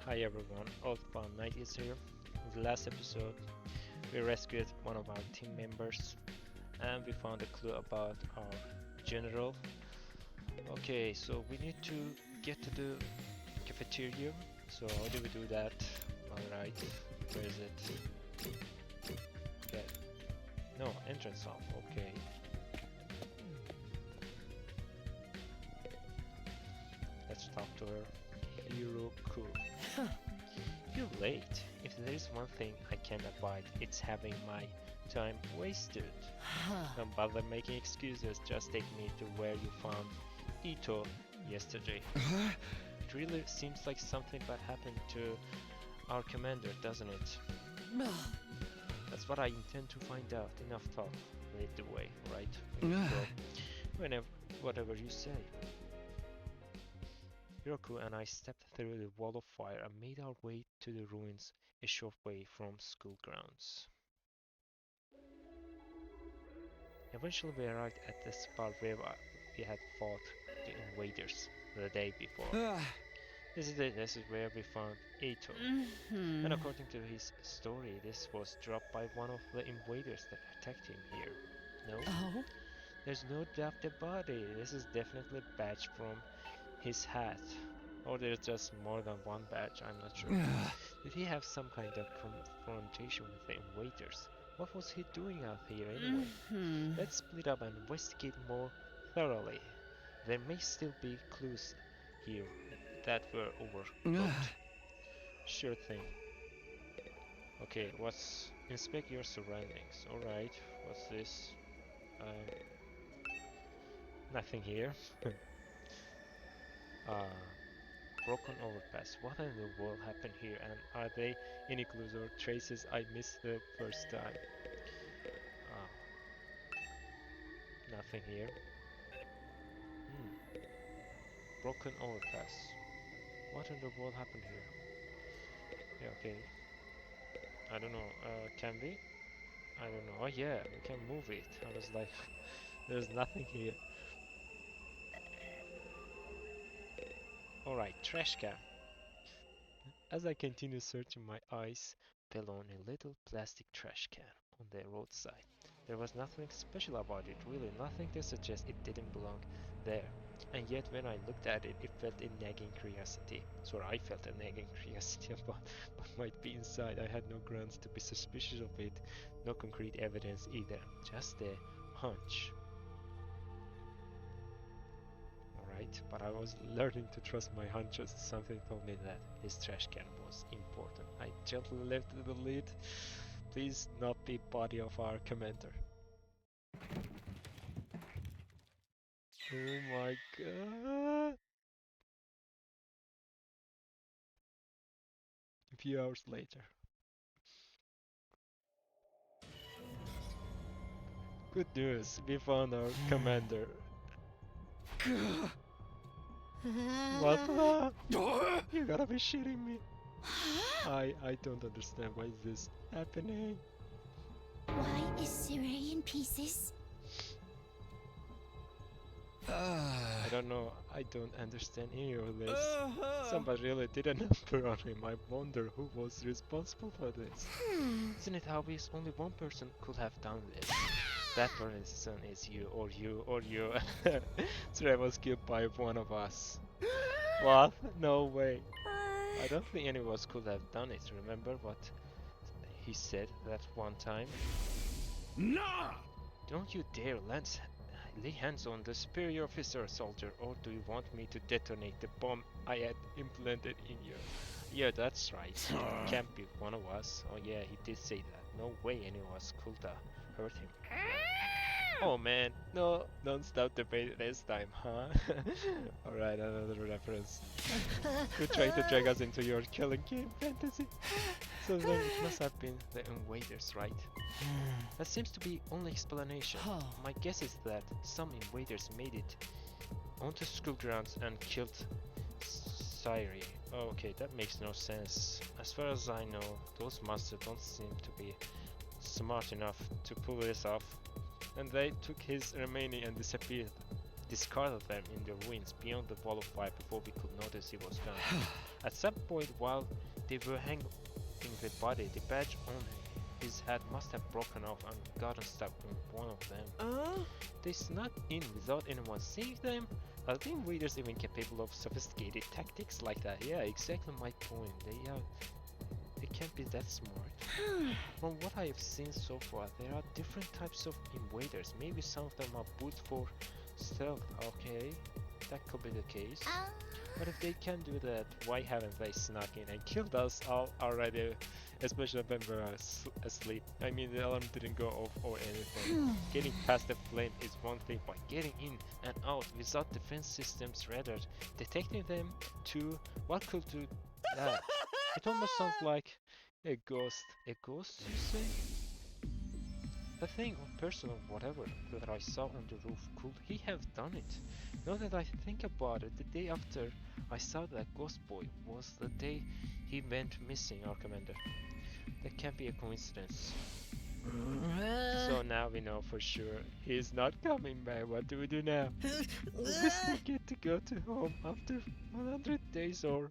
Hi everyone, OathboundKnight is here. In the last episode, we rescued one of our team members and we found a clue about our general. Okay, so we need to get to the cafeteria. So how do we do that? Alright, where is it? Okay, no, entrance off, okay. Let's talk to her. Hiroku. You're late. If there is one thing I can't abide, it's having my time wasted. Don't bother making excuses, just take me to where you found Ito yesterday. It really seems like something bad happened to our commander, doesn't it? That's what I intend to find out. Enough talk. Lead the way, right? Whenever, whatever you say. Hiroku and I stepped through the wall of fire and made our way to the ruins a short way from school grounds. Eventually we arrived at the spot where we had fought the invaders the day before. This is where we found Eito. And according to his story, this was dropped by one of the invaders that attacked him here. No? Oh? There's no doubt about it. This is definitely a badge from his hat. Or there's just more than one badge, I'm not sure. Did he have some kind of confrontation with the invaders? What was he doing out here anyway? Let's split up and investigate more thoroughly. There may still be clues here that were overlooked. Sure thing. Okay, inspect your surroundings. Alright, what's this? Nothing here. uh, Broken overpass. What in the world happened here? And are there any clues or traces I missed the first time? Ah, nothing here. Hmm. Broken overpass. What in the world happened here? Yeah, okay. I don't know. Can we? I don't know. Oh yeah, we can move it. I was like, there's nothing here. Alright, trash can. As I continued searching, my eyes fell on a little plastic trash can on the roadside. There was nothing special about it, really, nothing to suggest it didn't belong there. And yet, when I looked at it, it felt a nagging curiosity. So I felt a nagging curiosity about what might be inside. I had no grounds to be suspicious of it, no concrete evidence either, just a hunch. Alright, but I was learning to trust my hunches. Something told me that his trash can was important. I gently lifted the lid. Please not be body of our commander. Oh my god. A few hours later. Good news, we found our commander. What the? You gotta be shitting me. I don't understand why is this happening. Why is Sirei in pieces? I don't know. I don't understand any of this. Somebody really did a number on him. I wonder who was responsible for this. Isn't it obvious only one person could have done this? That person is you, or you, or you. Sirei was killed by one of us. What? No way. I don't think any of us could have done it. Remember what he said that one time? Nah! Don't you dare lay hands on the superior officer, soldier, or do you want me to detonate the bomb I had implanted in you? Yeah, that's right. It can't be one of us. Oh yeah, he did say that. No way any of us could hurt him. Oh man, no, don't stop debate this time, huh? Alright, another reference. You're trying to drag us into your killing game fantasy. So then it must have been the invaders, right? That seems to be only explanation. My guess is that some invaders made it onto school grounds and killed Sirei. Oh, okay, that makes no sense. As far as I know, those monsters don't seem to be smart enough to pull this off. And they took his remaining and disappeared. discarded them in the ruins beyond the wall of fire before we could notice he was gone. At some point while they were hanging the body, the badge on his head must have broken off and gotten stuck on one of them. They snuck in without anyone seeing them? Are the invaders even capable of sophisticated tactics like that? Yeah, exactly my point. They can't be that smart. From what I have seen so far, there are different types of invaders. Maybe some of them are built for stealth. Okay, that could be the case. But if they can do that, why haven't they snuck in and killed us all already? Especially when we were asleep. I mean, the alarm didn't go off or anything. Getting past the flame is one thing, but getting in and out without defense systems rather detecting them too, what could do that? It almost sounds like a ghost. A ghost, you say? A thing or person or whatever that I saw on the roof, could he have done it? Now that I think about it, the day after I saw that ghost boy was the day he went missing, our commander. That can't be a coincidence. So now we know for sure he's not coming back. What do we do now? We still get to go to home after 100 days or...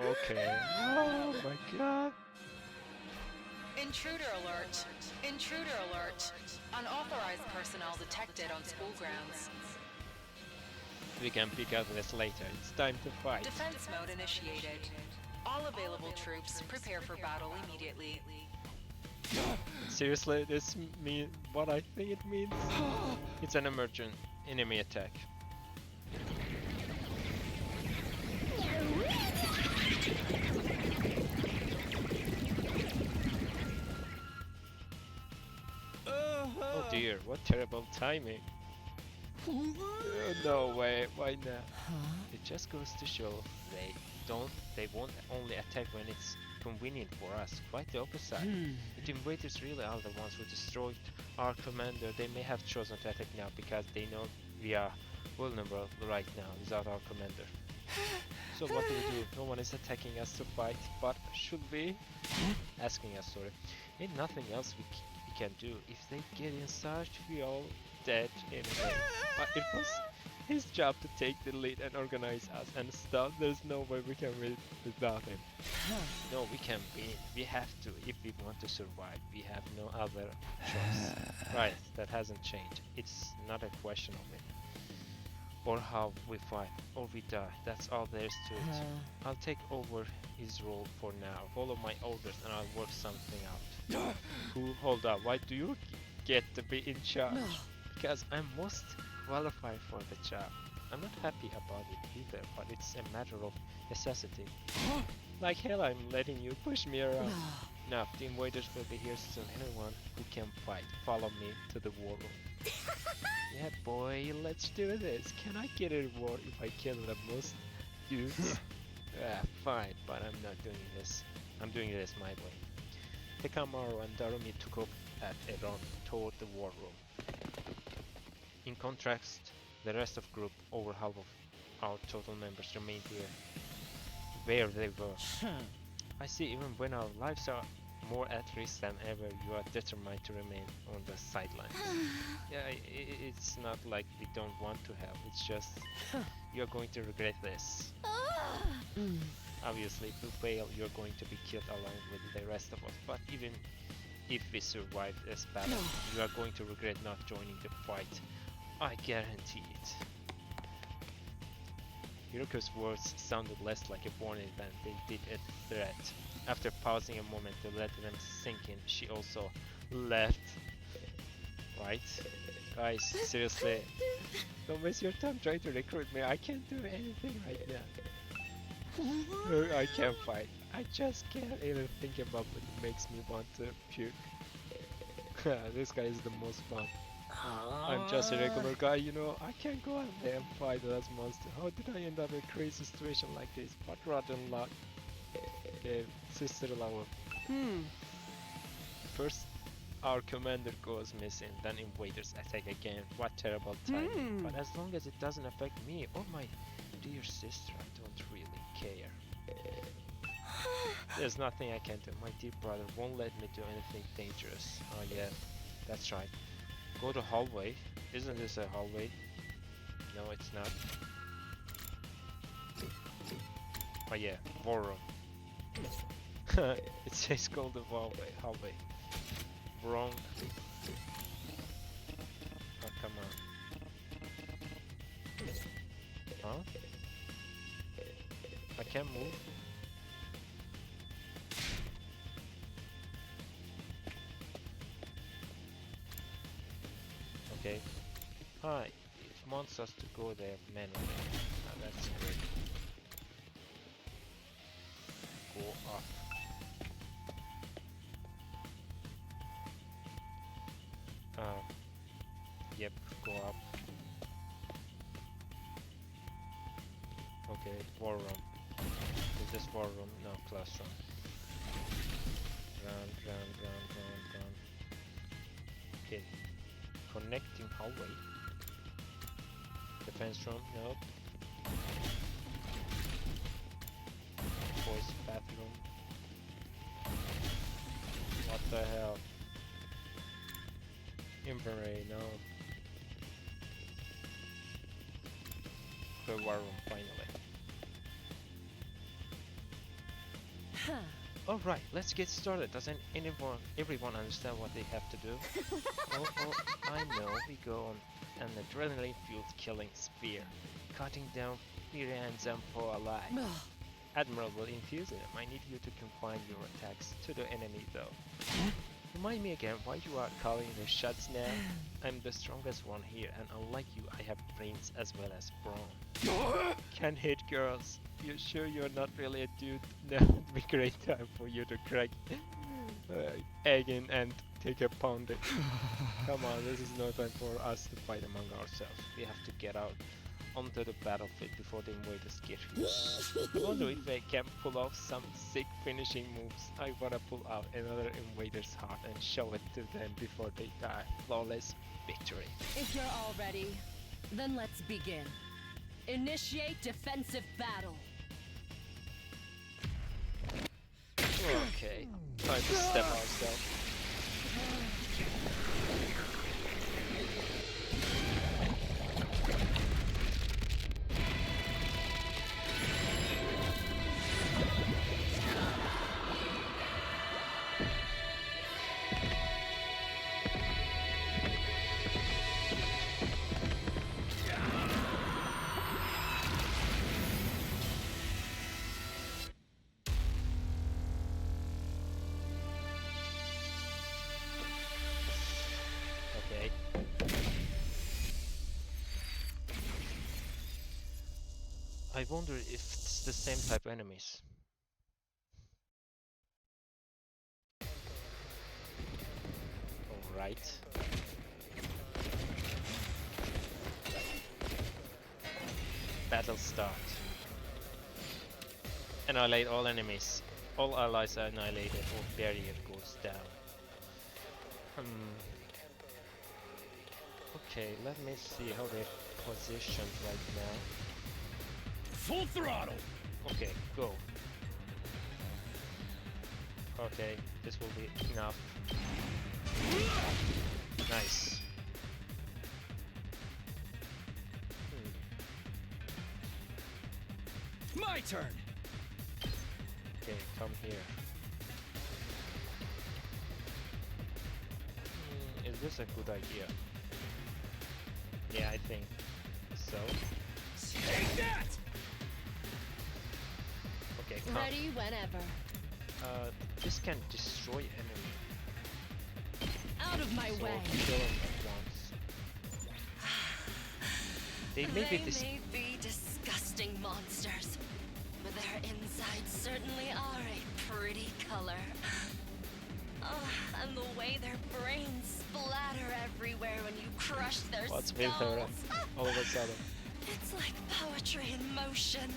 Okay. Oh my god. Intruder alert! Intruder alert! Unauthorized personnel detected on school grounds. We can pick up this later. It's time to fight. Defense mode initiated. All available troops prepare for battle immediately. Seriously, this mean what I think it means? It's an emergent enemy attack. Oh dear, what terrible timing. No way, why not? It just goes to show they won't only attack when it's convenient for us, quite the opposite. If the invaders really are the ones who destroyed our commander, they may have chosen to attack now because they know we are vulnerable right now without our commander. So what do we do? No one is attacking us to fight, but should we? Asking us, sorry. Ain't nothing else we can do. If they get inside, we all dead anyway. But it was his job to take the lead and organize us and stuff. There's no way we can win without him. No, we can win. We have to if we want to survive. We have no other choice. Right, that hasn't changed. It's not a question of it. Or how we fight, or we die. That's all there is to it. I'll take over his role for now. Follow my orders and I'll work something out. Hold up, why do you get to be in charge? Because I'm most qualified for the job. I'm not happy about it either, but it's a matter of necessity. Like hell, I'm letting you push me around. Now, the invaders will be here soon. Anyone who can fight, follow me to the war room. Yeah, boy, let's do this. Can I get a reward if I kill the most dudes? Fine, but I'm not doing this. I'm doing this my way. Tekamaru and Darumi took up at a run toward the war room. In contrast, the rest of group, over half of our total members, remained here, where they were. I see, even when our lives are more at risk than ever, you are determined to remain on the sidelines. Yeah, it's not like we don't want to help, it's just you're going to regret this. Obviously, if you fail, you're going to be killed along with the rest of us, but even if we survive this battle, you are going to regret not joining the fight. I guarantee it. Hiroku's words sounded less like a warning than they did a threat. After pausing a moment to let them sink in, she also left. Right? Guys, seriously, don't waste your time trying to recruit me. I can't do anything right now. I can't fight. I just can't even think about what makes me want to puke. This guy is the most fun. I'm just a regular guy, you know. I can't go out there and fight that monster. How did I end up in a crazy situation like this? But rotten luck. Sister Lava. First, our commander goes missing, then invaders attack again. What terrible timing. But as long as it doesn't affect me or my dear sister, I don't really care. There's nothing I can do. My dear brother won't let me do anything dangerous. Oh yeah, that's right. Go to hallway. Isn't this a hallway? No, it's not. Oh yeah, war room. It says called the hallway. Wrong. Oh, come on. Huh? I can't move? Okay. Hi. It wants us to go there manually. Ah, that's great. Go up. Yep, go up. Okay, war room. Is this war room? No, classroom. Round. Okay. Connecting hallway. Defense room, nope. Boys bathroom. What the hell? Infrared, no. The war room, finally. Alright, let's get started. Doesn't everyone understand what they have to do? Oh, I know. We go on an adrenaline-fueled killing spree, cutting down Piranhas and Po alive. Admirable enthusiasm. I need you to confine your attacks to the enemy, though. Remind me again why you are calling the shots now? I'm the strongest one here, and unlike you, I have brains as well as brawn. Can hit girls. You sure you're not really a dude? Now would be great time for you to crack egg in and take a pounding. Come on, this is no time for us to fight among ourselves. We have to get out onto the battlefield before the invaders get here. I wonder if I can pull off some sick finishing moves. I wanna pull out another invader's heart and show it to them before they die. Flawless victory. If you're all ready, then let's begin. Initiate defensive battle. Okay, time to step ourselves. I wonder if it's the same type of enemies. Alright. Battle start. Annihilate all enemies. All allies are annihilated or barrier goes down. Okay, let me see how they're positioned right now. Full throttle! Okay, go. Okay, this will be enough. Nice. My turn! Okay, come here. Is this a good idea? Yeah, I think so. Take that! Okay, come. Ready whenever. This can destroy enemy. Out of my So way. kill them at once. They may be disgusting monsters, but their insides certainly are a pretty color. And the way their brains splatter everywhere when you crush their What's with skulls. her all of a sudden? It's like poetry in motion.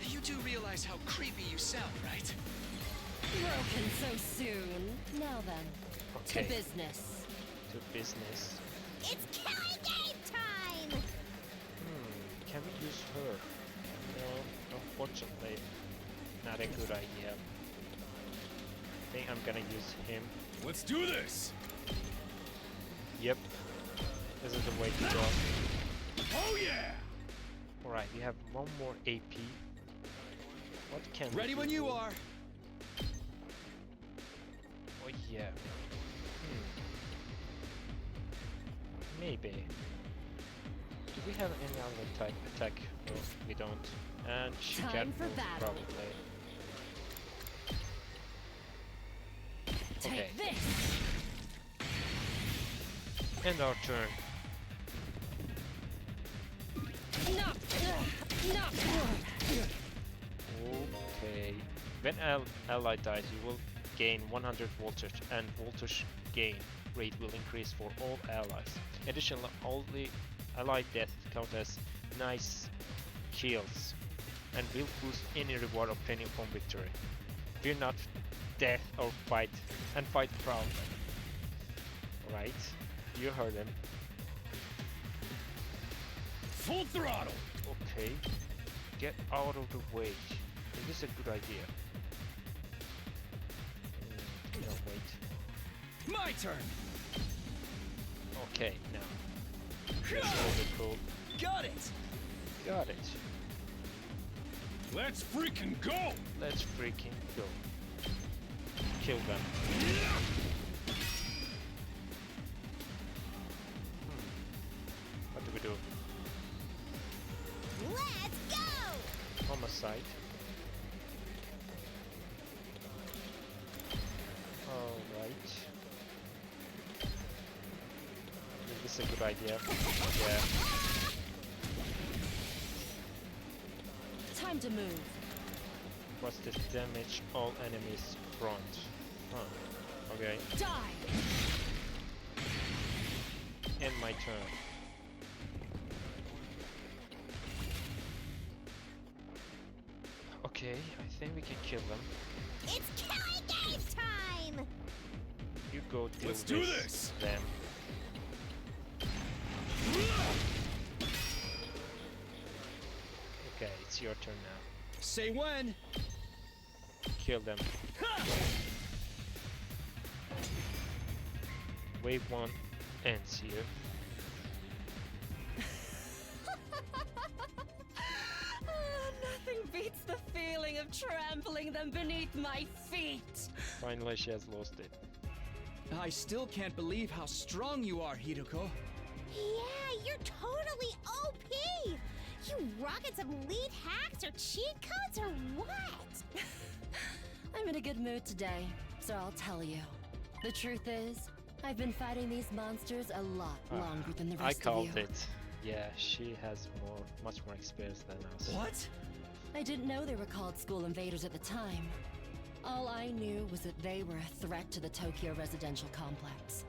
You do realize how creepy you sound, right? Broken so soon. Now then, Okay, to business. to business. It's killing game time! Can we use her? No, unfortunately, not a good idea. I think I'm gonna use him. Let's do this! Yep. This is the way to go. Oh yeah! Alright, we have one more AP. What can we Ready do? when you are. Oh yeah. Maybe. Do we have any other type attack? No, we don't. And she Time can for move battle. probably. Take Okay. this! End our turn. No! No! Okay. When ally dies, you will gain 100 voltage, and voltage gain rate will increase for all allies. Additionally, only allied death count as nice kills and will boost any reward obtained upon victory. Fear not death or fight, and fight proudly. Right? You heard him. Full throttle! Okay. Get out of the way. Is this a good idea? No, wait. My turn. Okay, now. That's really cool. Got it. Got it. Let's freaking go! Let's freaking go. Kill them. What do we do? Let's go! Homicide. Alright. Is this a good idea? Yeah. Time to move. What's the damage all enemies front? Huh. Okay. Die! End my turn. Okay, I think we can kill them. It's killing game time! You go deal Let's do with this. them. Okay, it's your turn now. Say when. Kill them. Wave 1 ends here. Nothing beats the feeling of trampling them beneath my feet. Finally, she has lost it. I still can't believe how strong you are, Hiroku. Yeah, you're totally OP! You rocking some elite hacks or cheat codes or what? I'm in a good mood today, so I'll tell you. The truth is, I've been fighting these monsters a lot longer than the I rest of called you. it. Yeah, she has much more experience than us. What? I didn't know they were called school invaders at the time. All I knew was that they were a threat to the Tokyo residential complex,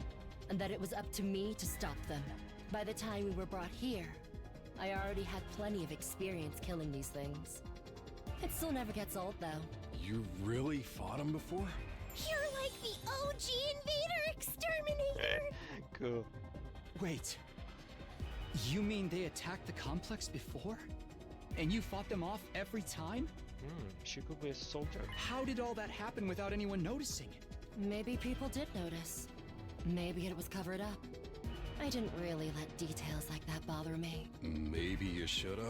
and that it was up to me to stop them. By the time we were brought here, I already had plenty of experience killing these things. It still never gets old, though. You really fought him before? You're like the OG invader exterminator! Cool. Wait. You mean they attacked the complex before? And you fought them off every time? She could be a soldier. How did all that happen without anyone noticing? Maybe people did notice. Maybe it was covered up. I didn't really let details like that bother me. Maybe you shoulda.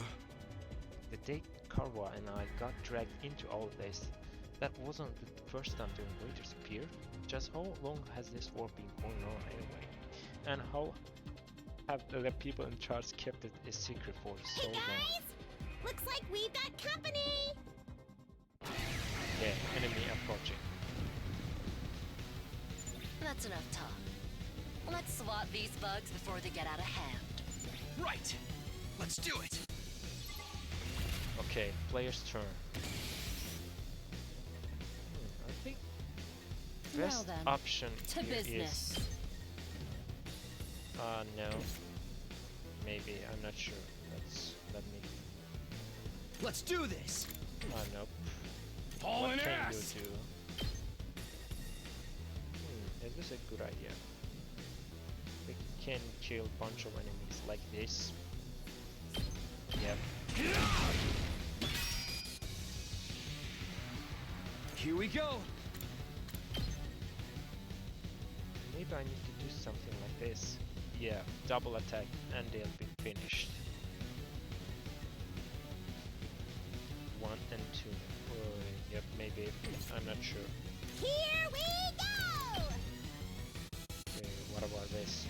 The day Karwa and I got dragged into all this, that wasn't the first time the invaders appeared. Just how long has this war been going on anyway? And how have the people in charge kept it a secret for so Hey long? guys! Looks like we've got company! Yeah, enemy approaching. That's enough talk. Let's swat these bugs before they get out of hand. Right. Let's do it. Okay, player's turn. I think Now best then, option to here business. is no. Maybe, I'm not sure. Let me Let's do this. nope. Hauling What can ass! you do? Is this a good idea? We can kill a bunch of enemies like this. Yep. Here we go. Maybe I need to do something like this. yeah, double attack and they'll be finished. 1 and 2. Yep, maybe. I'm not sure. Here we go! Okay, what about this?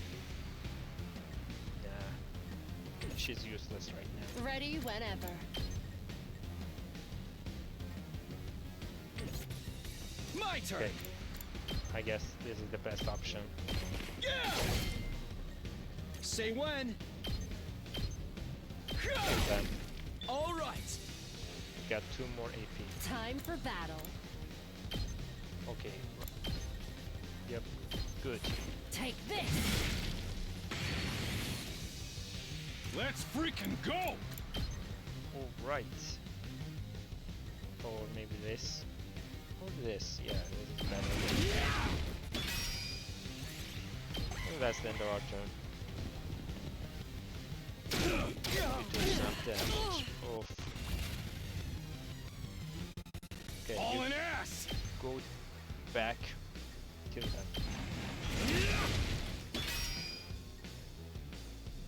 Nah, she's useless right now. Ready whenever. My turn. Okay, I guess this is the best option. Yeah. Say when. And then All right. got 2 more AP. Time for battle. Okay. Yep, good. Take this. Let's freaking go! Alright. Or maybe this. Or this. Yeah, this is better. And that's the end of our turn. We do some damage. Oof. Okay, All you in ass! go back. Kill them.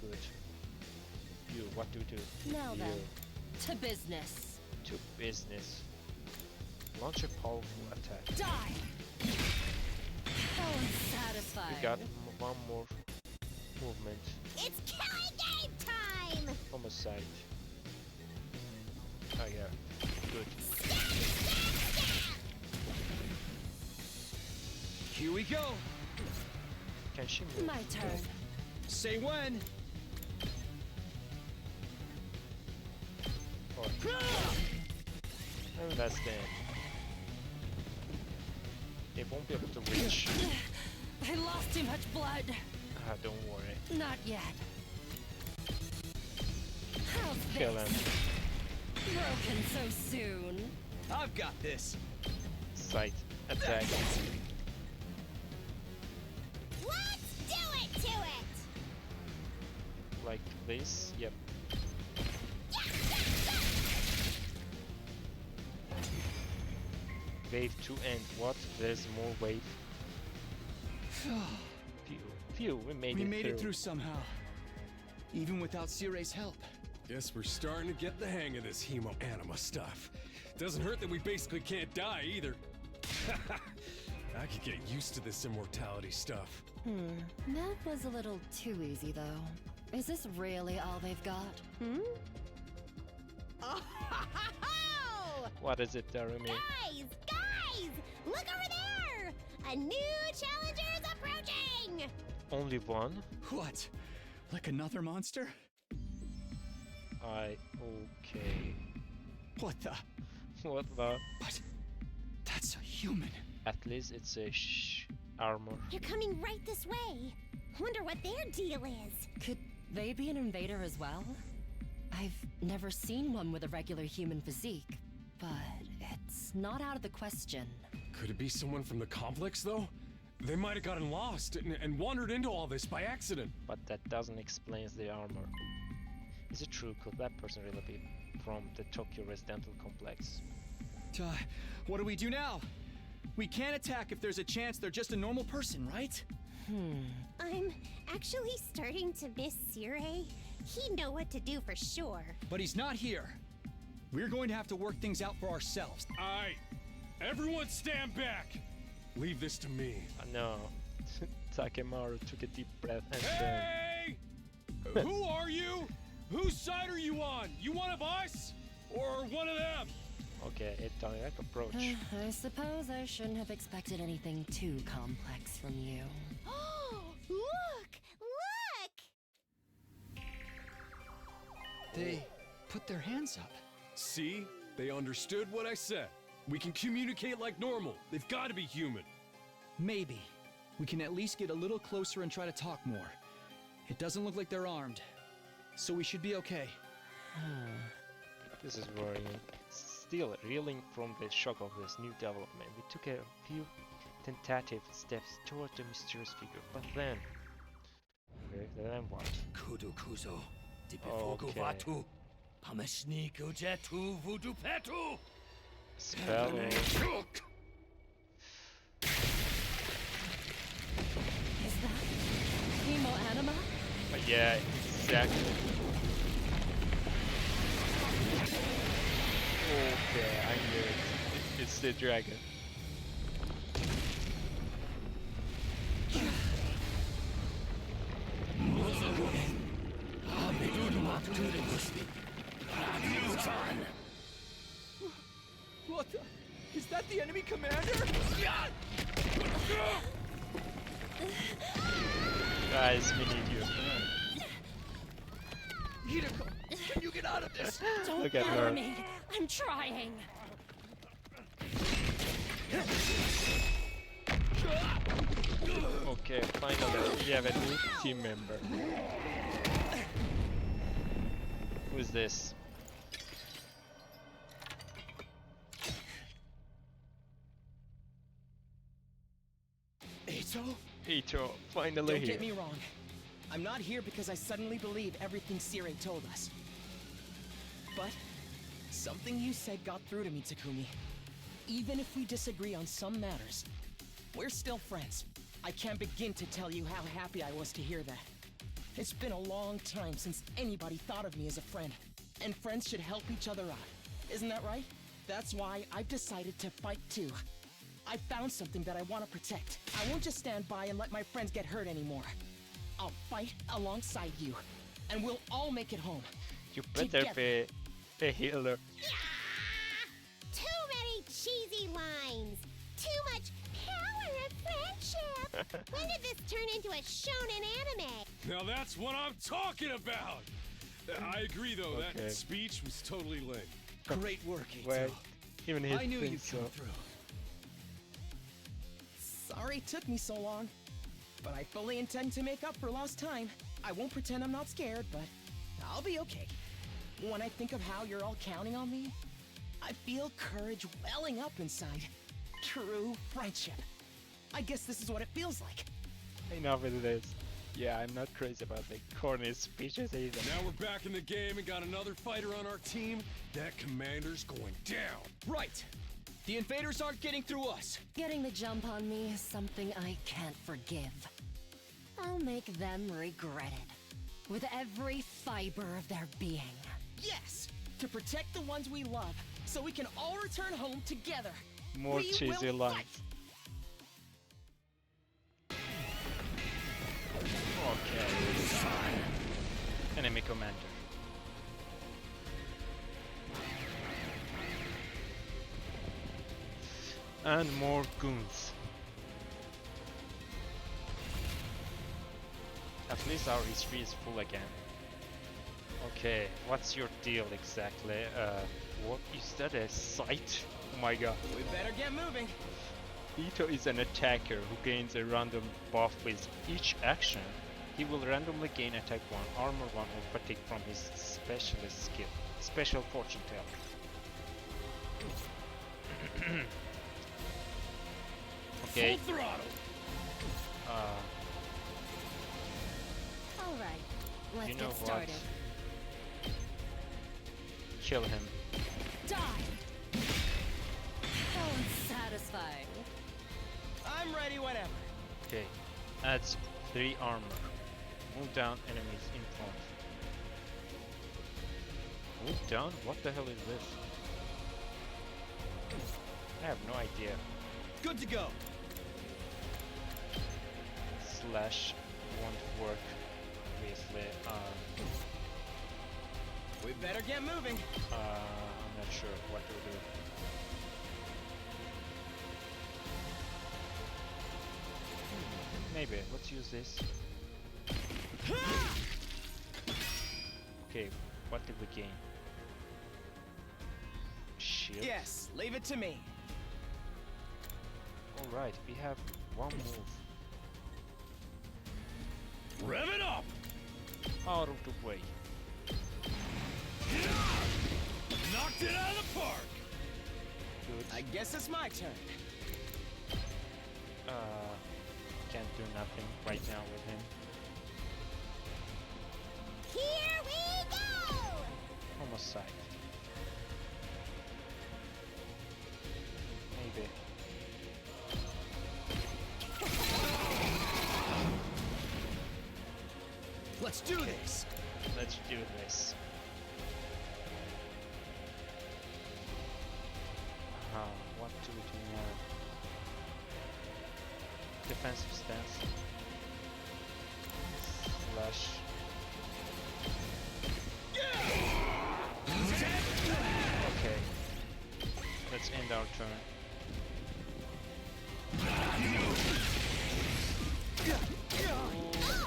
Good. You, what do you do? Now You then, to business. to business. Launch a powerful attack. Die. How unsatisfying. You got one more movement. It's killing game time! Homicide. Oh yeah. Good. Here we go. Can she move? My turn. Say when. Oh. Oh, that's the end. They won't be able to reach. I lost too much blood. Ah, don't worry. Not yet. How's Kill this? him. Broken so soon. I've got this. Sight. Attack. Let's do it to it! Like this. Yep. Wave 2 and what? There's more wave. Phew. Phew, we made it through somehow. Even without Sirei's help. Guess we're starting to get the hang of this hemoanima stuff. Doesn't hurt that we basically can't die either. I could get used to this immortality stuff. That was a little too easy, though. Is this really all they've got? Oh! What is it, Darumi? Guys! Look over there! A new challenger's approaching! Only one? What? Like another monster? Okay. What the? What the? But that's a human. At least it's a armor. They're coming right this way. Wonder what their deal is. Could they be an invader as well? I've never seen one with a regular human physique, but it's not out of the question. Could it be someone from the complex, though? They might have gotten lost and wandered into all this by accident. But that doesn't explain the armor. Is it true? Could that person really be from the Tokyo Residential Complex? What do we do now? We can't attack if there's a chance they're just a normal person, right? I'm actually starting to miss Sirei. He'd know what to do for sure. But he's not here. We're going to have to work things out for ourselves. Aight. Everyone stand back! Leave this to me. No. Takemaru took a deep breath and Hey! Who are you? Whose side are you on? You one of us? Or one of them? okay, a direct approach. I suppose I shouldn't have expected anything too complex from you. Oh, look! Look! They put their hands up. See? They understood what I said. We can communicate like normal. They've got to be human. Maybe. We can at least get a little closer and try to talk more. It doesn't look like they're armed. So we should be okay. This is worrying. Still reeling from the shock of this new development, we took a few tentative steps toward the mysterious figure, but then... Okay, then what? Kudukuzo, Okay. Pamashniku Jetu Voodoo Petu! Spelling. Is that hemoanima? Yeah, exactly. Okay, I knew it. It's the dragon. What the? Is that the enemy commander? Guys, we need you. Hiroku, can you get out of this? Don't Look at bother her. me. I'm trying. Okay, finally, we have a new team member. Who's this? Eito? Ito, finally Don't here. get me wrong. I'm not here because I suddenly believe everything Sirei told us. But something you said got through to me, Takumi. Even if we disagree on some matters, we're still friends. I can't begin to tell you how happy I was to hear that. It's been a long time since anybody thought of me as a friend, and friends should help each other out. Isn't that right? That's why I've decided to fight too. I found something that I want to protect. I won't just stand by and let my friends get hurt anymore. I'll fight alongside you, and we'll all make it home. You better be a healer. Too many cheesy lines. Too much power of friendship. When did this turn into a shonen anime? Now that's what I'm talking about! I agree though, Okay. that speech was totally lame. Great work, Eito. Wait, even he I knew you'd thinks come so. through. Sorry it took me so long, but I fully intend to make up for lost time. I won't pretend I'm not scared, but I'll be okay. When I think of how you're all counting on me, I feel courage welling up inside. True friendship. I guess this is what it feels like. Enough with this. Yeah, I'm not crazy about the corny speeches either. Now we're back in the game and got another fighter on our team. That commander's going down. Right. The invaders aren't getting through us. Getting the jump on me is something I can't forgive. I'll make them regret it. With every fiber of their being. Yes! To protect the ones we love, so we can all return home together. More We cheesy will lines. fight. Okay. Enemy commander. And more goons. At least our history is full again. Okay, what's your deal exactly? What is that, a sight? Oh my god. We better get moving. Ito is an attacker who gains a random buff with each action. He will randomly gain attack 1, armor 1 or fatigue from his specialist skill. Special fortune teller. Okay. Full throttle! All right, let's You know get what? started. Kill him. Die! How unsatisfying. I'm ready whenever. Okay. Adds 3 armor. Move down enemies in front. Move down? What the hell is this? I have no idea. Good to go. Slash won't work, obviously. We better get moving. I'm not sure what to do. Maybe, let's use this. Okay, what did we gain? Shield? Yes, leave it to me. Alright, we have one move. Rev it up! Out of the way. Knocked it out of the park! Good. I guess it's my turn. Can't do nothing right now with him. Here we go! Almost sight. Maybe. Let's Let's do this. Let's do this. What do we do now? Defensive stance. Slash. Okay. Let's end our turn.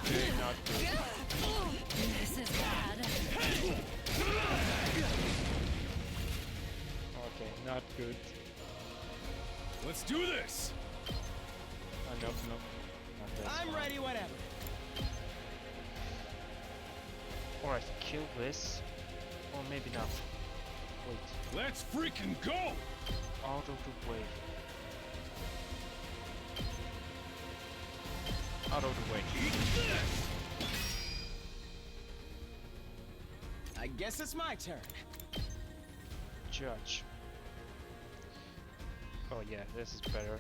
Okay, not good. This is bad. Okay, not good. Let's do this! Nope. Not that I'm one. ready, whatever. Alright, kill this. Or maybe not. Wait. Let's freaking go! Out of the way. Out of the way. Eat this! I guess it's my turn. Judge. Oh yeah, this is better.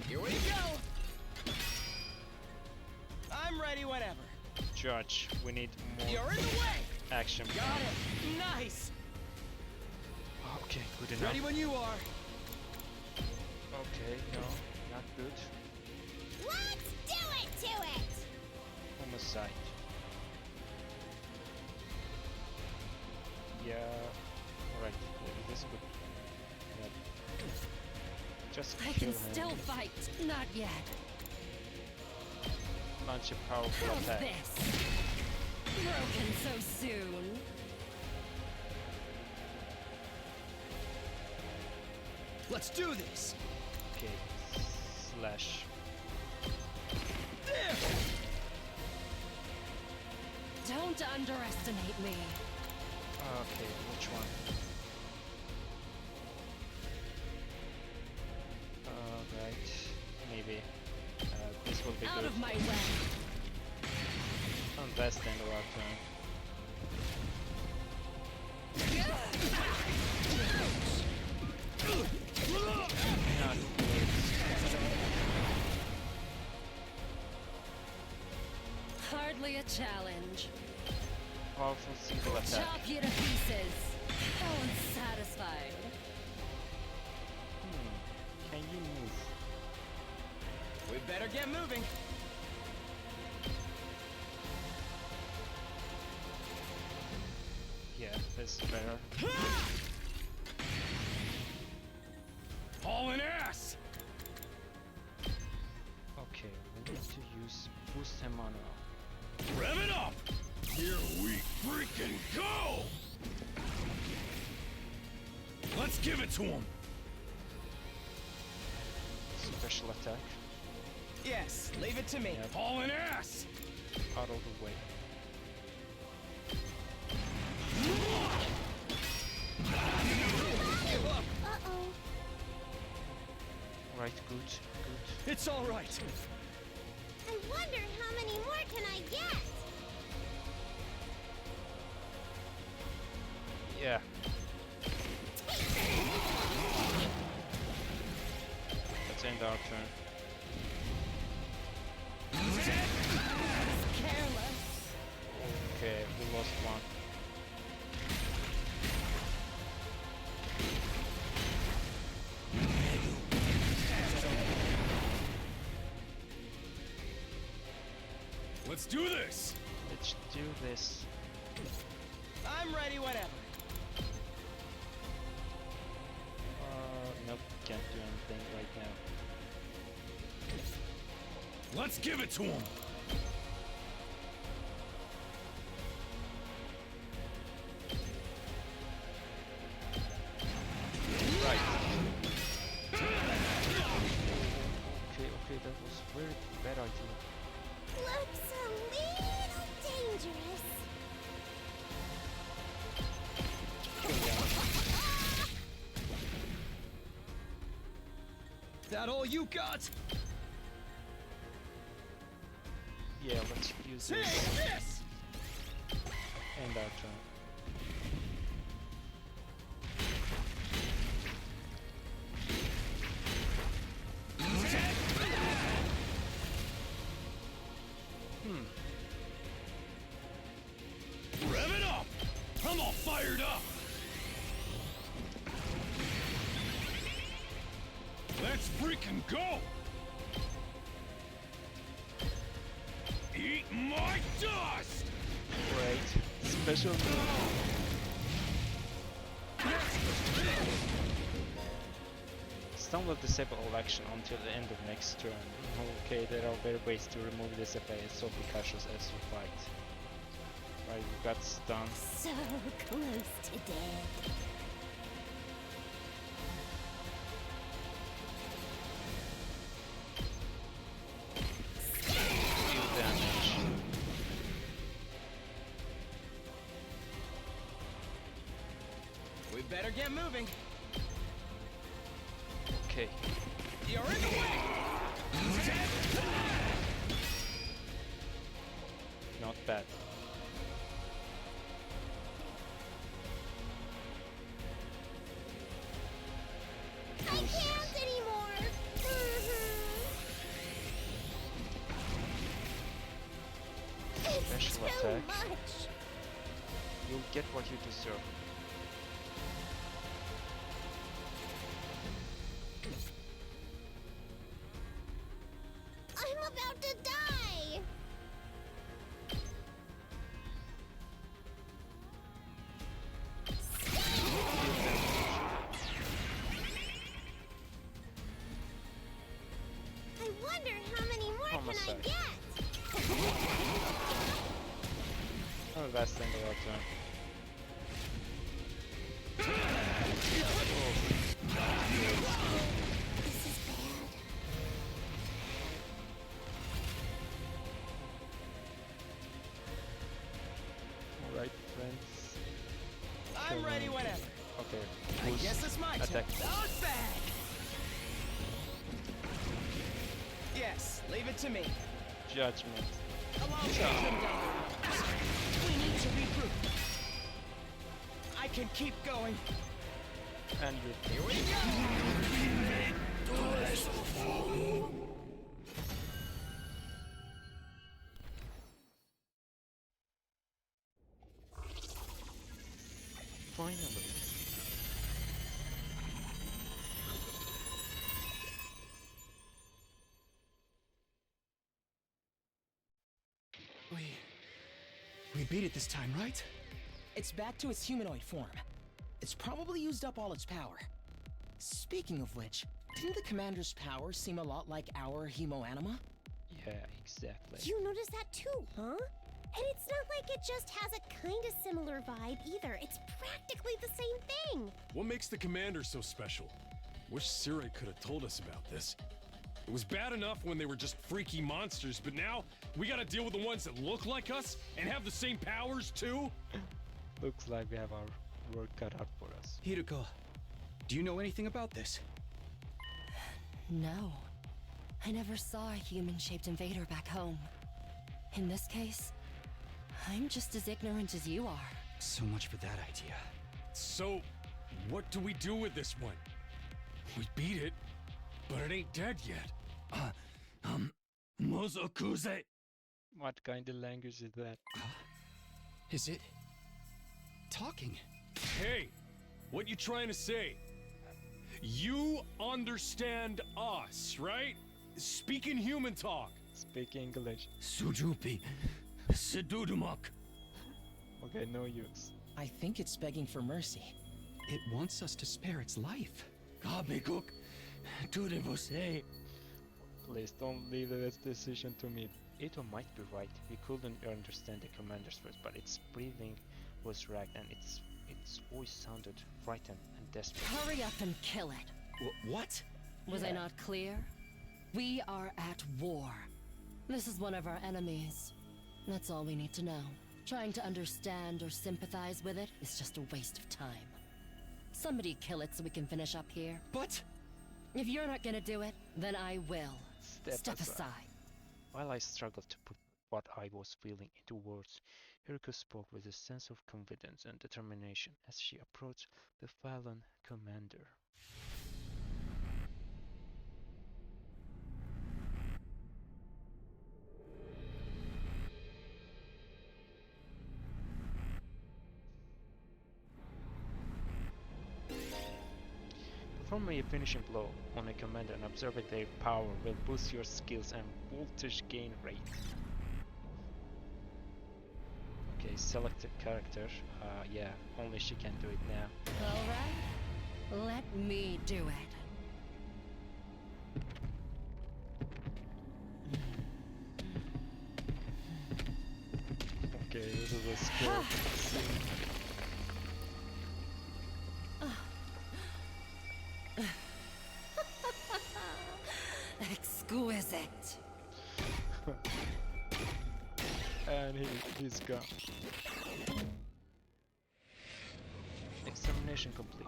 Here we go. I'm ready, whatever. Judge, we need more You're in the way. action. Got it. Nice. Okay, good enough. Ready when you are. Okay, no, not good. Let's do it to it! Homicide. Yeah, alright, this is good. Yeah. Just I kill can him. still fight. Not yet. Launch a powerful How's attack. this? Broken so soon. Let's do this. Okay, slash. Don't underestimate me. Okay, which one? Right, maybe. This will be Out good. of my way. On best end of our turn. Not good. Hardly a challenge. Powerful single attack. Chop you to pieces. So unsatisfied. Can you move? We better get moving. Yeah, this is better. Hauling ass! Okay, we need to use boost hemoanima. Rev it up! Here we freaking go! Let's give it to him! Special attack. Yes, leave it to me. Yep. Hauling ass! Out of the way. Uh-oh. Right, good. It's all right. I wonder how many more can I get? Yeah. Let's end our turn. Careless. Okay, we lost one. Let's do this! Let's do this. I'm ready, whatever. Nope, can't do anything right now. Let's give it to him! Right. Okay, that was very bad idea. Looks a little dangerous. That all you got? Yeah, let's use Take this. this! End our turn. fired up! Let's freaking go! Eat my dust! Great. Special move. Stun will disable all action until the end of next turn. Okay, there are better ways to remove this effect, so be cautious as you fight. Right, you got stun. So close to dead. Deal damage. We better get moving. Okay. You're in the way! Not bad. I can't anymore. It's Special too attack. much. You'll get what you deserve. I'm about to die. I wonder how many more Homicide. can I get? Oh, that's the end of our turn. This is bad. Alright, friends. I'm ready whenever. Okay. I who's guess it's my turn. attack? Out back! Yes, leave it to me. Judgment. Allow me to trim down the roads. We need to regroup. I can keep going. And you. Here we go! Finally. We beat it this time, right? It's back to its humanoid form. It's probably used up all its power. Speaking of which, didn't the commander's power seem a lot like our hemoanima? Yeah, exactly. You noticed that too, huh? And it's not like it just has a kind of similar vibe either. It's practically the same thing. What makes the commander so special? Wish Sirei could have told us about this. It was bad enough when they were just freaky monsters, but now we gotta deal with the ones that look like us and have the same powers too? Looks like we have our work cut out for us. Hiroku, do you know anything about this? No. I never saw a human-shaped invader back home. In this case, I'm just as ignorant as you are. So much for that idea. So, what do we do with this one? We beat it, but it ain't dead yet. Mozokuze! What kind of language is that? Is it talking? Hey, what you trying to say? You understand us, right? Speaking human talk. Speak English. Sujupi. Sedudumak. Okay, no use. I think it's begging for mercy. It wants us to spare its life. Kabekuk. Ture você. Please don't leave this decision to me. Ito might be right. We couldn't understand the commander's words, but its breathing was ragged and its voice sounded frightened and desperate. Hurry up and kill it. What? Was I not clear? We are at war. This is one of our enemies. That's all we need to know. Trying to understand or sympathize with it is just a waste of time. Somebody kill it so we can finish up here. But If you're not gonna do it, then I will. Step aside. While I struggled to put what I was feeling into words, Hiroku spoke with a sense of confidence and determination as she approached the fallen commander. Performing a finishing blow on a commander and absorbing their power will boost your skills and voltage gain rate. Okay, select a character. Yeah, only she can do it now. Alright, let me do it. Okay, this is a skill scene. Exquisite. And he's gone. Examination complete.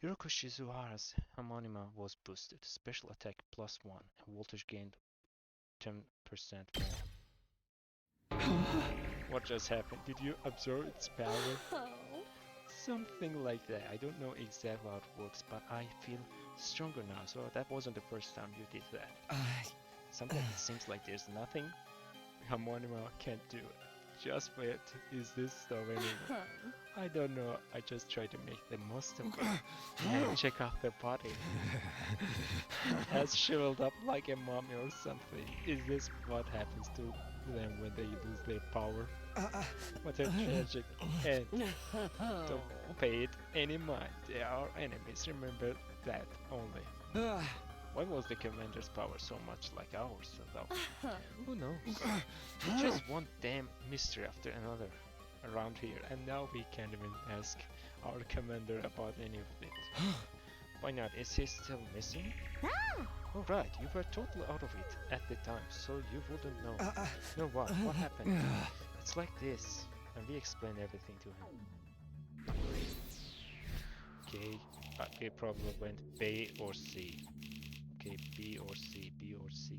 Hiroku Shizuhara's hemoanima was boosted. Special attack +1 and voltage gained 10% more. What just happened? Did you absorb its power? Oh. Something like that. I don't know exactly how it works, but I feel stronger now. So that wasn't the first time you did that. Sometimes it seems like there's nothing hemoanima can't do. Just wait, is this stuff anymore? I don't know, I just try to make the most of it and check out the body. It has shriveled up like a mummy or something. Is this what happens to them when they lose their power? What a tragic end. Don't pay it any mind, they are enemies, remember that only. Why was the commander's power so much like ours though? Who knows? Just one damn mystery after another around here, and now we can't even ask our commander about any of it. Why not? Is he still missing? Oh right, you were totally out of it at the time, so you wouldn't know. No, what? What happened? It's like this, and we explain everything to him. Okay, we probably went B or C. Okay, B or C, B or C.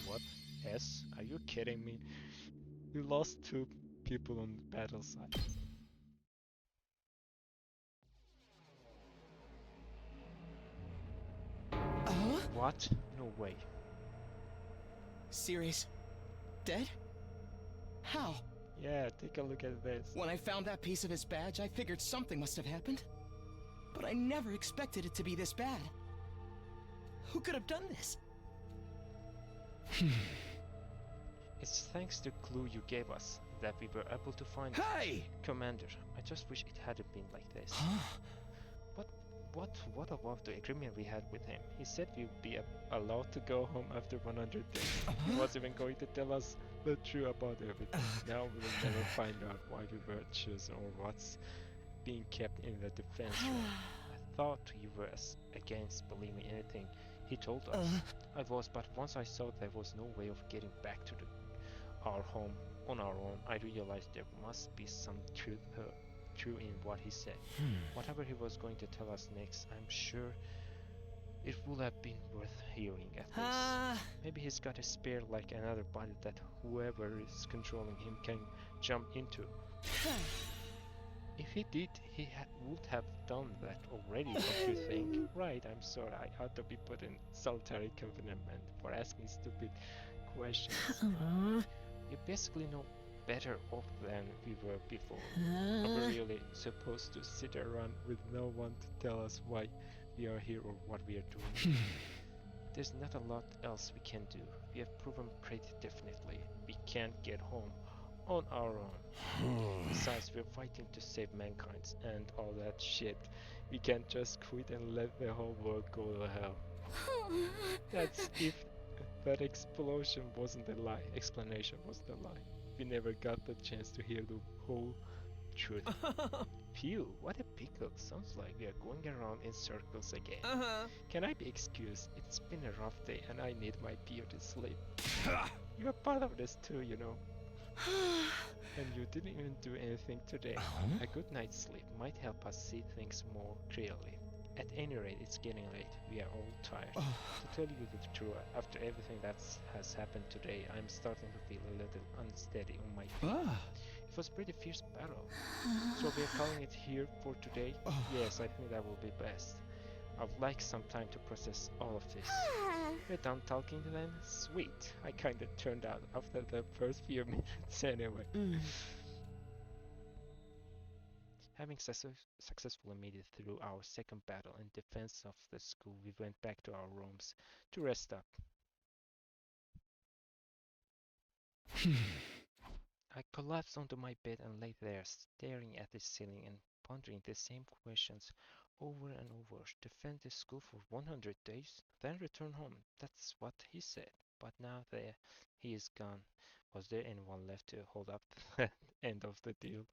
What? S? Are you kidding me? We lost 2 people on the battle side. What? No way. Sirei's dead? How? Yeah, take a look at this. When I found that piece of his badge, I figured something must have happened. But I never expected it to be this bad. Who could have done this? It's thanks to the clue you gave us that we were able to find Hey! Commander. I just wish it hadn't been like this. What about the agreement we had with him? He said we would be allowed to go home after 100 days. He was even going to tell us the truth about everything. Now we will never find out why we were chosen or what's being kept in the defense room. I thought you were against believing anything he told us. I was, but once I saw there was no way of getting back to our home on our own, I realized there must be some truth in what he said. Whatever he was going to tell us next, I'm sure it would have been worth hearing at least. Maybe he's got a spare like another body that whoever is controlling him can jump into. If he did, he would have done that already, don't you think? Right, I'm sorry, I ought to be put in solitary confinement for asking stupid questions. You basically know better off than we were before. Are we really supposed to sit around with no one to tell us why we are here or what we are doing? There's not a lot else we can do. We have proven pretty definitely we can't get home on our own. Besides, we're fighting to save mankind and all that shit. We can't just quit and let the whole world go to hell. That's if that explanation wasn't a lie. We never got the chance to hear the whole truth. Phew, what a pickle. Sounds like we are going around in circles again. Can I be excused? It's been a rough day and I need my beauty sleep. You're part of this too, you know. And you didn't even do anything today. A good night's sleep might help us see things more clearly. At any rate, it's getting late. We are all tired. To tell you the truth, after everything that has happened today, I'm starting to feel a little unsteady on my feet. It was a pretty fierce battle. So we are calling it here for today? Yes, I think that will be best. I would like some time to process all of this. We're done talking then? Sweet. I kinda turned out after the first few minutes anyway. Having successfully made it through our second battle in defense of the school, we went back to our rooms to rest up. I collapsed onto my bed and lay there, staring at the ceiling and pondering the same questions over and over. Defend the school for 100 days, then return home. That's what he said. But now that he is gone, was there anyone left to hold up the end of the deal?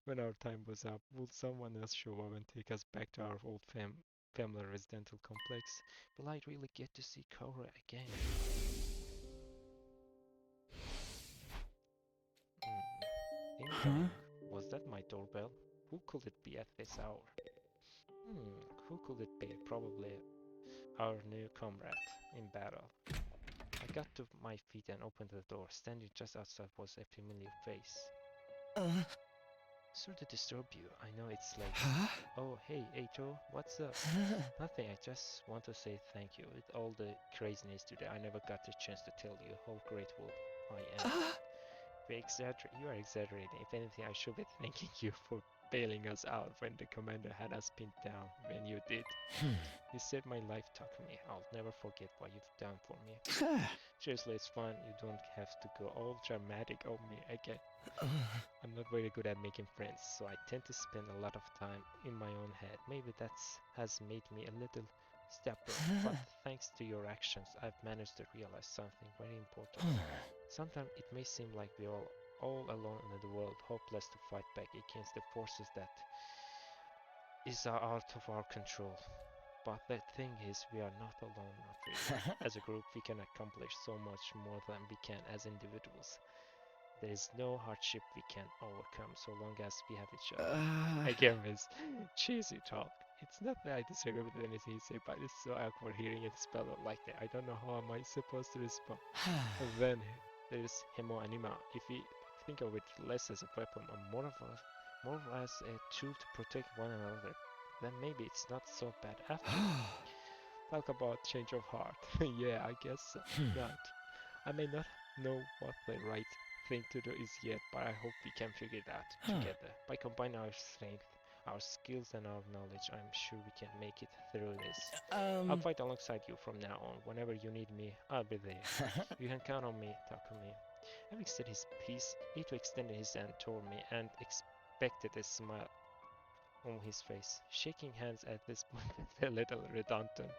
When our time was up, would someone else show up and take us back to our old family residential complex? Will I really get to see Korra again? Ding dong. Was that my doorbell? Who could it be at this hour? Who could it be? Probably our new comrade in battle. I got to my feet and opened the door. Standing just outside was a familiar face. Sorry to disturb you. I know it's late. Oh, hey, Eito, what's up? Nothing, I just want to say thank you. With all the craziness today, I never got the chance to tell you how grateful I am. You are exaggerating. If anything, I should be thanking you for bailing us out when the commander had us pinned down when you did. You saved my life, Takumi. I'll never forget what you've done for me. Seriously, it's fun. You don't have to go all dramatic on me again. I'm not very good at making friends, so I tend to spend a lot of time in my own head. Maybe that has made me a little stubborn, but thanks to your actions, I've managed to realize something very important. Sometimes it may seem like we're all alone in the world, hopeless to fight back against the forces that is out of our control. But the thing is, we are not alone, not really. As a group, we can accomplish so much more than we can as individuals. There is no hardship we can't overcome so long as we have each other. Again, Miss cheesy talk. It's not that I disagree with anything you say, but it's so awkward hearing it spelled out like that. I don't know how am I supposed to respond. And then there's hemoanima. If we think of it less as a weapon and more as a tool to protect one another, then maybe it's not so bad after all. Talk about change of heart. Yeah, I guess not. I may not know what the right thing to do is yet, but I hope we can figure it out together. By combining our strength, our skills and our knowledge, I'm sure we can make it through this. I'll fight alongside you from now on. Whenever you need me, I'll be there. You can count on me, Takumi. Having said his piece, Ito extended his hand toward me and expected a smile on his face. Shaking hands at this point felt a little redundant,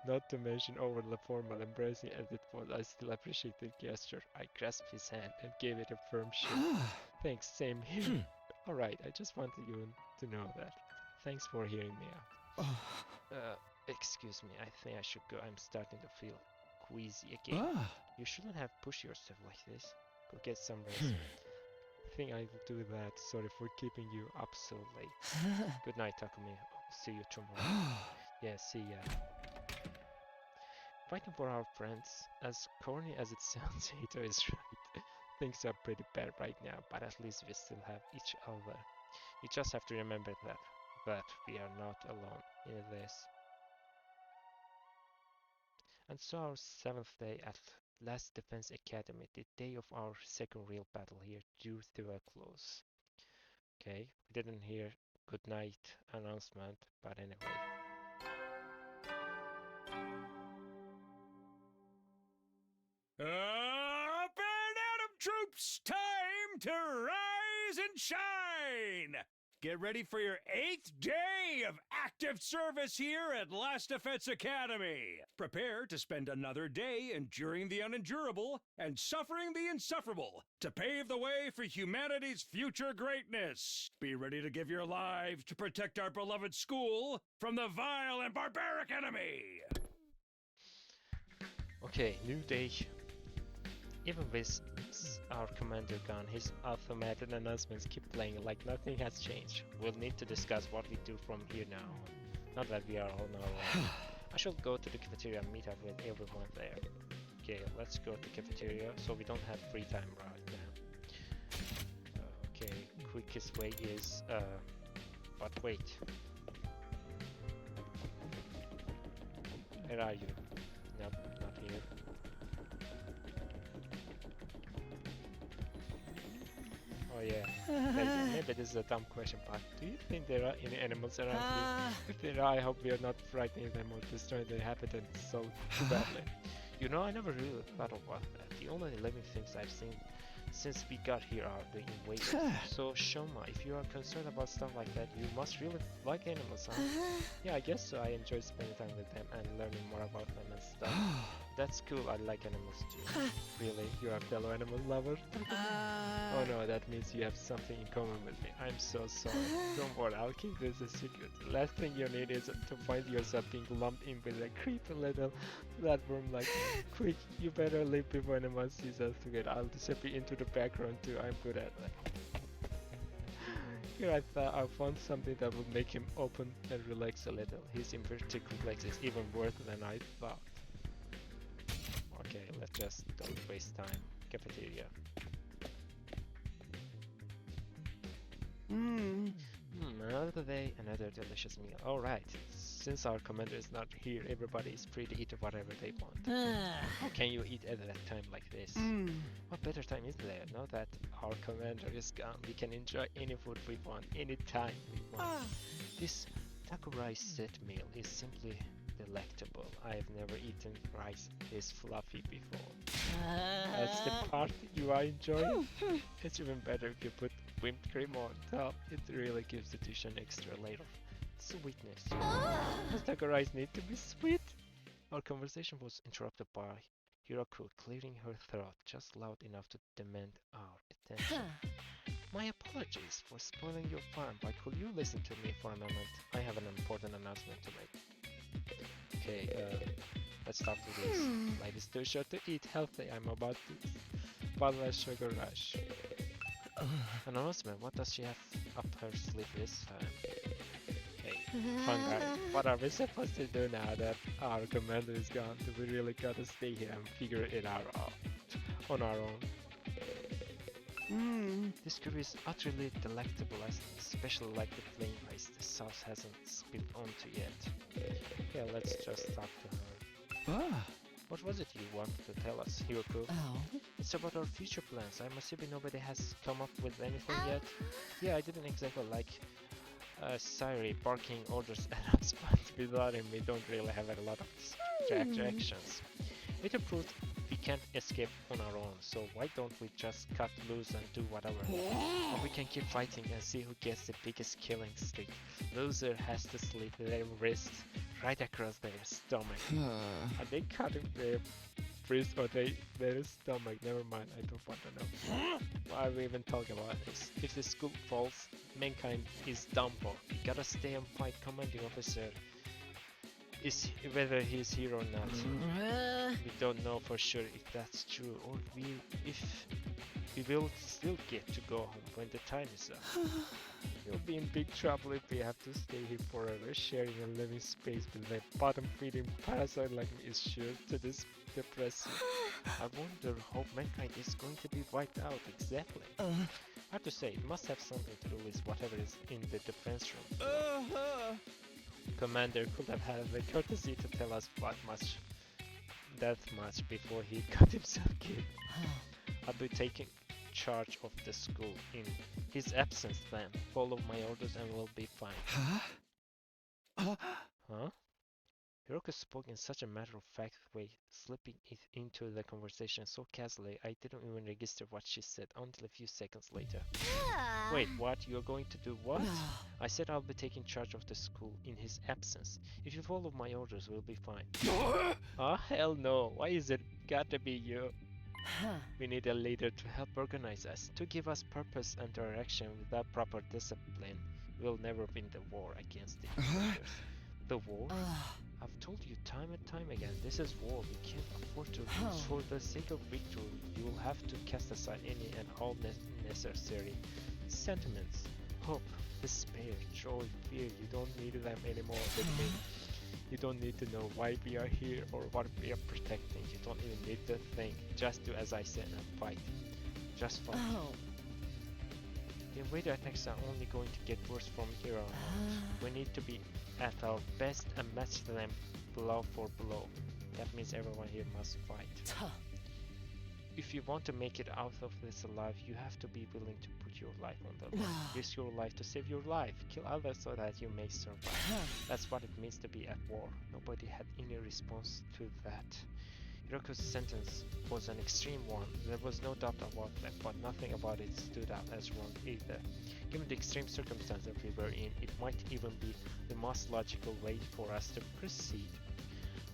not to mention overly formal embracing as it was. I still appreciate the gesture. I grasped his hand and gave it a firm shake. Thanks, same here. Alright, I just wanted you to know that. Thanks for hearing me out. Excuse me, I think I should go. I'm starting to feel queasy again. You shouldn't have pushed yourself like this. Go get some rest. I think I'll do that. Sorry for keeping you up so late. Good night, Takumi. See you tomorrow. Yeah, see ya. Fighting for our friends, as corny as it sounds, Ito is right. Things are pretty bad right now, but at least we still have each other. You just have to remember that we are not alone in this. And so our 7th day at Last Defense Academy, the day of our second real battle here, drew to a close. Okay, we didn't hear good night announcement, but anyway. Up and Atom troops, time to rise and shine! Get ready for your 8th day of active service here at Last Defense Academy. Prepare to spend another day enduring the unendurable and suffering the insufferable to pave the way for humanity's future greatness. Be ready to give your lives to protect our beloved school from the vile and barbaric enemy. Okay, new day. Even with our commander gone, his automated announcements keep playing like nothing has changed. We'll need to discuss what we do from here now on. Not that we are on our own. I shall go to the cafeteria and meet up with everyone there. Okay, let's go to the cafeteria so we don't have free time right now. Okay, quickest way is, but wait. Where are you? Nope, not here. Oh yeah. Maybe this is a dumb question, but do you think there are any animals around here? If there are, I hope we are not frightening them or destroying their habitat so too badly. You know, I never really thought about that. The only living things I've seen since we got here are the invaders. So Shoma, if you are concerned about stuff like that, you must really like animals, huh? Yeah, I guess so. I enjoy spending time with them and learning more about them and stuff. That's cool. I like animals too. Really? You're a fellow animal lover? Oh no, that means you have something in common with me. I'm so sorry. Don't worry, I'll keep this a secret. The last thing you need is to find yourself being lumped in with a creepy little platform like me. Quick, you better leave before anyone sees us together. I'll disappear into the background too. I'm good at that. Here I thought I found something that would make him open and relax a little. His inverted complex is even worse than I thought. Okay, let's just don't waste time. Cafeteria. Another day, another delicious meal. Alright, since our commander is not here, everybody is free to eat whatever they want. How can you eat at a time like this? What better time is there? Now that our commander is gone, we can enjoy any food we want, anytime we want. This taco rice set meal is simply delectable. I have never eaten rice this fluffy before. That's the part you are enjoying? It's even better if you put whipped cream on top. It really gives the dish an extra layer of sweetness. Does taco rice need to be sweet? Our conversation was interrupted by Hiroku clearing her throat just loud enough to demand our attention. My apologies for spoiling your fun, but could you listen to me for a moment? I have an important announcement to make. Okay, let's start with this. Life is too short to eat healthy. I'm about to battle a sugar rush. An announcement. What does she have up her sleeve this time? Okay, fun guy. What are we supposed to do now that our commander is gone? Do we really gotta stay here and figure it out on our own? This curry is utterly delectable, especially like the plain rice the sauce hasn't spilled onto yet. Okay, let's just talk to her. What was it you wanted to tell us, Hiroku? It's about our future plans. I'm assuming nobody has come up with anything yet. Yeah, I didn't exactly like Sirei barking orders at us, but without him we don't really have a lot of distractions. It proved we can't escape on our own, so why don't we just cut loose and do whatever? Or we can keep fighting and see who gets the biggest killing streak. Loser has to slit their wrist right across their stomach. Are they cutting their wrist or their stomach? Never mind, I don't want to know. Why are we even talking about this? If the school falls, mankind is done for. We gotta stay and fight. Commanding officer is whether he's here or not. We don't know for sure if that's true, or if we will still get to go home when the time is up. We'll be in big trouble if we have to stay here forever. Sharing a living space with a bottom-feeding parasite like me is sure to depress you. I wonder how mankind is going to be wiped out exactly. Hard to say. It must have something to do with whatever is in the defense room. Commander could have had the courtesy to tell us that much before he got himself killed. I'll be taking charge of the school in his absence then. Follow my orders and we'll be fine. Huh? Hiroku spoke in such a matter-of-fact way, slipping it into the conversation so casually I didn't even register what she said until a few seconds later. Wait, what? You're going to do what? I said I'll be taking charge of the school in his absence. If you follow my orders, we'll be fine. Oh, hell no. Why is it gotta be you? We need a leader to help organize us, to give us purpose and direction. Without proper discipline, we'll never win the war against the invaders. The war? I've told you time and time again, this is war. We can't afford to lose. For the sake of victory, you will have to cast aside any and all necessary sentiments. Hope, despair, joy, fear. You don't need them anymore with me. You don't need to know why we are here or what we are protecting. You don't even need to think. Just do as I said and fight. Just fight. The invader attacks are only going to get worse from here on out. We need to be at our best and match them blow for blow. That means everyone here must fight. If you want to make it out of this alive, you have to be willing to put your life on the line. Risk your life to save your life. Kill others so that you may survive. That's what it means to be at war. Nobody had any response to that. Hiroku's sentence was an extreme one. There was no doubt about that, but nothing about it stood out as wrong either. Given the extreme circumstances we were in, it might even be the most logical way for us to proceed.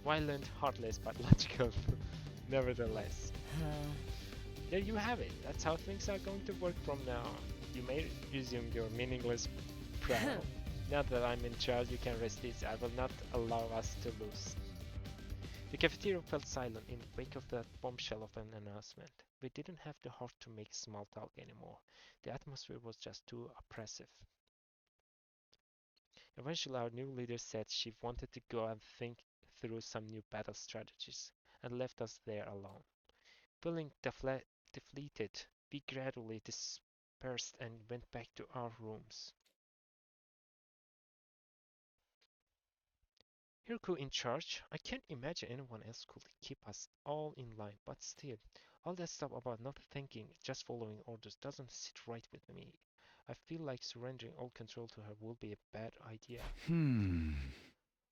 Violent, heartless, but logical, nevertheless. There you have it. That's how things are going to work from now on. You may resume your meaningless prowl. Now that I'm in charge, you can rest easy. I will not allow us to lose. The cafeteria felt silent in the wake of that bombshell of an announcement. We didn't have the heart to make small talk anymore. The atmosphere was just too oppressive. Eventually, our new leader said she wanted to go and think through some new battle strategies, and left us there alone. Feeling defeated, we gradually dispersed and went back to our rooms. Hiroku in charge? I can't imagine anyone else could keep us all in line, but still, all that stuff about not thinking, just following orders doesn't sit right with me. I feel like surrendering all control to her will be a bad idea.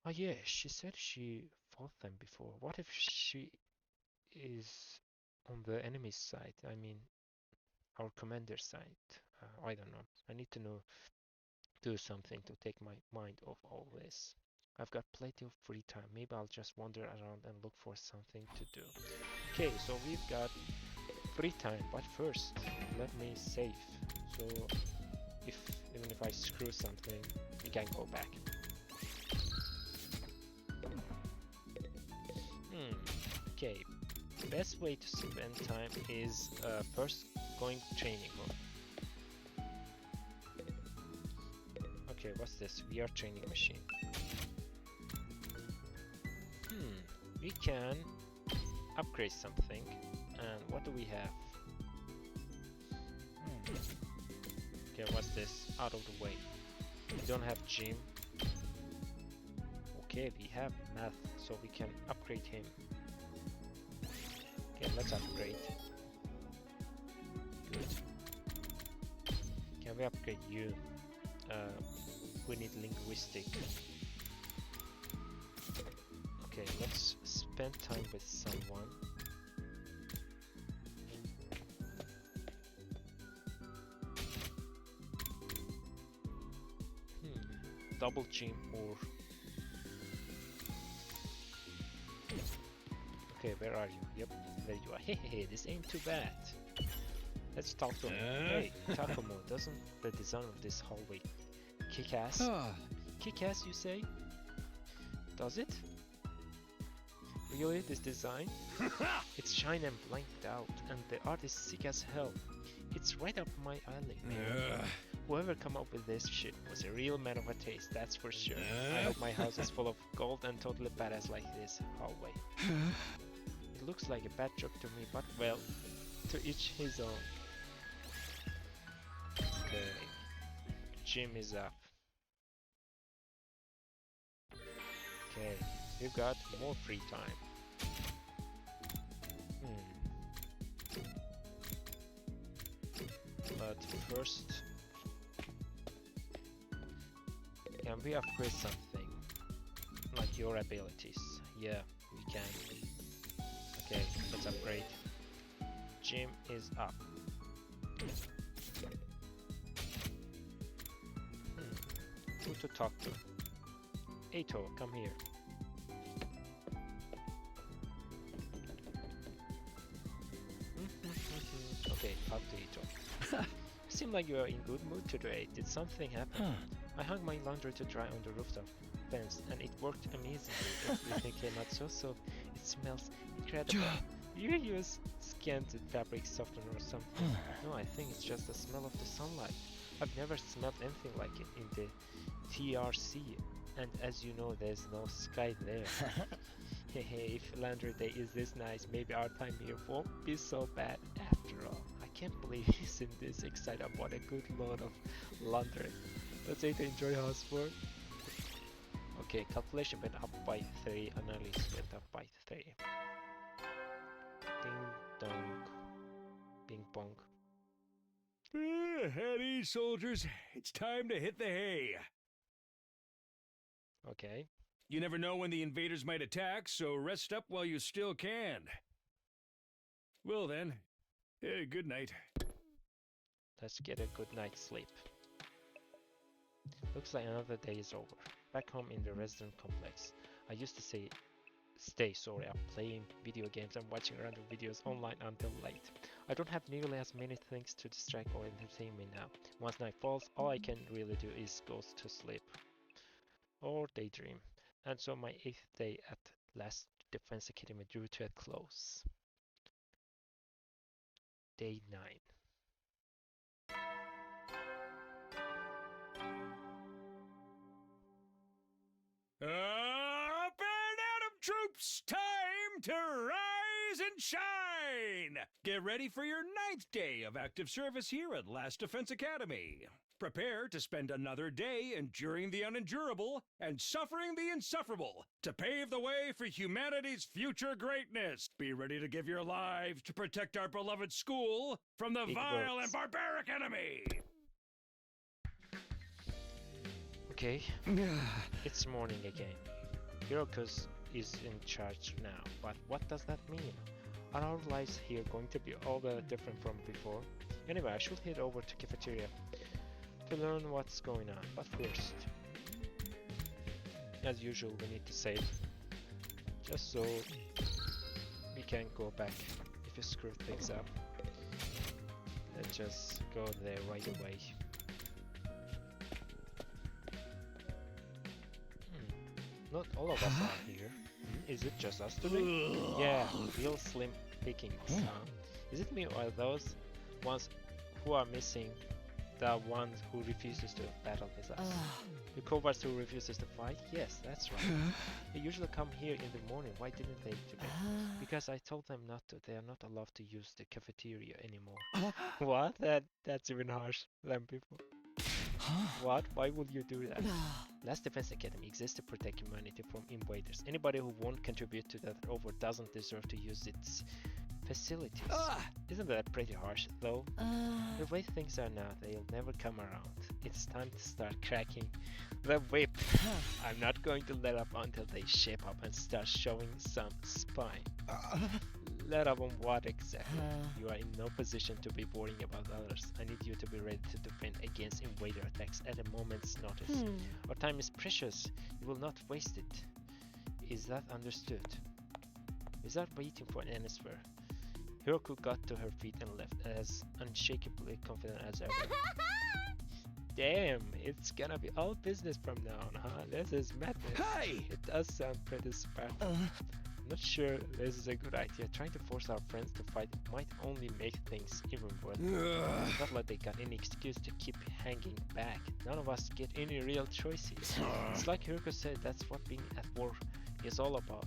Oh yeah, she said she fought them before. What if she is on the enemy's side? I mean, our commander's side. I don't know. I need to do something to take my mind off all this. I've got plenty of free time. Maybe I'll just wander around and look for something to do. Okay, so we've got free time, but first, let me save. So, even if I screw something, we can go back. Okay, best way to spend time is first going training room. Okay, what's this? VR training machine. We can upgrade something. And what do we have? Okay, what's this? Out of the way. We don't have gym. Okay, we have math, so we can upgrade him. Okay, let's upgrade. Good. Can we upgrade you? We need linguistic. Okay, let's spend time with someone. Double gym or... Okay, where are you? Yep, there you are. Hey, this ain't too bad. Let's talk to him. Hey, Takumo, doesn't the design of this hallway kick ass? Kick ass, you say? Does it? Really, this design? It's shine and blanked out, and the art is sick as hell. It's right up my alley, man. Whoever come up with this shit was a real man of a taste, that's for sure. I hope my house is full of gold and totally badass like this hallway. It looks like a bad joke to me, but well, to each his own. Okay, gym is up. Okay, we've got more free time. But first, can we upgrade something? Like your abilities? Yeah, we can. Okay, let's upgrade. Gym is up. Who to talk to? Eito, come here. Okay, talk to Eito. Seem like you are in good mood today. Did something happen? I hung my laundry to dry on the rooftop fence, and it worked amazingly. Everything came out so soft. It smells incredible. You use scented fabric softener or something? No, I think it's just the smell of the sunlight. I've never smelled anything like it in the TRC, and as you know, there's no sky there. Hey, if laundry day is this nice, maybe our time here won't be so bad after all. I can't believe he's this excited about a good load of laundry. Let's say to enjoy housework. Okay, calculation went up by 3, analysis went up by 3. Ding dong. Ping pong. At ease, soldiers. It's time to hit the hay. Okay. You never know when the invaders might attack, so rest up while you still can. Well then, good night. Let's get a good night's sleep. Looks like another day is over. Back home in the resident complex. I used to stay up playing video games and watching random videos online until late. I don't have nearly as many things to distract or entertain me now. Once night falls, all I can really do is go to sleep. Or daydream. And so my 8th day at Last Defense Academy drew to a close. Day 9. Up and Atom troops! Time to rise and shine! Get ready for your 9th day of active service here at Last Defense Academy. Prepare to spend another day enduring the unendurable and suffering the insufferable to pave the way for humanity's future greatness. Be ready to give your lives to protect our beloved school from the vile and barbaric enemy. Okay, it's morning again. Hiroku is in charge now, but what does that mean? Are our lives here going to be all that different from before? Anyway, I should head over to cafeteria to learn what's going on, but first, as usual, we need to save, just so we can go back if we screw things up. Let's just go there right away. Not all of us are here. Is it just us today? Yeah, real slim pickings, huh? Is it me or those ones who are missing? The one who refuses to battle with us. The cowards who refuses to fight? Yes, that's right. They usually come here in the morning. Why didn't they today? Because I told them not to. They are not allowed to use the cafeteria anymore. What? That's even harsh than before. What? Why would you do that? Last Defense Academy exists to protect humanity from invaders. Anybody who won't contribute to that over doesn't deserve to use its facilities. Isn't that pretty harsh, though? The way things are now, they'll never come around. It's time to start cracking the whip. I'm not going to let up until they shape up and start showing some spine. Let up on what exactly? You are in no position to be worrying about others. I need you to be ready to defend against invader attacks at a moment's notice. Our time is precious. You will not waste it. Is that understood? Without waiting for an answer, Hiroku got to her feet and left, as unshakably confident as ever. Damn, it's gonna be all business from now on, huh? This is madness. Hey! It does sound pretty Spartan. I'm not sure this is a good idea. Trying to force our friends to fight might only make things even worse. It's not like they got any excuse to keep hanging back. None of us get any real choices. It's like Hiroku said, that's what being at war is all about.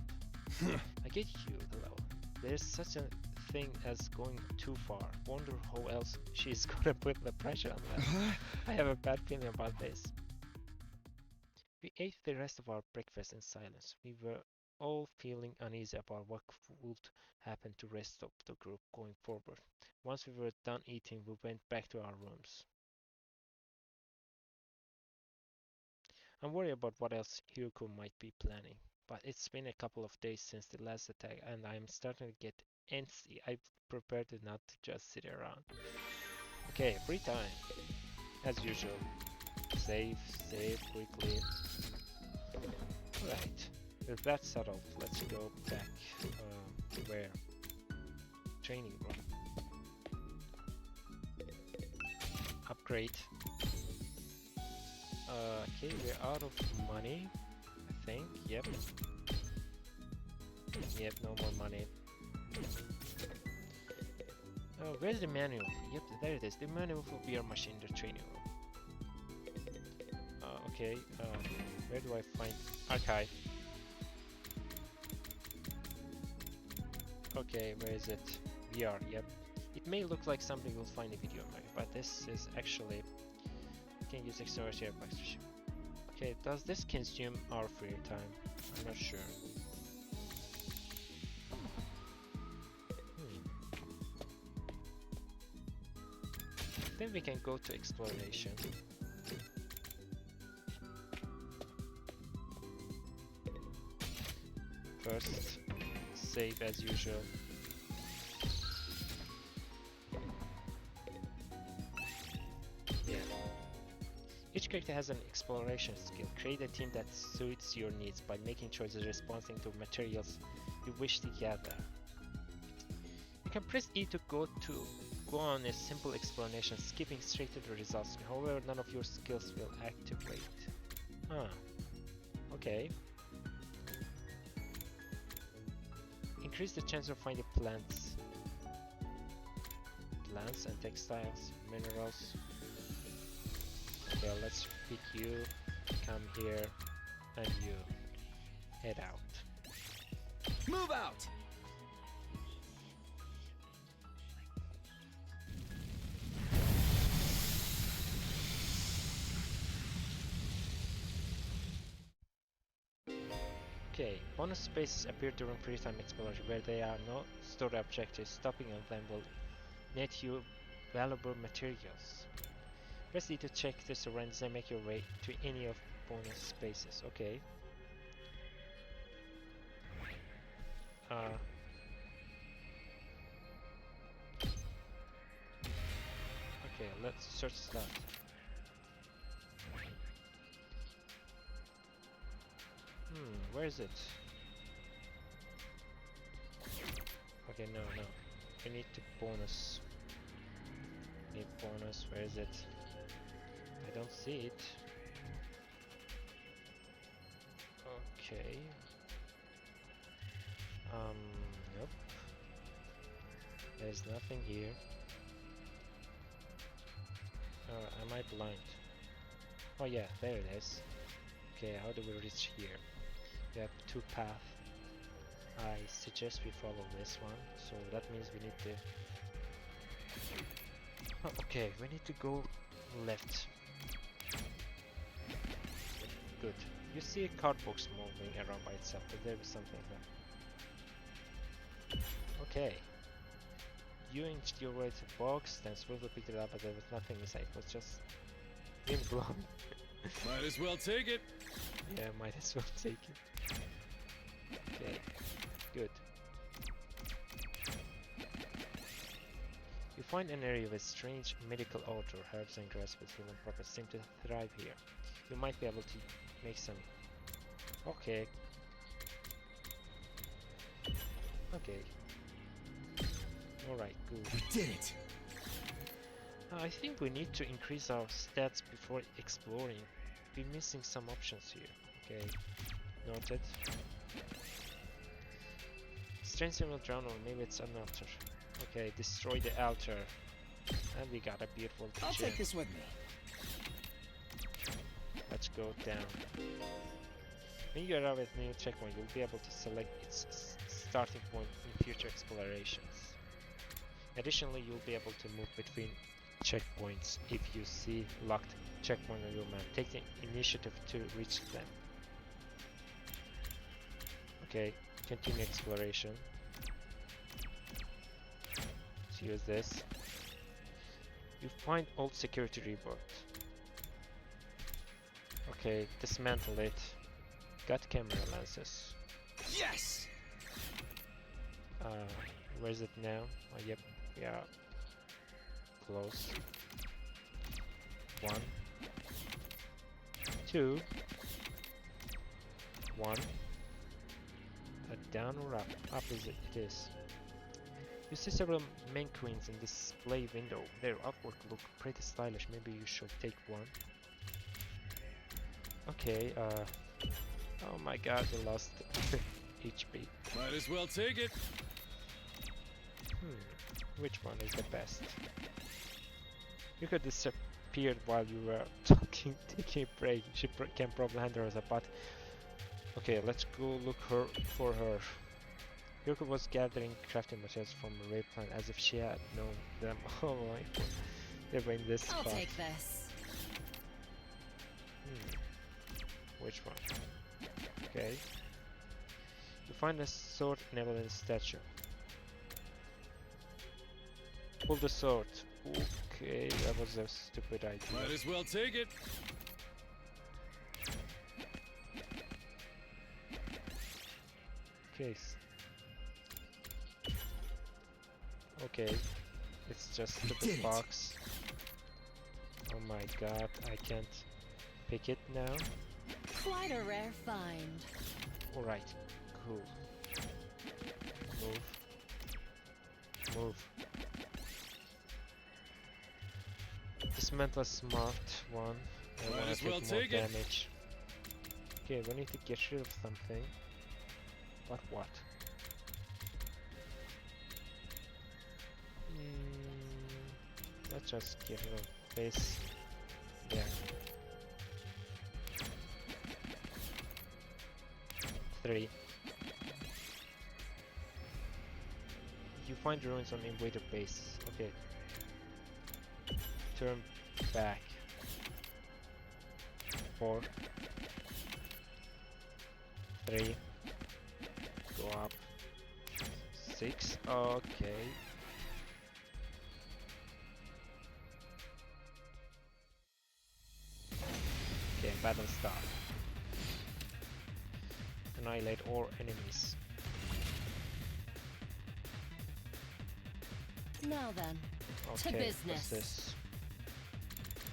I get you, though. There's such a thing as going too far. Wonder how else she's gonna put the pressure on that. I have a bad feeling about this. We ate the rest of our breakfast in silence. We were all feeling uneasy about what would happen to the rest of the group going forward. Once we were done eating, we went back to our rooms. I'm worried about what else Hiroku might be planning, but it's been a couple of days since the last attack and I'm starting to get antsy. I prefer to not to just sit around. Okay, free time. As usual. Save quickly. Right. With that settled, let's go back. Where? Training room. Upgrade. Okay, we're out of money. I think. Yep. Yep, no more money. Oh, where's the manual? Yep, there it is. The manual for VR machine, the training room. Okay, where do I find archive? Okay, where is it? VR, yep. It may look like something we'll find in video memory, but this is actually... You can use extra share box. Okay, does this consume our free time? I'm not sure. I think we can go to exploration. First, save as usual. Yeah. Each character has an exploration skill. Create a team that suits your needs by making choices responding to materials you wish to gather. You can press E to go on a simple exploration, skipping straight to the results. However, none of your skills will activate. Huh. Okay. Increase the chance of finding plants and textiles, minerals. Okay, let's pick you, come here, and you head out. Move out! Okay, bonus spaces appear during free time exploration where there are no stored objectives. Stopping on them will net you valuable materials. Press E to check the surroundings and make your way to any of bonus spaces. Okay. Okay, let's search that. Where is it? Okay, no. We need to bonus. Need bonus, where is it? I don't see it. Okay. Nope. There's nothing here. Am I blind? Oh yeah, there it is. Okay, how do we reach here? We have two paths. I suggest we follow this one. So that means we need to... Oh, okay, we need to go left. Good. You see a card box moving around by itself, but there is something there. Okay. You inched your way to the box, then swiftly picked it up, but there was nothing inside. It was just wind blown. Might as well take it. Yeah, might as well take it. Okay, good. You find an area with strange medical odor. Herbs and grass with healing properties seem to thrive here. You might be able to make some. Okay. Okay. Alright, good. We did it! I think we need to increase our stats before exploring. We're missing some options here. Okay, noted. Strength will drown, or maybe it's an altar. Okay, destroy the altar. And we got a beautiful gem. I'll take this with me. Let's go down. When you arrive at the new checkpoint, you'll be able to select its starting point in future explorations. Additionally, you'll be able to move between checkpoints if you see locked checkpoint on your map. Take the initiative to reach them. Okay, continue exploration. Let's use this. You find old security reboot. Okay, dismantle it. Got camera lenses. Yes! Where is it now? Oh, yep, we are close. 1, 2, 1. Down or up? Up is it? It is. You see several main queens in this display window. Their artwork look pretty stylish. Maybe you should take one. Okay, oh my god, we lost HP. Might as well take it. Which one is the best? You could disappear while you were talking, taking a break. She can probably handle us apart. Okay, let's go look for her. Hiroku was gathering crafting materials from a rape plant as if she had known them. Oh my god. They were in this spot. I'll take this. Which one? Okay. You find a sword enabled in the statue. Pull the sword. Okay, that was a stupid idea. Might as well take it. Okay. Okay. It's just a stupid box. Oh my god, I can't pick it now. Quite a rare find. Alright, cool. Move. Move. Dismantle a smart one. I Might wanna as well take more take it. damage. Okay, we need to get rid of something. But what? Let's just get rid of this. Yeah. Three. You find ruins on invader base. Okay. Turn back. 4. 3. Go up. 6. Okay. Okay, battle start. Annihilate all enemies. Now then, Okay, to what's business. this?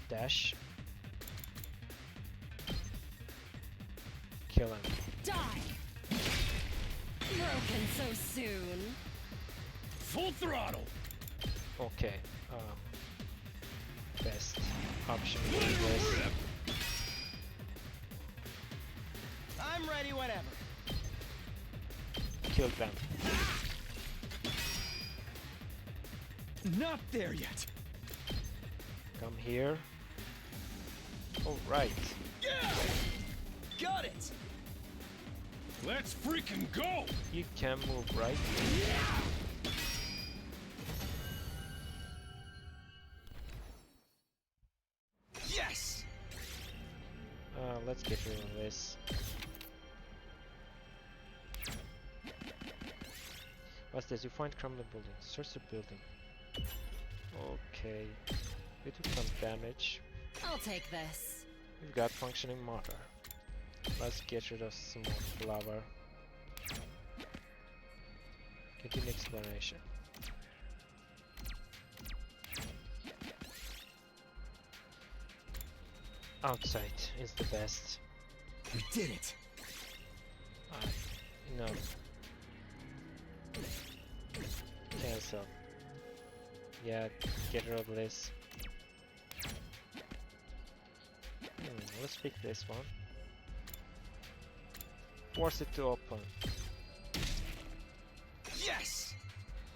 Dash. Kill him. Die! Broken so soon. Full throttle. Okay. Best option is this. I'm ready whenever. Kill them. Not there yet. Come here. Alright. Yeah! Got it! Let's freaking go. You can move, right? Yes! Let's get rid of this. What's this? You find crumbling building. Search the building. Okay. We took some damage. I'll take this. We've got functioning motor. Let's get rid of some more lava. Continue exploration. Outside is the best. We did it! No. Cancel. Yeah, get rid of this. Let's pick this one. Force it to open. Yes!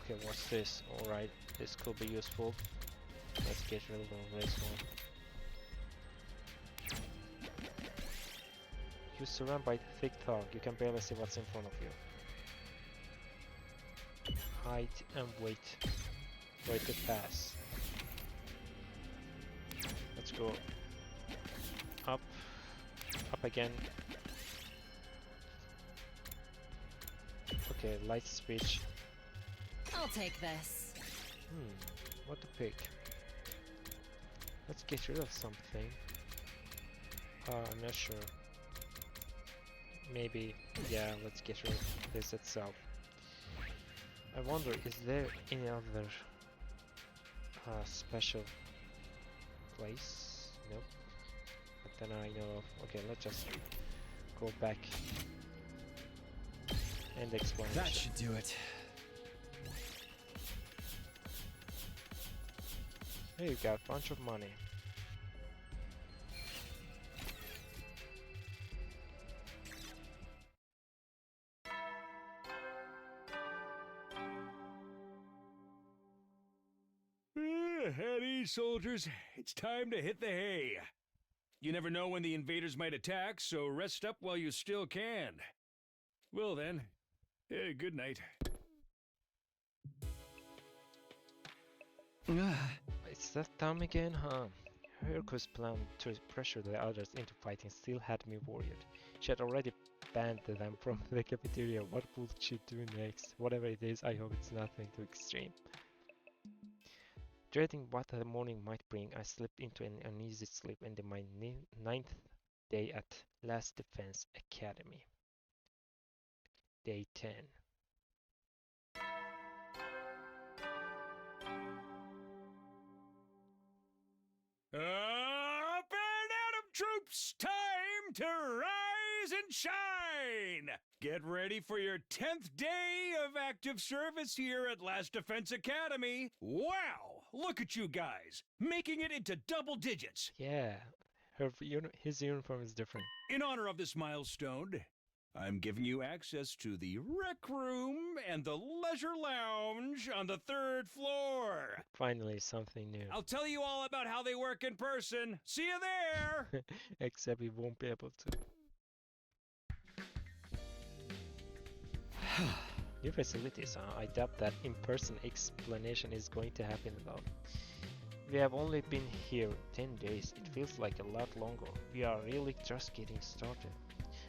Okay, what's this? Alright, this could be useful. Let's get rid of this one. You're surrounded by thick fog. You can barely see what's in front of you. Hide and wait. Wait to pass. Let's go. Up. Up again. Okay, light speech. I'll take this. What to pick? Let's get rid of something. I'm not sure. Maybe, yeah, let's get rid of this itself. I wonder, is there any other special place? Nope. But then I know of. Okay, let's just go back and explanation. That should do it. Hey, you got a bunch of money. At ease, soldiers. It's time to hit the hay. You never know when the invaders might attack, so rest up while you still can. Well then, good night. It's that time again, huh? Hiroku's plan to pressure the others into fighting still had me worried. She had already banned them from the cafeteria. What will she do next? Whatever it is, I hope it's nothing too extreme. Dreading what the morning might bring, I slipped into an uneasy sleep into my ninth day at Last Defense Academy. Day 10. Up and Atom troops, time to rise and shine! Get ready for your 10th day of active service here at Last Defense Academy. Wow! Look at you guys, making it into double digits. Yeah, his uniform is different. In honor of this milestone, I'm giving you access to the rec room and the leisure lounge on the 3rd floor. Finally, something new. I'll tell you all about how they work in person. See you there! Except he won't be able to. New facilities, huh? I doubt that in-person explanation is going to happen though. We have only been here 10 days. It feels like a lot longer. We are really just getting started.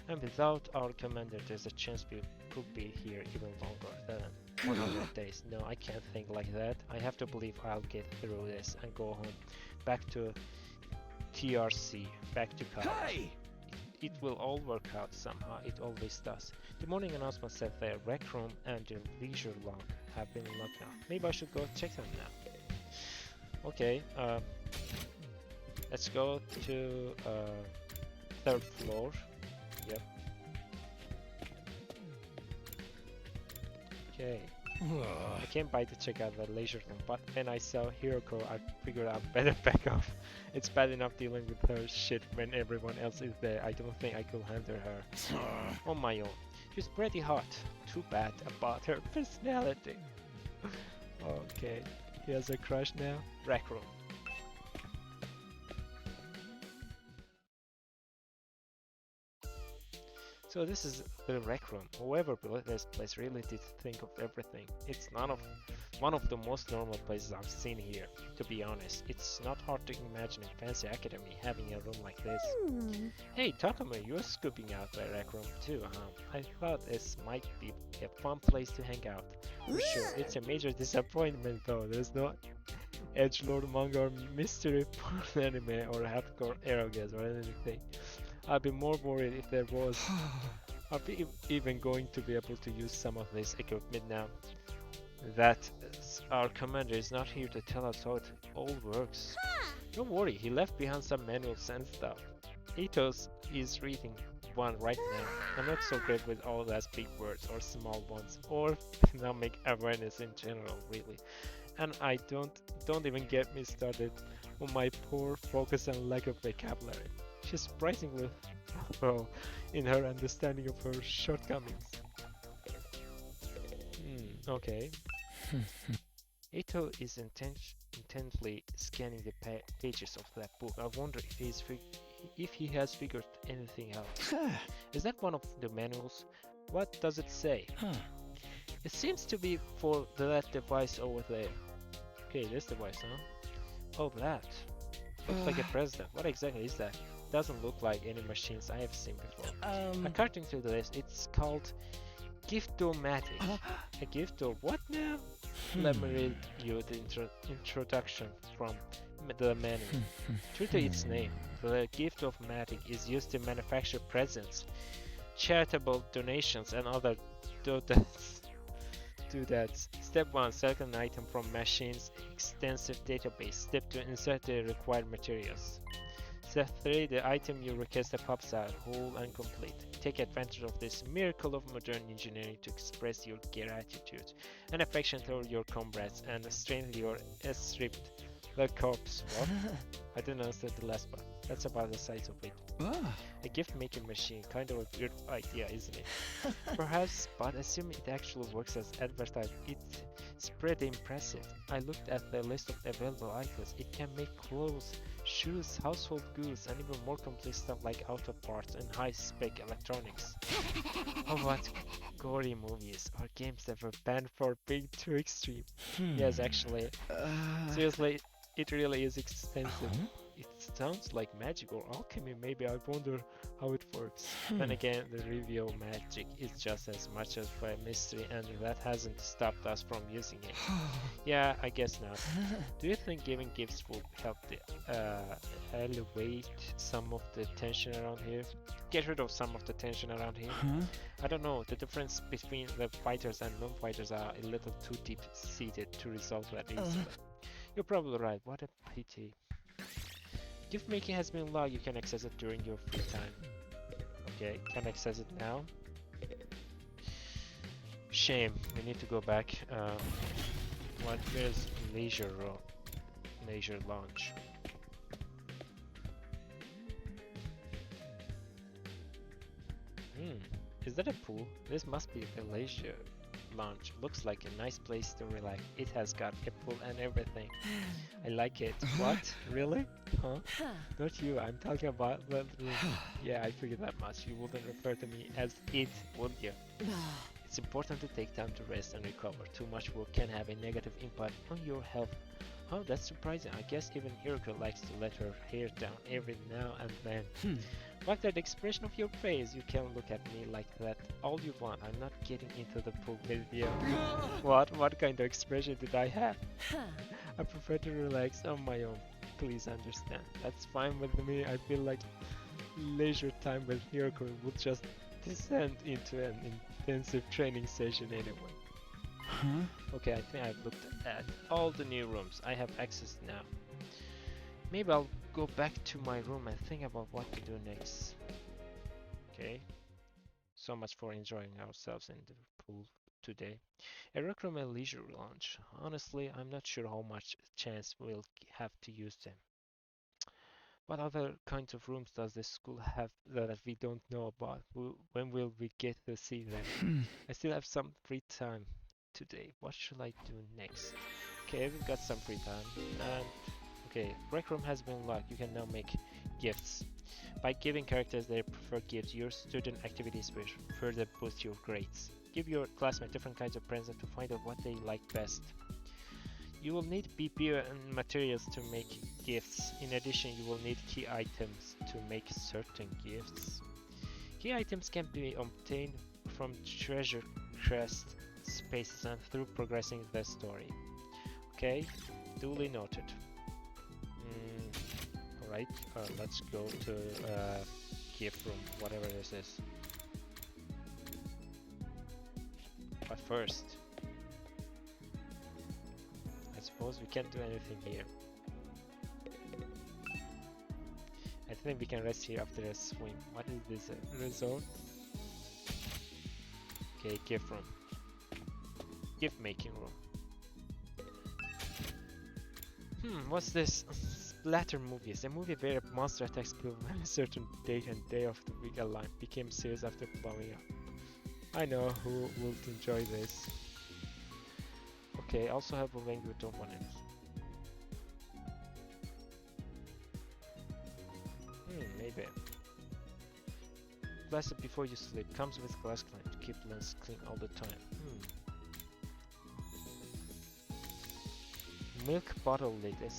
And without our commander, there's a chance we could be here even longer than 100 days. No, I can't think like that. I have to believe I'll get through this and go home. Back to TRC, back to college. Hey! It will all work out somehow, it always does. The morning announcement said the rec room and the leisure lounge have been locked now. Maybe I should go check them now. Okay, let's go to 3rd floor. Yep. Okay. I came by to check out the leisure room, but when I saw Hiroku, I figured I'd better back off. It's bad enough dealing with her shit when everyone else is there. I don't think I could handle her on my own. She's pretty hot. Too bad about her personality. Okay, he has a crush now. Rec room. So this is the rec room. Whoever built this place really did think of everything. It's one of the most normal places I've seen here. To be honest, it's not hard to imagine a fancy academy having a room like this. Hey Takuma, you're scooping out the rec room too, huh? I thought this might be a fun place to hang out. For sure, it's a major disappointment though. There's no edgelord manga or mystery porn anime or hardcore erogas or anything. I'd be more worried if there was. Are we even going to be able to use some of this equipment now? That our commander is not here to tell us how it all works. Don't worry, he left behind some manuals and stuff. Ethos is reading one right now. I'm not so great with all those big words or small ones or economic awareness in general, really. And I don't even get me started on my poor focus and lack of vocabulary. She's surprisingly thorough in her understanding of her shortcomings. Okay. Ito is intently scanning the pages of that book. I wonder if he has figured anything out. Is that one of the manuals? What does it say? It seems to be for that device over there. Okay, this device, huh? Oh, that. Looks like a president. What exactly is that? Doesn't look like any machines I have seen before. According to the list, it's called Giftomatic. A gifto what now? Let me read you the introduction from the manual. True to its name, the Giftomatic is used to manufacture presents, charitable donations, and other doodads. Step 1. Select an item from machine's extensive database. Step 2. Insert the required materials. Step 3. The item you requested pops out, whole and complete. Take advantage of this miracle of modern engineering to express your gratitude and affection toward your comrades and strengthen your stripped the corpse. What? I didn't understand the last part. That's about the size of it. A gift-making machine, kind of a weird idea, isn't it? Perhaps, but assuming it actually works as advertised, it's pretty impressive. I looked at the list of available items. It can make clothes, shoes, household goods, and even more complex stuff like auto parts and high-spec electronics. Oh, what gory movies or games that were banned for being too extreme. Yes, actually. Seriously, it really is extensive. It's sounds like magic or alchemy. Maybe I wonder how it works. Then again, the reveal magic is just as much of a mystery, and that hasn't stopped us from using it. Yeah, I guess not. Do you think giving gifts will help elevate some of the tension around here? Get rid of some of the tension around here? I don't know. The difference between the fighters and non-fighters are a little too deep-seated to resolve that easily. You're probably right. What a pity. Gift making has been logged. You can access it during your free time. Okay, can access it now. Shame. We need to go back. Where's leisure row? Leisure lounge. Is that a pool? This must be the leisure lounge. Looks like a nice place to relax. It has got a pool and everything. I like it. What? Really? Huh? Not you. I'm talking about the room. Yeah, I figured that much. You wouldn't refer to me as it, would you? It's important to take time to rest and recover. Too much work can have a negative impact on your health. Oh, that's surprising. I guess even Hiroku likes to let her hair down every now and then. Like that expression of your face, you can look at me like that all you want. I'm not getting into the pool with you. What kind of expression did I have? I prefer to relax on my own. Please understand. That's fine with me. I feel like leisure time with Hiroku would just descend into an intensive training session anyway. Okay, I think I've looked at all the new rooms. I have access now. Maybe I'll go back to my room and think about what to do next. Okay. So much for enjoying ourselves in the pool today. A rec room and leisure lounge. Honestly, I'm not sure how much chance we'll have to use them. What other kinds of rooms does this school have that we don't know about? When will we get to see them? I still have some free time today. What should I do next? Okay, we've got some free time. And okay, rec room has been locked. You can now make gifts. By giving characters their preferred gifts, your student activities will further boost your grades. Give your classmates different kinds of presents to find out what they like best. You will need BP and materials to make gifts. In addition, you will need key items to make certain gifts. Key items can be obtained from treasure chest spaces and through progressing the story. Okay, duly noted. Alright, let's go to gift room, whatever this is. But first, I suppose we can't do anything here. I think we can rest here after a swim. What is this? A resort? Okay, gift room. Gift making room. What's this? Splatter movies. A movie where a monster attacks people when a certain date and day of the week aligned became serious after blowing up. I know who would enjoy this. Okay, also have a language opponent. Maybe. Blast it before you sleep. Comes with glass cleaner to keep lens clean all the time. Milk bottle lid. A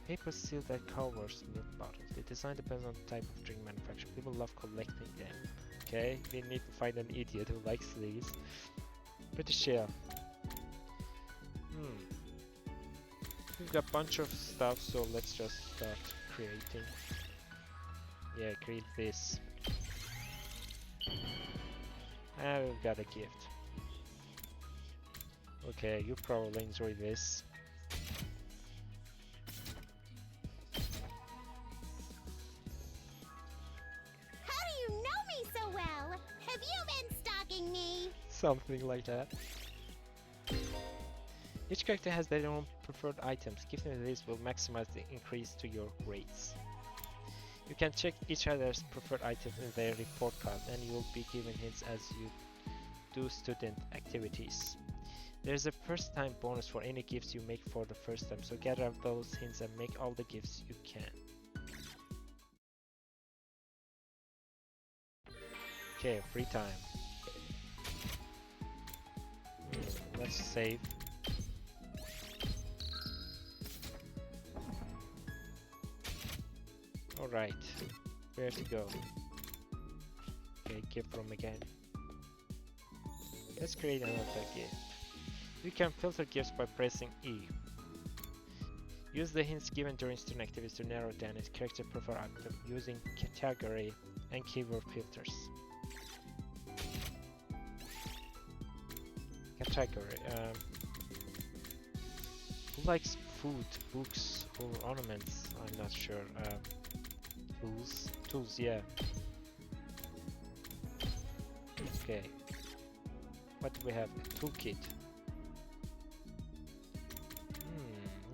paper seal that covers milk bottles. The design depends on the type of drink manufacturer. People love collecting them. Okay, we need to find an idiot who likes these. Pretty sure. We've got a bunch of stuff, so let's just start creating. Yeah, create this. And we've got a gift. Okay, you probably enjoy this. How do you know me so well? Have you been stalking me? Something like that. Each character has their own preferred items. Gifting these will maximize the increase to your grades. You can check each other's preferred items in their report card, and you will be given hints as you do student activities. There's a first time bonus for any gifts you make for the first time, so gather up those hints and make all the gifts you can. Okay, free time. Let's save. Right. Where to go? Okay, gift room again. Let's create another gift. You can filter gifts by pressing E. Use the hints given during student activities to narrow down its character profile item using category and keyword filters. Category. Who likes food, books, or ornaments? I'm not sure. Tools. Tools, yeah. Okay. What do we have? A toolkit.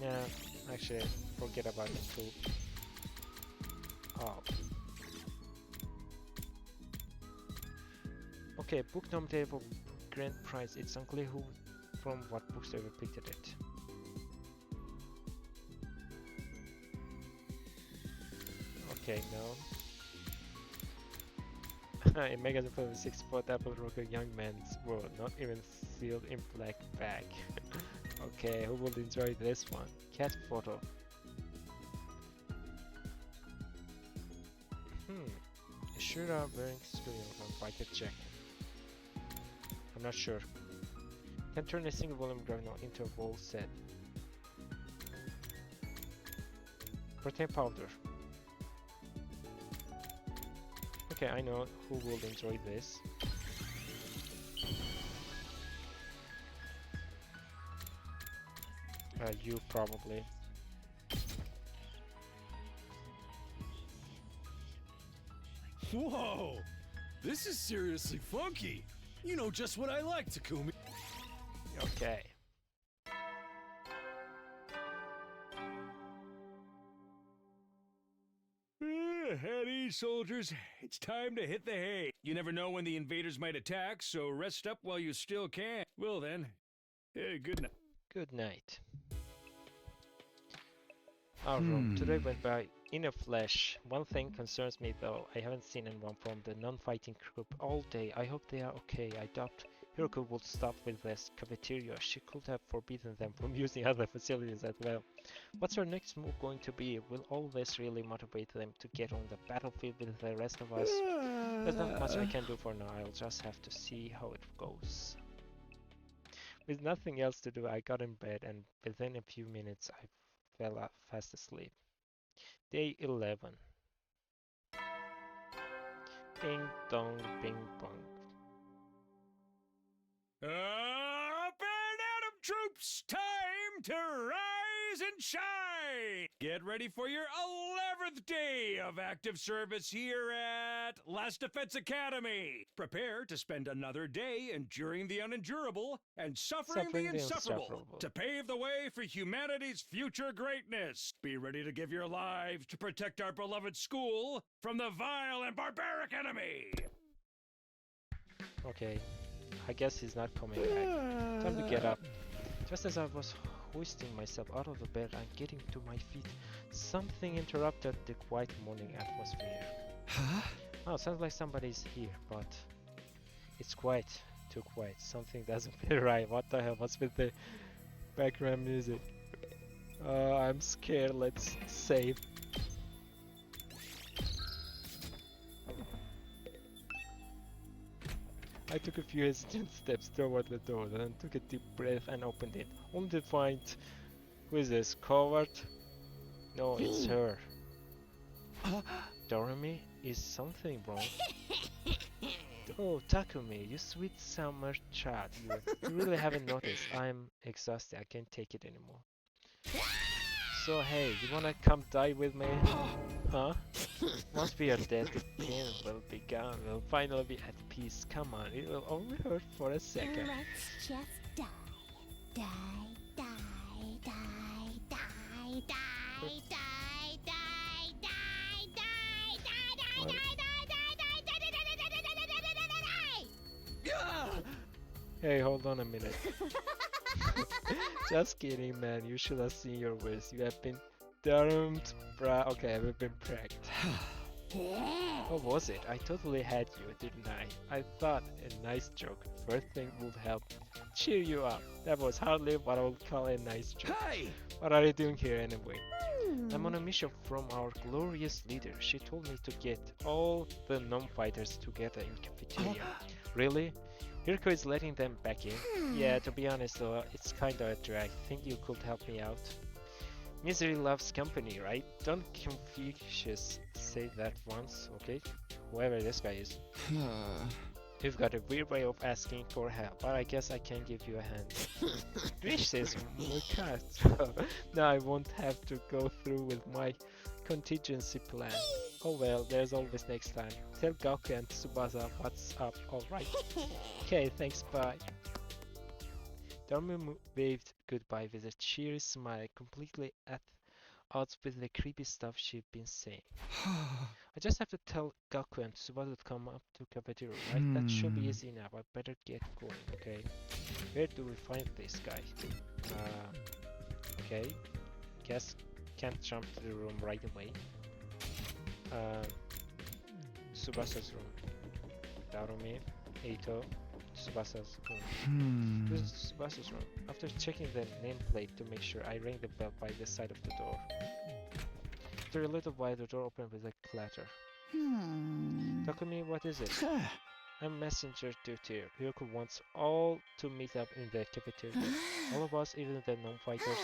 Yeah, actually, forget about the tool. Oh. Okay, book nominated for grand prize. It's unclear who from what bookstore picked it. Okay, no. A magazine for the 6-foot apple rocker young man's world, not even sealed in black bag. Okay, who will enjoy this one? Cat photo. Shura wearing school uniform, biker jacket. I'm not sure. Can turn a single volume granular into a whole set. Protein powder. Okay, I know who will enjoy this. You probably. Whoa! This is seriously funky! You know just what I like, Takumi. Okay. At ease, soldiers. It's time to hit the hay. You never know when the invaders might attack, so rest up while you still can. Well then, good night. Good night. Our room today went by in a flash. One thing concerns me though. I haven't seen anyone from the non-fighting group all day. I hope they are okay. I doubt Hiroku would stop with this cafeteria. She could have forbidden them from using other facilities as well. What's our next move going to be? Will all this really motivate them to get on the battlefield with the rest of us? There's not much I can do for now. I'll just have to see how it goes. With nothing else to do, I got in bed and within a few minutes I fell fast asleep. Day 11. Ding dong, bing bong. Up and Atom troops! Time to rise and shine! Get ready for your 11th day of active service here at Last Defense Academy. Prepare to spend another day enduring the unendurable and suffering the insufferable to pave the way for humanity's future greatness. Be ready to give your lives to protect our beloved school from the vile and barbaric enemy. Okay, I guess he's not coming back. Time to get up. Just as I was hoisting myself out of the bed and getting to my feet, something interrupted the quiet morning atmosphere. Huh? Oh, sounds like somebody's here, but it's quiet, too quiet. Something doesn't feel right. What the hell? What's with the background music? I'm scared. Let's save. I took a few hesitant steps toward the door, then took a deep breath and opened it, only to find... Who is this? Coward? No, it's her. Doremi? Is something wrong? Oh, Takumi, you sweet summer child. You really haven't noticed. I'm exhausted. I can't take it anymore. So hey, you wanna come die with me? Huh? Once we are dead, the pain will be gone. We'll finally be at peace. Come on, it will only hurt for a second. Let's just die. Die, die, die, die, die, die, die, die, die, die, die, die, Hey, hold on a minute. Just kidding, man. You should have seen your ways. You have been doomed, bruh. Okay, we've been pranked. What was it? I totally had you, didn't I? I thought a nice joke, first thing would help cheer you up. That was hardly what I would call a nice joke. Hey! What are you doing here anyway? I'm on a mission from our glorious leader. She told me to get all the non-fighters together in cafeteria. Really? Hiroku is letting them back in? Yeah, to be honest though, it's kinda a drag. Think you could help me out? Misery loves company, right? Don't Confucius say that once, okay? Whoever this guy is. You've got a weird way of asking for help, but I guess I can give you a hand. Wish says more cards. Now I won't have to go through with my contingency plan. Oh well, there's always next time. Tell Gaku and Tsubasa what's up, alright? Okay, thanks, bye. Dormi waved goodbye with a cheery smile, completely at odds with the creepy stuff she'd been saying. I just have to tell Gaku and Tsubasa to come up to cafeteria, right? That should be easy enough. I better get going, okay? Where do we find this guy? Okay. Guess can't jump to the room right away. Tsubasa's room. Darumi, Eito, Tsubasa's room. This is Tsubasa's room. After checking the nameplate to make sure, I rang the bell by the side of the door. After a little while, the door opened with a clatter. Takumi, what is it? I'm messenger duty. Hiroku wants all to meet up in the cafeteria. All of us, even the non-fighters.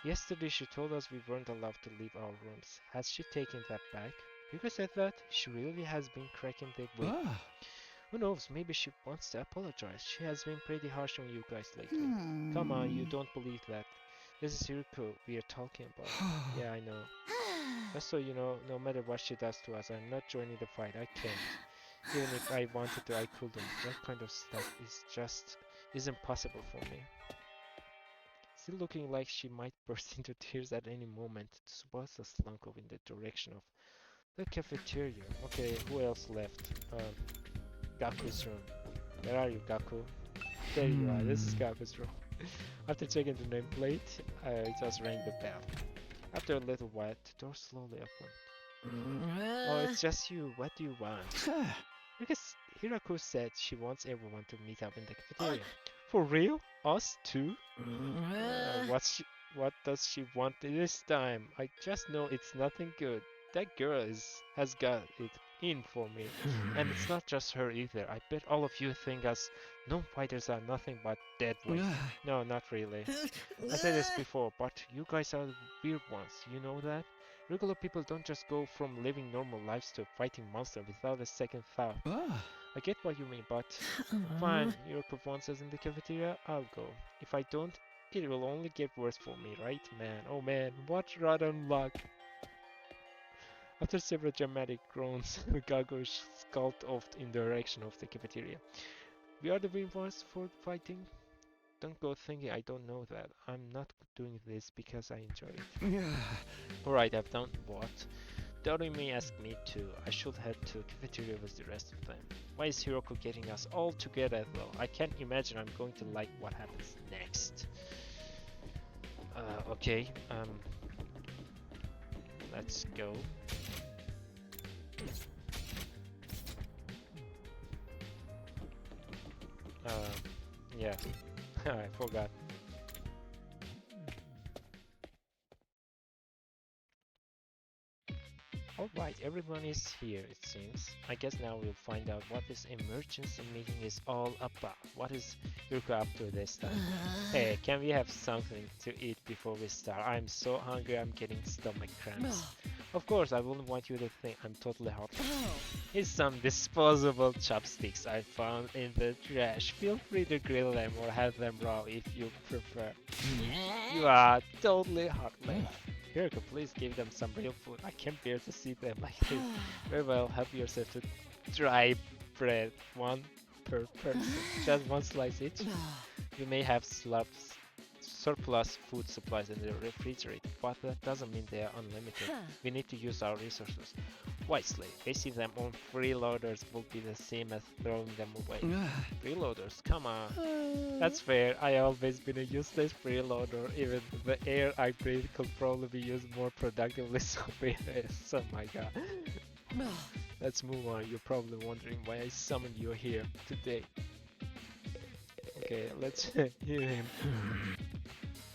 Yesterday she told us we weren't allowed to leave our rooms. Has she taken that back? Hiroku said that? She really has been cracking the whip. Who knows, maybe she wants to apologize. She has been pretty harsh on you guys lately. Come on, you don't believe that. This is Hiroku we are talking about. Yeah, I know. Just so you know, no matter what she does to us, I'm not joining the fight. I can't. Even if I wanted to, I couldn't. That kind of stuff isn't possible for me. Still looking like she might burst into tears at any moment, Tsubasa slunk off in the direction of the cafeteria. Okay, who else left? Gaku's room. Where are you, Gaku? There you are. This is Gaku's room. After checking the nameplate, I just rang the bell. After a little while, the door slowly opened. Oh, it's just you. What do you want? Because Hiroku said she wants everyone to meet up in the cafeteria. For real? Us too? What does she want this time? I just know it's nothing good. That girl has got it in for me. And it's not just her either. I bet all of you think us non-fighters are nothing but dead weight. No, not really. I said this before, but you guys are the weird ones. You know that? Regular people don't just go from living normal lives to fighting monsters without a second thought. I get what you mean, but fine. Hiroku wants us in the cafeteria, I'll go. If I don't, it will only get worse for me, right, man? Oh man, what rotten luck. After several dramatic groans, Gago skulked off in the direction of the cafeteria. We are the ones for fighting? Don't go thinking I don't know that. I'm not doing this because I enjoy it. Alright, I've done what? Dorumi asked me to. I should head to cafeteria with the rest of them. Why is Hiroku getting us all together though? I can't imagine I'm going to like what happens next. Okay, let's go. Yeah, I forgot. Alright, everyone is here it seems. I guess now we'll find out what this emergency meeting is all about. What is Hiroku up to this time? Hey, can we have something to eat before we start? I'm so hungry I'm getting stomach cramps. Of course, I wouldn't want you to think I'm totally heartless. Here's some disposable chopsticks I found in the trash. Feel free to grill them or have them raw if you prefer. You are totally heartless. Hiroku, please give them some real food. I can't bear to see them like this. Very well, help yourself to dry bread. One per person. Just one slice each. You may have surplus food supplies in the refrigerator, but that doesn't mean they are unlimited. We need to use our resources wisely. Wasting them on freeloaders will be the same as throwing them away. Freeloaders, come on. That's fair. I always been a useless freeloader. Even the air I breathe could probably be used more productively somewhere else. Oh my god. Let's move on. You're probably wondering why I summoned you here today. Okay, let's hear him.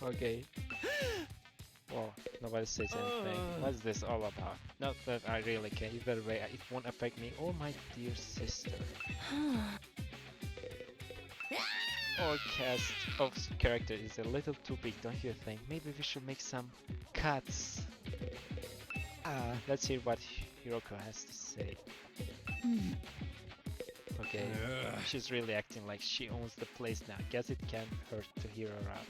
Okay. Well, nobody says anything. What's this all about? Not that I really care. Either way, it won't affect me or my dear sister. Our cast of character is a little too big, don't you think? Maybe we should make some cuts. Let's hear what Hiroku has to say. Okay, she's really acting like she owns the place now. Guess it can't hurt to hear her out.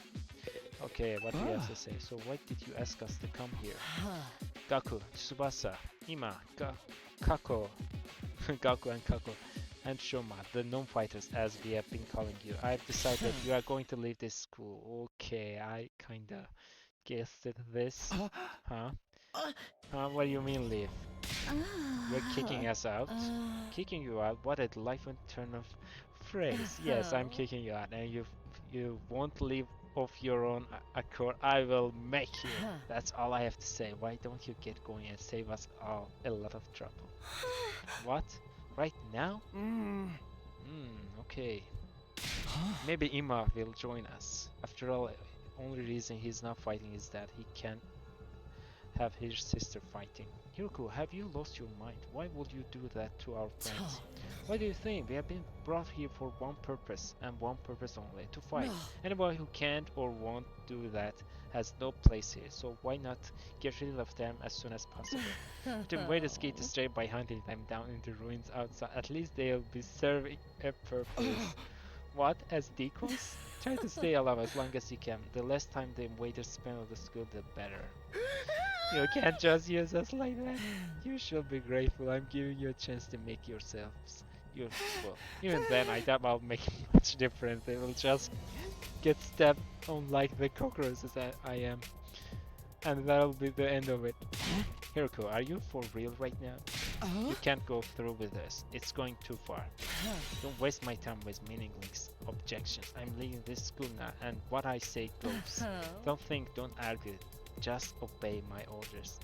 Okay, what do you have to say? So why did you ask us to come here? Gaku, Tsubasa, Ima, Kako, Gaku and Kako, and Shoma, the non-fighters as we have been calling you. I've decided you are going to leave this school. Okay, I kinda guessed it this. Huh? What do you mean leave? You're kicking us out? Kicking you out? What a delightful turn of phrase. Yes, I'm kicking you out, and you won't leave of your own accord. I will make you. That's all I have to say. Why don't you get going and save us all a lot of trouble? What? Right now? Okay. Maybe Ima will join us. After all, only reason he's not fighting is that he can't have his sister fighting. Hiroku, have you lost your mind? Why would you do that to our friends? What do you think? We have been brought here for one purpose, and one purpose only, to fight. Anybody who can't or won't do that has no place here, so why not get rid of them as soon as possible? The way to skate straight by hunting them down in the ruins outside. At least they'll be serving a purpose. What? As decoys? Try to stay alive as long as you can. The less time the invaders spend on the school, the better. You can't just use us like that. You should be grateful I'm giving you a chance to make yourselves useful. Even then, I doubt I'll make much difference. They will just get stabbed on like the cockroaches I am. And that'll be the end of it. Hiroku, are you for real right now? You can't go through with this. It's going too far. Don't waste my time with meaningless objections. I'm leaving this school now, and what I say goes. Don't think, don't argue. Just obey my orders.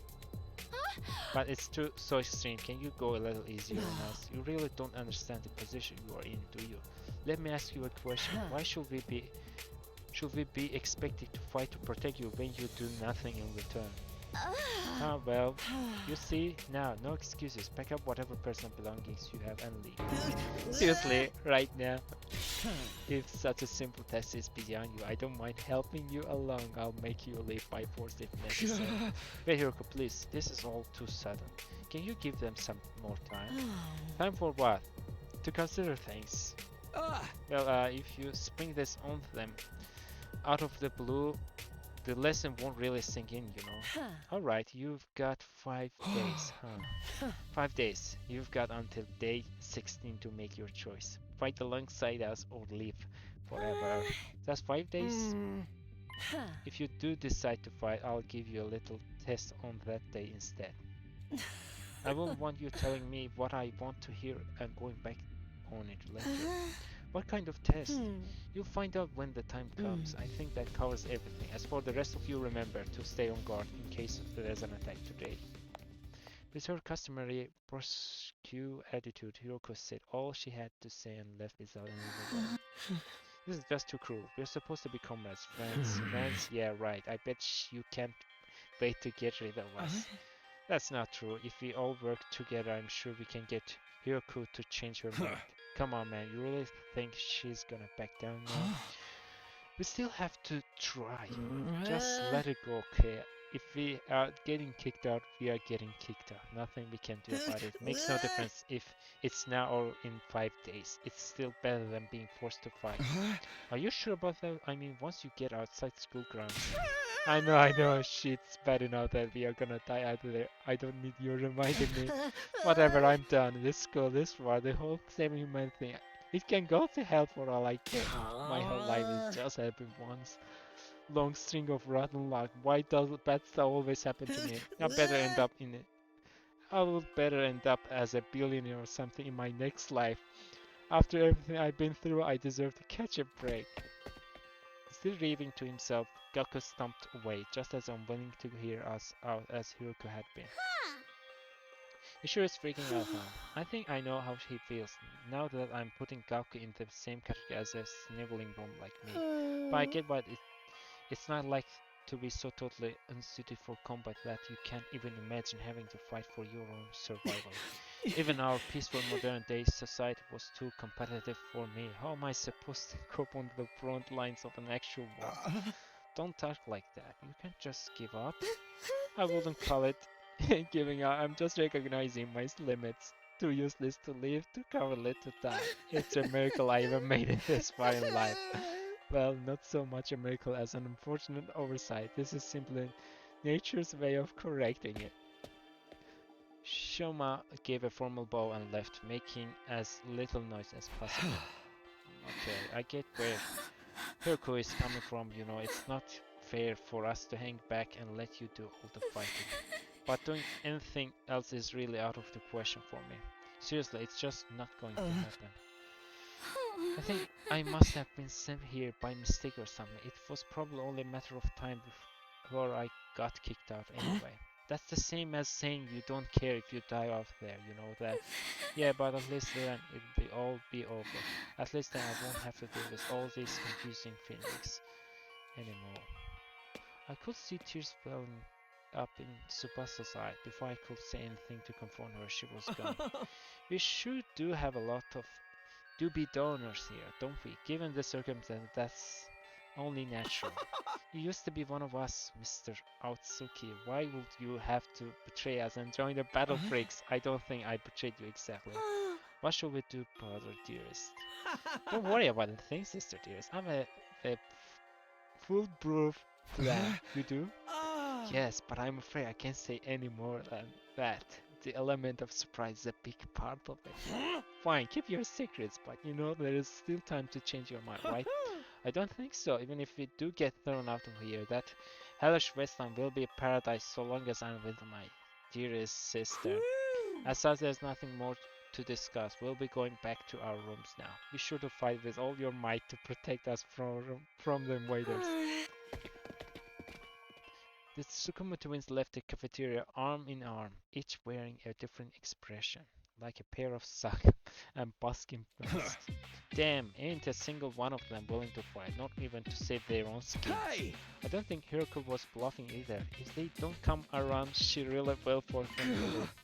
But it's so extreme. Can you go a little easier on us? You really don't understand the position you are in, do you? Let me ask you a question. Why should we be expected to fight to protect you when you do nothing in return? Well, you see, now, no excuses. Pack up whatever personal belongings you have and leave. Seriously, right now. If such a simple test is beyond you, I don't mind helping you along. I'll make you leave by force if necessary. Wait, Hiroku, please. This is all too sudden. Can you give them some more time? Time for what? To consider things. Well, if you spring this on them out of the blue, the lesson won't really sink in, you know. Alright, you've got 5 days, 5 days. You've got until day 16 to make your choice. Fight alongside us or leave forever. That's 5 days? If you do decide to fight, I'll give you a little test on that day instead. I won't want you telling me what I want to hear and going back on it later. What kind of test? You'll find out when the time comes. I think that covers everything. As for the rest of you, remember to stay on guard in case there's an attack today. With her customary brusque attitude, Hiroku said all she had to say and left without any word. This is just too cruel. We're supposed to be comrades, friends. Friends? Yeah, right. I bet you can't wait to get rid of us. That's not true. If we all work together, I'm sure we can get Hiroku to change her mind. Come on, man. You really think she's gonna back down now? We still have to try. Just let it go, okay? If we are getting kicked out, we are getting kicked out. Nothing we can do about it. Makes no difference if it's now or in 5 days. It's still better than being forced to fight. Are you sure about that? I mean, once you get outside school grounds. I know, shit's bad enough that we are gonna die out there. I don't need you reminding me. Whatever, I'm done. This school, this war, the whole saving human thing. It can go to hell for all I care. My whole life is just happened once. Long string of rotten luck. Why does bad stuff always happen to me? I better end up in it. I will better end up as a billionaire or something in my next life. After everything I've been through, I deserve to catch a break. Still raving to himself, Gaku stomped away, just as unwilling to hear us out as Hiroku had been. He sure is freaking out, huh? I think I know how he feels, now that I'm putting Gaku in the same category as a sniveling bomb like me. But I get what it's not like to be so totally unsuited for combat that you can't even imagine having to fight for your own survival. Even our peaceful modern day society was too competitive for me. How am I supposed to cope on the front lines of an actual war? Don't talk like that. You can't just give up. I wouldn't call it giving up. I'm just recognizing my limits. Too useless to live, too cowardly to die. It's a miracle I even made it this far in life. Well, not so much a miracle as an unfortunate oversight. This is simply nature's way of correcting it. Shoma gave a formal bow and left, making as little noise as possible. Okay, I get where Hiroku is coming from, you know, it's not fair for us to hang back and let you do all the fighting. But doing anything else is really out of the question for me. Seriously, it's just not going to happen. I think I must have been sent here by mistake or something. It was probably only a matter of time before I got kicked out anyway. That's the same as saying you don't care if you die out there, you know that? Yeah, but at least then it'll all be over. At least then I won't have to deal with all these confusing feelings anymore. I could see tears welling up in Tsubasa's eye. Before I could say anything to confront her, she was gone. We sure do have a lot of do-be donors here, don't we? Given the circumstances, that's only natural. You used to be one of us, Mr. Aotsuki. Why would you have to betray us and join the battle freaks? I don't think I betrayed you exactly. What shall we do, brother dearest? Don't worry about the thing, sister dearest. I'm a foolproof plan. You do? Yes, but I'm afraid I can't say any more than that. The element of surprise is a big part of it. Fine, keep your secrets, but you know there is still time to change your mind, right? I don't think so. Even if we do get thrown out of here, that hellish wasteland will be a paradise so long as I'm with my dearest sister. As such, there's nothing more to discuss. We'll be going back to our rooms now. Be sure to fight with all your might to protect us from the invaders. The Tsukumo twins left the cafeteria arm in arm, each wearing a different expression, like a pair of socks and busking masks. Damn, ain't a single one of them willing to fight, not even to save their own skins. Hey! I don't think Hiroku was bluffing either. If they don't come around, she really will force them to leave.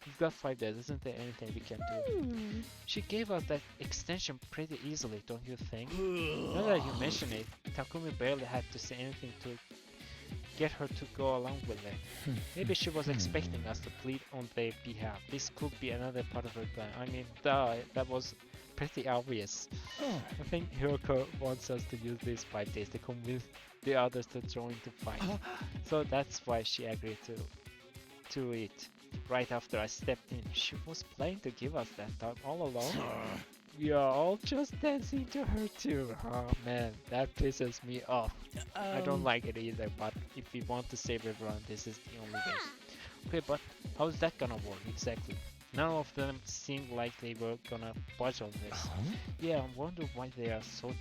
We've got 5 days, isn't there anything we can do? She gave us that extension pretty easily, don't you think? Now that you mention it, Takumi barely had to say anything to get her to go along with it. Maybe she was expecting us to plead on their behalf. This could be another part of her plan. I mean, that was pretty obvious. I think Hiroku wants us to use these 5 days to convince the others to join the fight. So that's why she agreed to it. Right after I stepped in, she was planning to give us that time all along. We are all just dancing to her too. Oh man, that pisses me off. I don't like it either, but if we want to save everyone, this is the only way. Okay, but how's that gonna work exactly? None of them seemed like they were gonna budge on this. Yeah, I wonder why they are so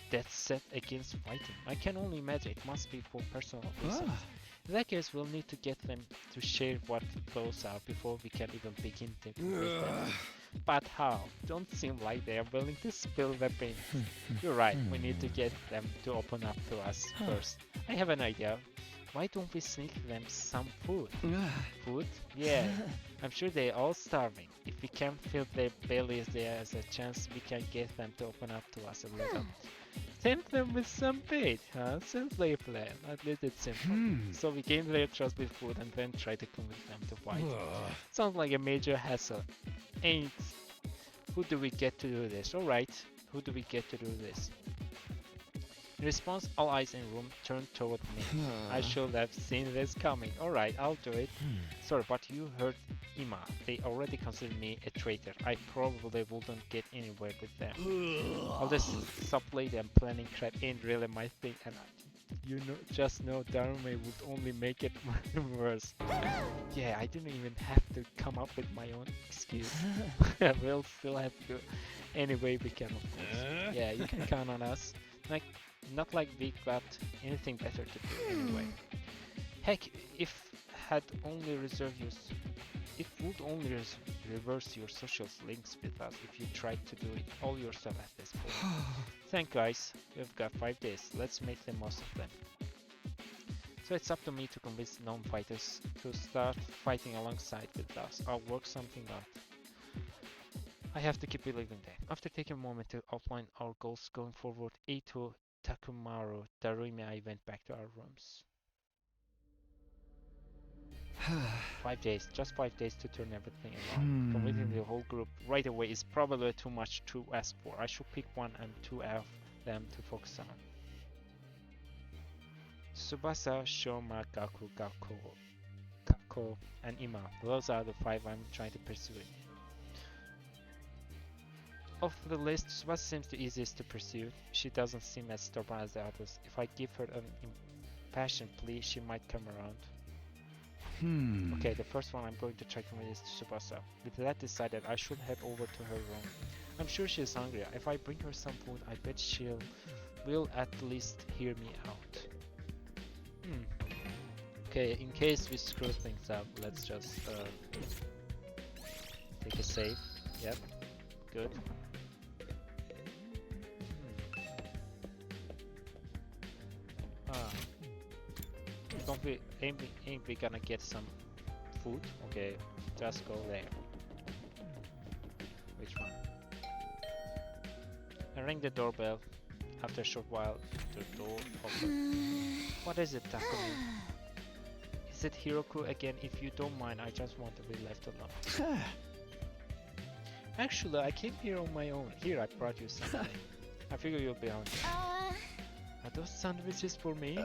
dead set against fighting. I can only imagine it must be for personal reasons. In that case, we'll need to get them to share what those are before we can even begin to convince them. But how? Don't seem like they are willing to spill the beans. You're right, we need to get them to open up to us first. I have an idea. Why don't we sneak them some food? Food? Yeah, I'm sure they're all starving. If we can't fill their bellies, there's a chance we can get them to open up to us a little. Tempt them with some bait, huh? Sounds like a plan. At least it's simple. So we gain their trust with food and then try to convince them to fight. Sounds like a major hassle. Ain't. Who do we get to do this? Alright, who do we get to do this? In response, all eyes in the room turned toward me. I should have seen this coming. Alright, I'll do it. Sorry, but you heard Ima. They already consider me a traitor. I probably wouldn't get anywhere with them. All this supply and planning crap ain't really my thing, and just know Darume would only make it worse. Yeah, I didn't even have to come up with my own excuse. We'll still have to do any way we can, of course. Yeah, you can count on us. Not like we got anything better to do anyway. Heck, it would only reverse your social links with us if you tried to do it all yourself at this point. Thank guys, we've got 5 days. Let's make the most of them. So it's up to me to convince non-fighters to start fighting alongside with us. I'll work something out. I have to keep believing that. After taking a moment to outline our goals going forward, Eito, Takumaru, Darumi and I went back to our rooms. 5 days, just 5 days to turn everything around. Convincing the whole group right away is probably too much to ask for. I should pick 1 and 2 of them to focus on. Tsubasa, Shoma, Kako, and Ima. Those are the 5 I'm trying to pursue. Of the list, Tsubasa seems the easiest to pursue. She doesn't seem as stubborn as the others. If I give her an impassioned plea, she might come around. Okay, the first one I'm going to try to convince is Tsubasa. With that decided, I should head over to her room. I'm sure she's hungry. If I bring her some food, I bet will at least hear me out. Okay, in case we screw things up, let's just take a save. Yep, good. Ain't we gonna get some food? Okay, just go there. Which one? I rang the doorbell. After a short while, the door opened. What is it, Takumi? Is it Hiroku again? If you don't mind, I just want to be left alone. Actually, I came here on my own. Here, I brought you something. I figure you'll be hungry. Are those sandwiches for me?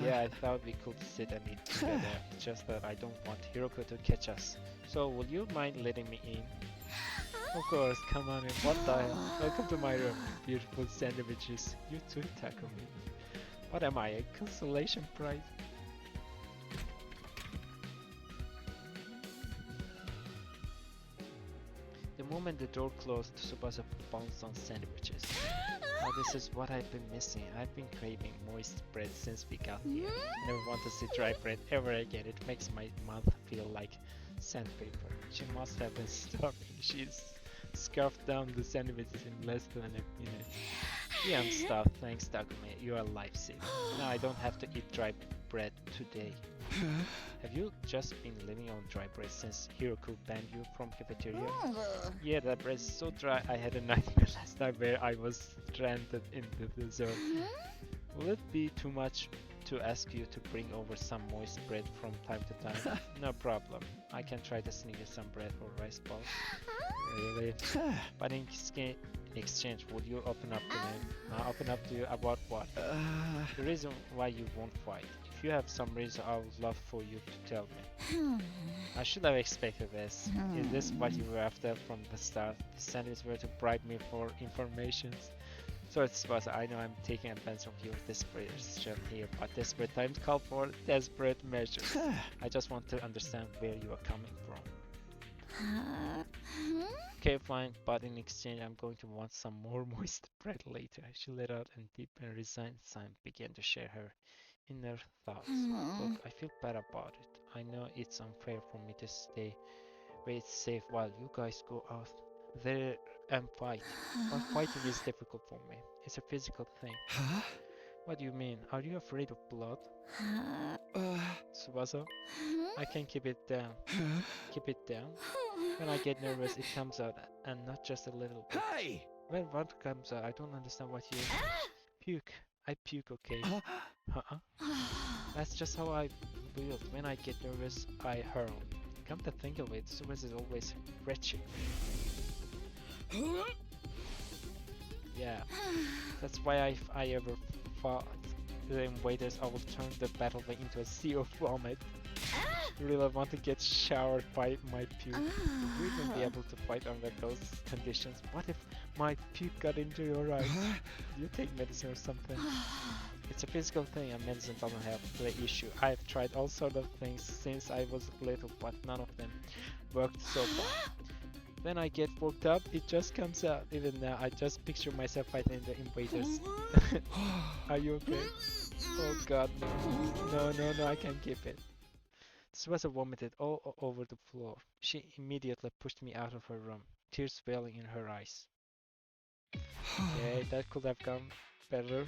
Yeah, I thought we could sit and eat together. Just that I don't want Hiroku to catch us. So, will you mind letting me in? Of course, come on in. What the hell? Welcome to my room. Beautiful sandwiches. You too, Takumi. What am I, a consolation prize? The moment the door closed, Tsubasa bounced on sandwiches. Oh, this is what I've been missing. I've been craving moist bread since we got here. Never want to see dry bread ever again. It makes my mouth feel like sandpaper. She must have been starving. She's scarfed down the sandwiches in less than a minute. Yeah, I'm stuffed. Thanks, Takumi. You're a lifesaver. Now I don't have to eat dry bread today. Have you just been living on dry bread since Hiroku banned you from cafeteria? Yeah, that bread is so dry. I had a nightmare last night where I was stranded in the desert. Will it be too much to ask you to bring over some moist bread from time to time? No problem. I can try to sneak you some bread or rice balls. Really? But in exchange, would you open up to me? Open up to you about what? The reason why you won't fight. If you have some reason, I would love for you to tell me. I should have expected this. Is this what you were after from the start? The sentence were to bribe me for information. So it's Tsubasa, I know I'm taking advantage of your desperation here, but desperate times call for desperate measures. I just want to understand where you are coming from. Okay, fine, but in exchange I'm going to want some more moist bread later. She let out a deep and resigned sigh and began to share her inner thoughts. Look, I feel bad about it. I know it's unfair for me to stay where it's safe while you guys go out there and fight. But fighting is difficult for me. It's a physical thing. What do you mean? Are you afraid of blood? Tsubasa? I can keep it down. Keep it down? When I get nervous, it comes out, and not just a little bit. Hey! When what comes out, I don't understand what you... Puke. I puke, okay? That's just how I feel. When I get nervous, I hurl. Come to think of it, Tsubasa is always wretched. Yeah, that's why if I ever fought the invaders, I will turn the battlefield into a sea of vomit. Really want to get showered by my puke. You wouldn't be able to fight under those conditions. What if my puke got into your eyes? Do you take medicine or something? It's a physical thing and medicine doesn't help the issue. I've tried all sorts of things since I was little, but none of them worked so far. When I get worked up, it just comes out. Even now, I just picture myself fighting the invaders. Are you okay? Oh god, no. No, I can't keep it. Tsubasa vomited all over the floor. She immediately pushed me out of her room, tears welling in her eyes. Okay, that could have gone better.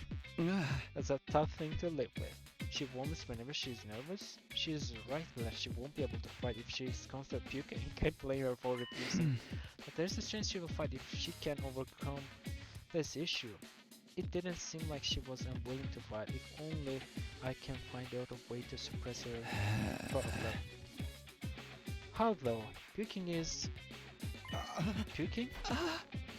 That's a tough thing to live with. She vomits whenever she's nervous. She's right that she won't be able to fight if she's constantly puking. Can't blame her for refusing. But there's a chance she will fight if she can overcome this issue. It didn't seem like she was unwilling to fight. If only I can find out a way to suppress her problem. How though? Puking is... Puking?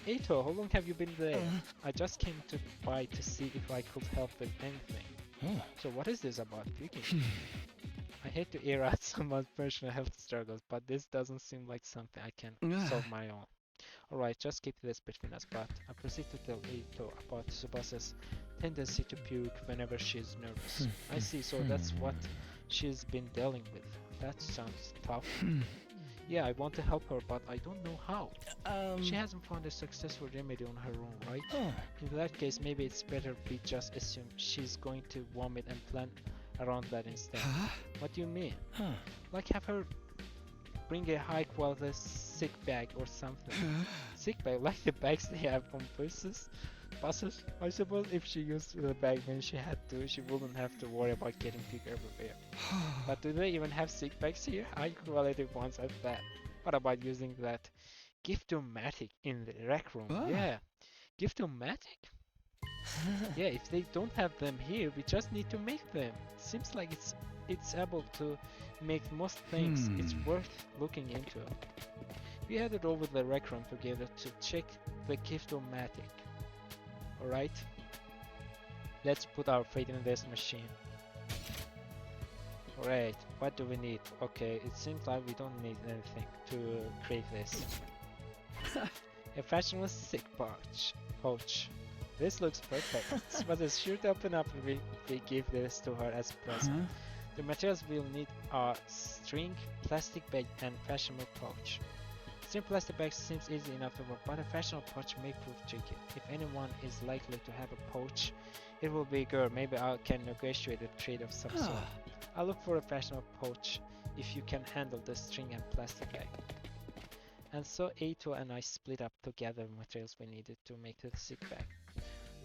Eito, how long have you been there? I just came by to see if I could help with anything. So what is this about puking? I hate to air out someone's personal health struggles, but this doesn't seem like something I can solve my own. Alright, just keep this between us, but I proceed to tell Eito about Tsubasa's tendency to puke whenever she's nervous. I see, so that's what she's been dealing with. That sounds tough. Yeah, I want to help her, but I don't know how. She hasn't found a successful remedy on her own, right? In that case, maybe it's better we just assume she's going to vomit and plan around that instead. What do you mean? Like have her bring a high quality sick bag or something. Sick bag, like the bags they have on buses? I suppose if she used the bag when she had to, she wouldn't have to worry about getting puke everywhere. But do they even have sick bags here? High quality ones at that. What about using that Gift-O-Matic in the rec room? Yeah, Gift-O-Matic? Yeah, if they don't have them here, we just need to make them. Seems like it's able to make most things. It's worth looking into. We headed over the rec room together to check the Gift-O-Matic. Alright, let's put our faith in this machine. Alright, what do we need? Okay, it seems like we don't need anything to create this. A fashionable sick pouch. This looks perfect. But it's sure to open up if we give this to her as a present. The materials we'll need are string, plastic bag, and fashionable pouch. String plastic bag seems easy enough to work, but a fashionable pouch may prove tricky. If anyone is likely to have a pouch, it will be a girl. Maybe I can negotiate a trade of some sort. I'll look for a fashionable pouch if you can handle the string and plastic bag. And so Eito and I split up to gather the materials we needed to make the sick bag.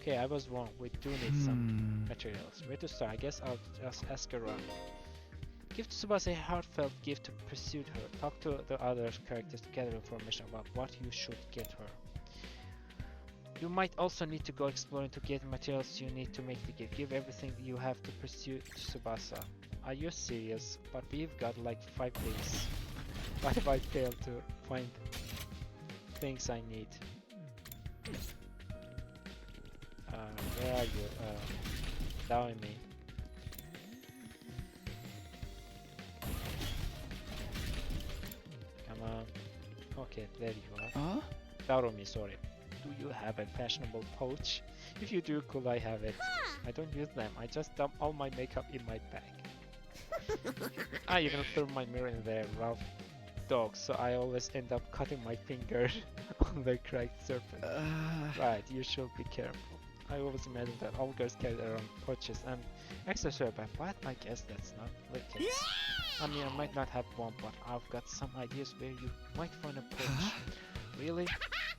Okay, I was wrong. We do need some materials. Where to start? I guess I'll just ask around. Give Tsubasa a heartfelt gift to pursue her. Talk to the other characters to gather information about what you should get her. You might also need to go exploring to get materials you need to make the gift. Give everything you have to pursue Tsubasa. Are you serious? But we've got like 5 days. What if I fail to find things I need? Where are you? Down me. Come on. Okay, there you are. Daromi, sorry. Do you have a fashionable pouch? If you do, could I have it? I don't use them. I just dump all my makeup in my bag. You're gonna throw my mirror in there, Ralph. Dog, so I always end up cutting my finger on the cracked surface. Right, you should be careful. I always imagine that all girls carry around pouches and accessories, but I guess that's not the case. I mean, I might not have one, but I've got some ideas where you might find a pouch. Really?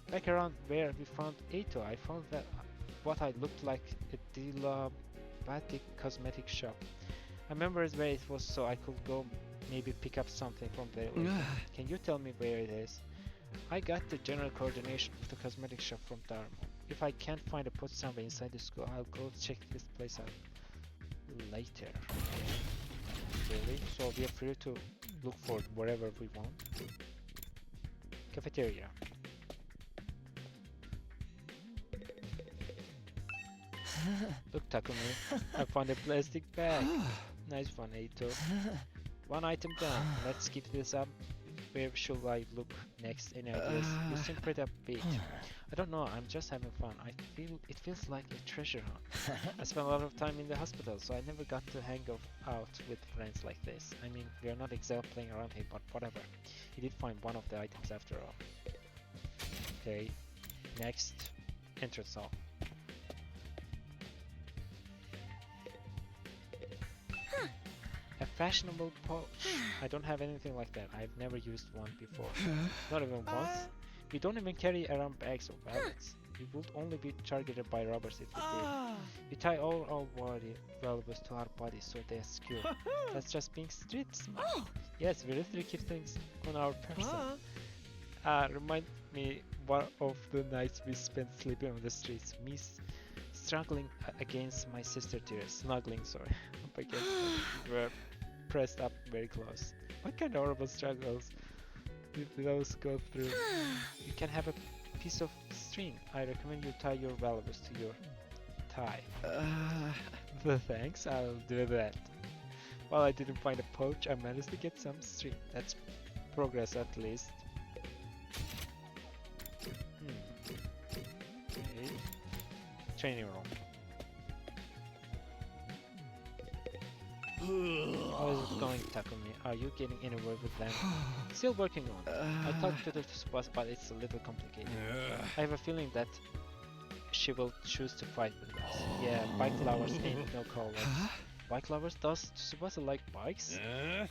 Back around where we found Eito, I found that what I looked like a dilapidated cosmetic shop. I remember where it was, so I could go maybe pick up something from there later. Can you tell me where it is? I got the general coordination of the cosmetic shop from Dharma. If I can't find a pouch somewhere inside the school, I'll go check this place out later. Really? So we are free to look for wherever we want. Cafeteria. Look, Takumi, I found a plastic bag. Nice one, Eito. One item down. Let's keep this up. Where should I look next? Any ideas? You seem pretty upbeat. I don't know, I'm just having fun. It feels like a treasure hunt. I spent a lot of time in the hospital, so I never got to hang out with friends like this. I mean, we are not exactly playing around here, but whatever. He did find one of the items after all. Okay, next, entrance hall. A fashionable pouch. I don't have anything like that. I've never used one before. Not even once. We don't even carry around bags or wallets. We would only be targeted by robbers if we did. We tie all our body valuables to our bodies so they're secure. That's just being street smart. Yes, we literally keep things on our person. Remind me one of the nights we spent sleeping on the streets. Me struggling against my sister tears. Snuggling, sorry. Up against her. We were pressed up very close. What kind of horrible struggles did those go through? You can have a piece of string. I recommend you tie your valuables to your tie. Thanks, I'll do that. While I didn't find a pouch, I managed to get some string. That's progress at least. Okay. Training room. How is it going, Takumi? Are you getting anywhere with them? Still working on it. I talked to the boss, but it's a little complicated. I have a feeling that she will choose to fight with us. Yeah, bike lovers ain't no cowards. Bike lovers? Does Tsubasa like bikes?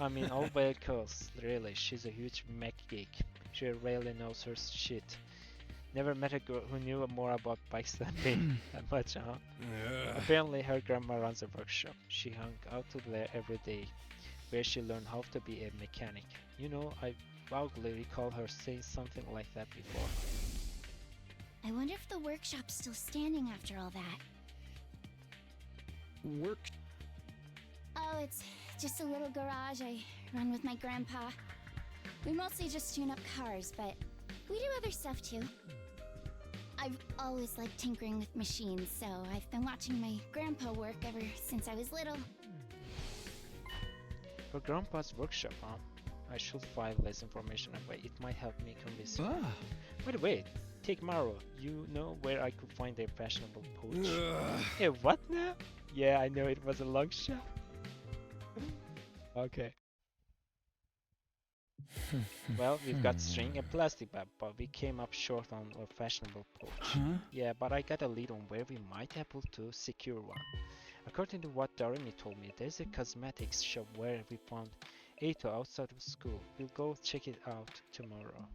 I mean, all vehicles. Really, she's a huge mech geek. She really knows her shit. Never met a girl who knew more about bikes than me. That much, huh? Apparently her grandma runs a workshop. She hung out there every day, where she learned how to be a mechanic. You know, I vaguely recall her saying something like that before. I wonder if the workshop's still standing after all that. Oh, it's just a little garage I run with my grandpa. We mostly just tune up cars, but we do other stuff too. I've always liked tinkering with machines, so I've been watching my grandpa work ever since I was little. Her grandpa's workshop, huh? I should file this information away. It might help me convince her. By the way, take Maro. You know where I could find a fashionable pouch? Hey, what now? Yeah, I know it was a long shot. Okay. Well, we've got string and plastic bag, but we came up short on a fashionable pouch. Yeah, but I got a lead on where we might be able to secure one. According to what Darumi told me, there's a cosmetics shop where we found Eito outside of school. We'll go check it out tomorrow.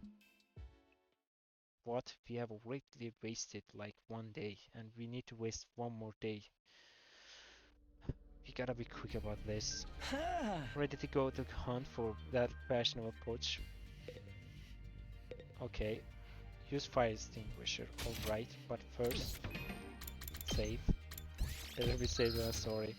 What? We have already wasted like one day, and we need to waste one more day. We gotta be quick about this. Ready to go to hunt for that fashionable pouch? Okay. Use fire extinguisher. Alright, but first... save. Better be safe than sorry.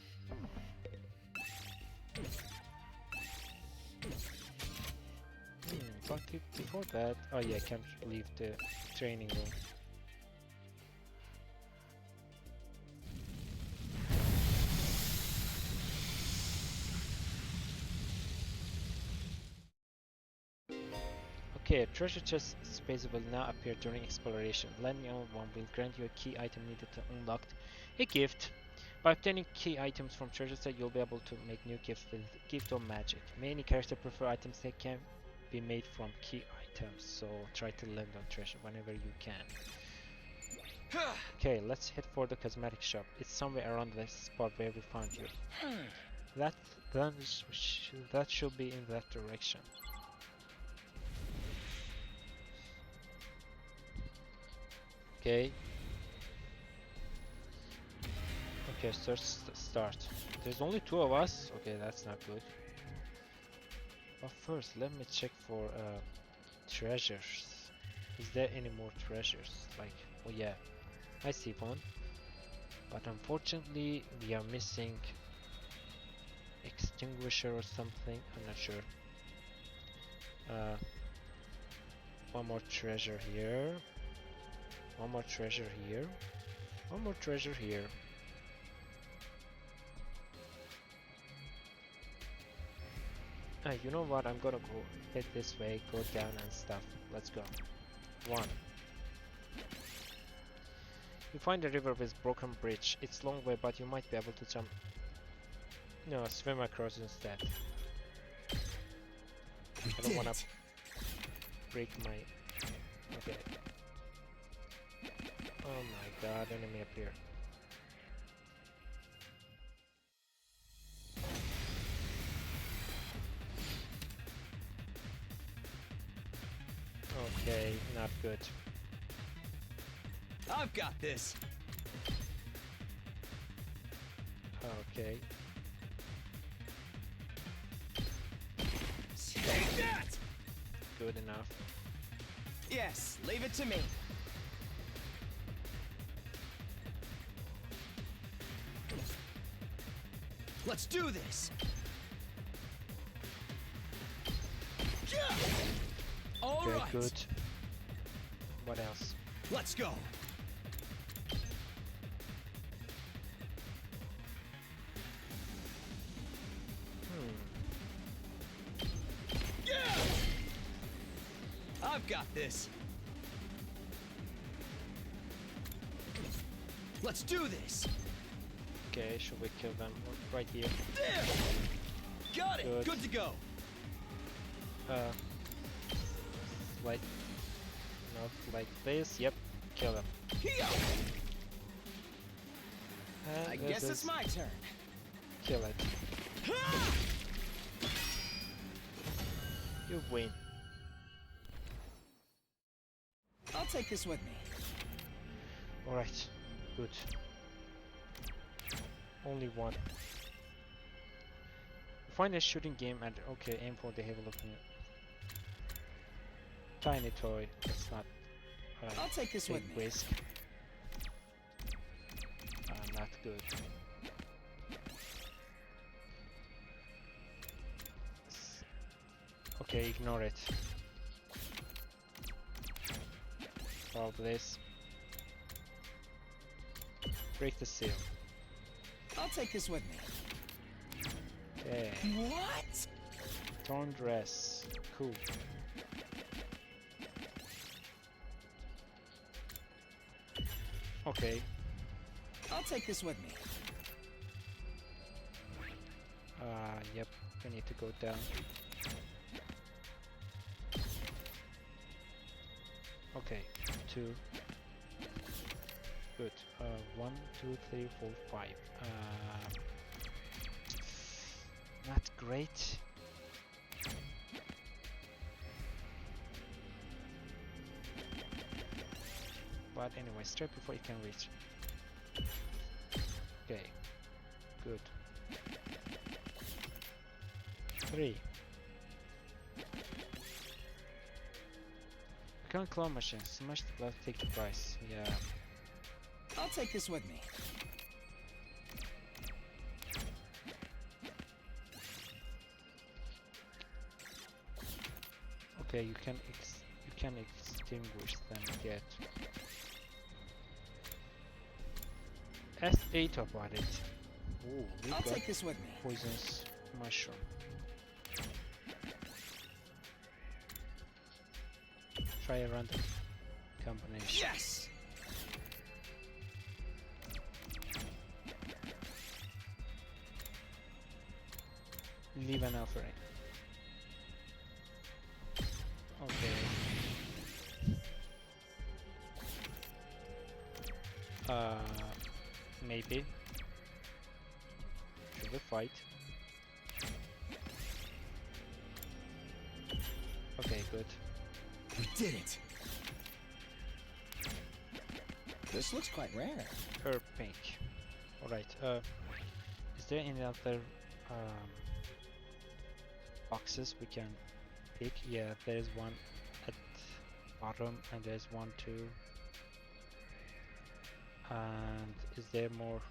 But before that... oh yeah, can't leave the training room. Okay, a treasure chest space will now appear during exploration. Landing on one will grant you a key item needed to unlock a gift. By obtaining key items from treasure set, you'll be able to make new gifts with gift or magic. Many characters prefer items that can be made from key items, so try to land on treasure whenever you can. Okay, let's head for the cosmetic shop. It's somewhere around the spot where we found you. That should be in that direction. Okay. Okay, start. There's only 2 of us. Okay, that's not good. But first, let me check for treasures. Is there any more treasures? Like, oh yeah, I see one. But unfortunately, we are missing extinguisher or something. I'm not sure. One more treasure here. One more treasure here. One more treasure here. You know what? I'm gonna go head this way, go down and stuff. Let's go. 1. You find a river with broken bridge. It's long way, but you might be able to jump. No, swim across instead. I don't wanna break my... okay. Oh my god, enemy up here. Okay, not good. I've got this. Okay. Take that! Good enough. Yes, leave it to me. Let's do this. All Okay, right. good. What else? Let's go. I've got this. Let's do this. Okay, should we kill them right here? There. Got it. Good. Good to go. Like, not like this. Yep, kill them. Here. And I this guess it's is- my turn. Kill it. You win. I'll take this with me. Alright, good. Only one. Find a shooting game and okay, aim for the heavy looking tiny toy. That's not I'll take this with big me. risk. Not good. Okay, ignore it. Follow this. Break the seal. I'll take this with me. Okay. What? Torn dress. Cool. Okay. I'll take this with me. Yep. We need to go down. Okay. 2. Good. 1, 2, 3, 4, 5. Not great. But anyway, straight before you can reach. Okay. Good. 3. Current claw machine. Smash the blood, take the price. Yeah. I'll take this with me. Okay, you can extinguish them yet. S8 about it. Ooh, we I'll got take this with me. poisonous mushroom. Try a random combination. Yes. Leave an offering. Okay. Maybe. Should we fight? Okay, good. We did it. This looks quite rare. Herb pink. Alright, is there any other boxes we can pick? Yeah, there's one at bottom and there's one too. And is there more?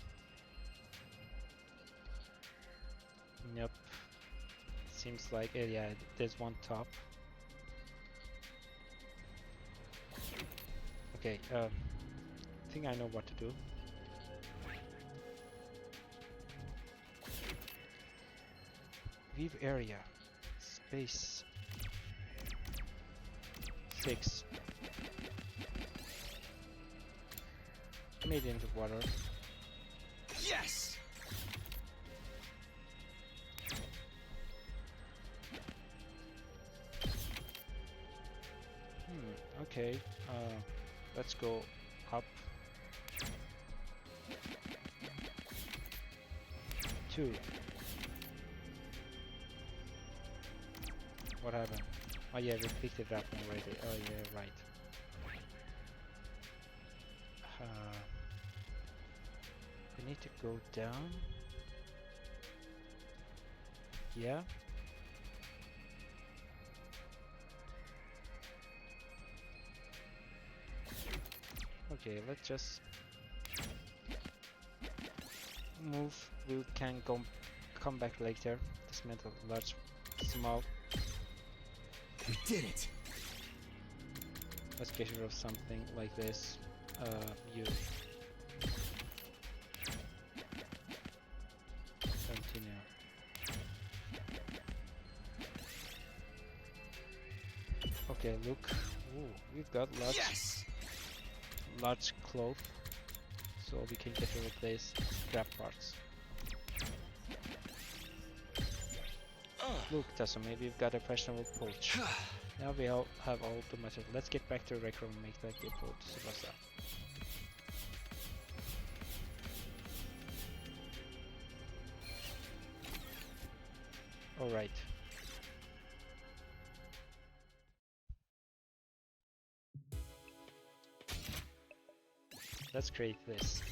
Nope. Seems like yeah, there's one top. Okay, I think I know what to do. View area. Space. 6. Made into water. Yes. Okay. Let's go up. 2. What happened? Oh yeah, we picked it up already. Oh yeah, right. need to go down. Yeah. Okay, let's just move. We can come back later. Dismantle large, small. We did it. Let's get rid of something like this. You. Continue. Okay, look. Ooh, we've got large cloth, so we can get rid of these scrap parts. Look, Tasso, maybe we've got a fashionable pouch. Now we all have all the material. Let's get back to Recro and make that depot to Tsubasa. Alright. Let's create this.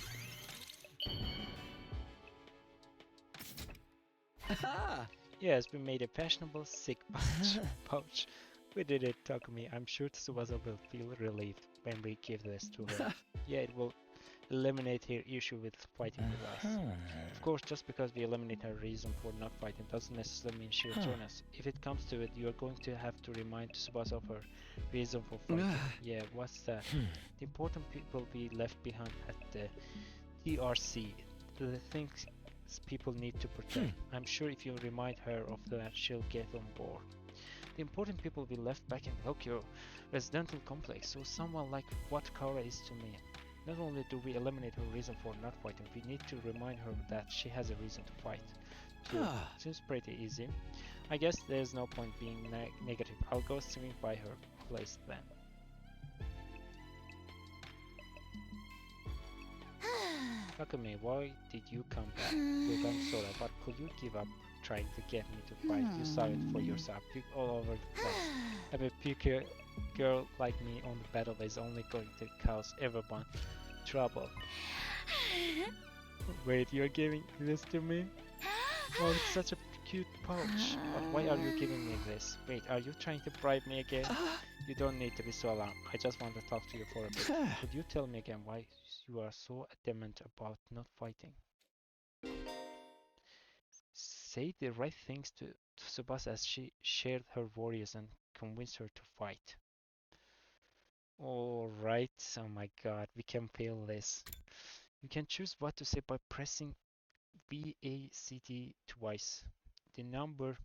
Yes, we made a fashionable sick pouch. We did it, Takumi. I'm sure Tsubasa will feel relieved when we give this to her. Yeah, it will eliminate her issue with fighting with us. Of course, just because we eliminate her reason for not fighting doesn't necessarily mean she'll join us. If it comes to it, you're going to have to remind Tsubasa of her reason for fighting. Yeah, what's that? The important people we left behind at the DRC. The things people need to protect. I'm sure if you remind her of that, she'll get on board. The important people we left back in Tokyo residential complex, so someone like what Kara is to me. Not only do we eliminate her reason for not fighting, we need to remind her that she has a reason to fight. So, seems pretty easy. I guess there's no point being negative. I'll go swing by her place then. Takumi, why did you come back? Look, I'm sorry, but could you give up trying to get me to fight? You saw it for yourself. Puke all over the place. Have a puke girl like me on the battle is only going to cause everyone trouble. Wait, you're giving this to me? Oh, it's such a cute pouch. But why are you giving me this? Wait, are you trying to bribe me again? You don't need to be so alarmed. I just want to talk to you for a bit. Could you tell me again why you are so adamant about not fighting? Say the right things to Tsubasa as she shared her worries and convinced her to fight. Alright, oh my god, we can fail this. You can choose what to say by pressing VACT twice. The number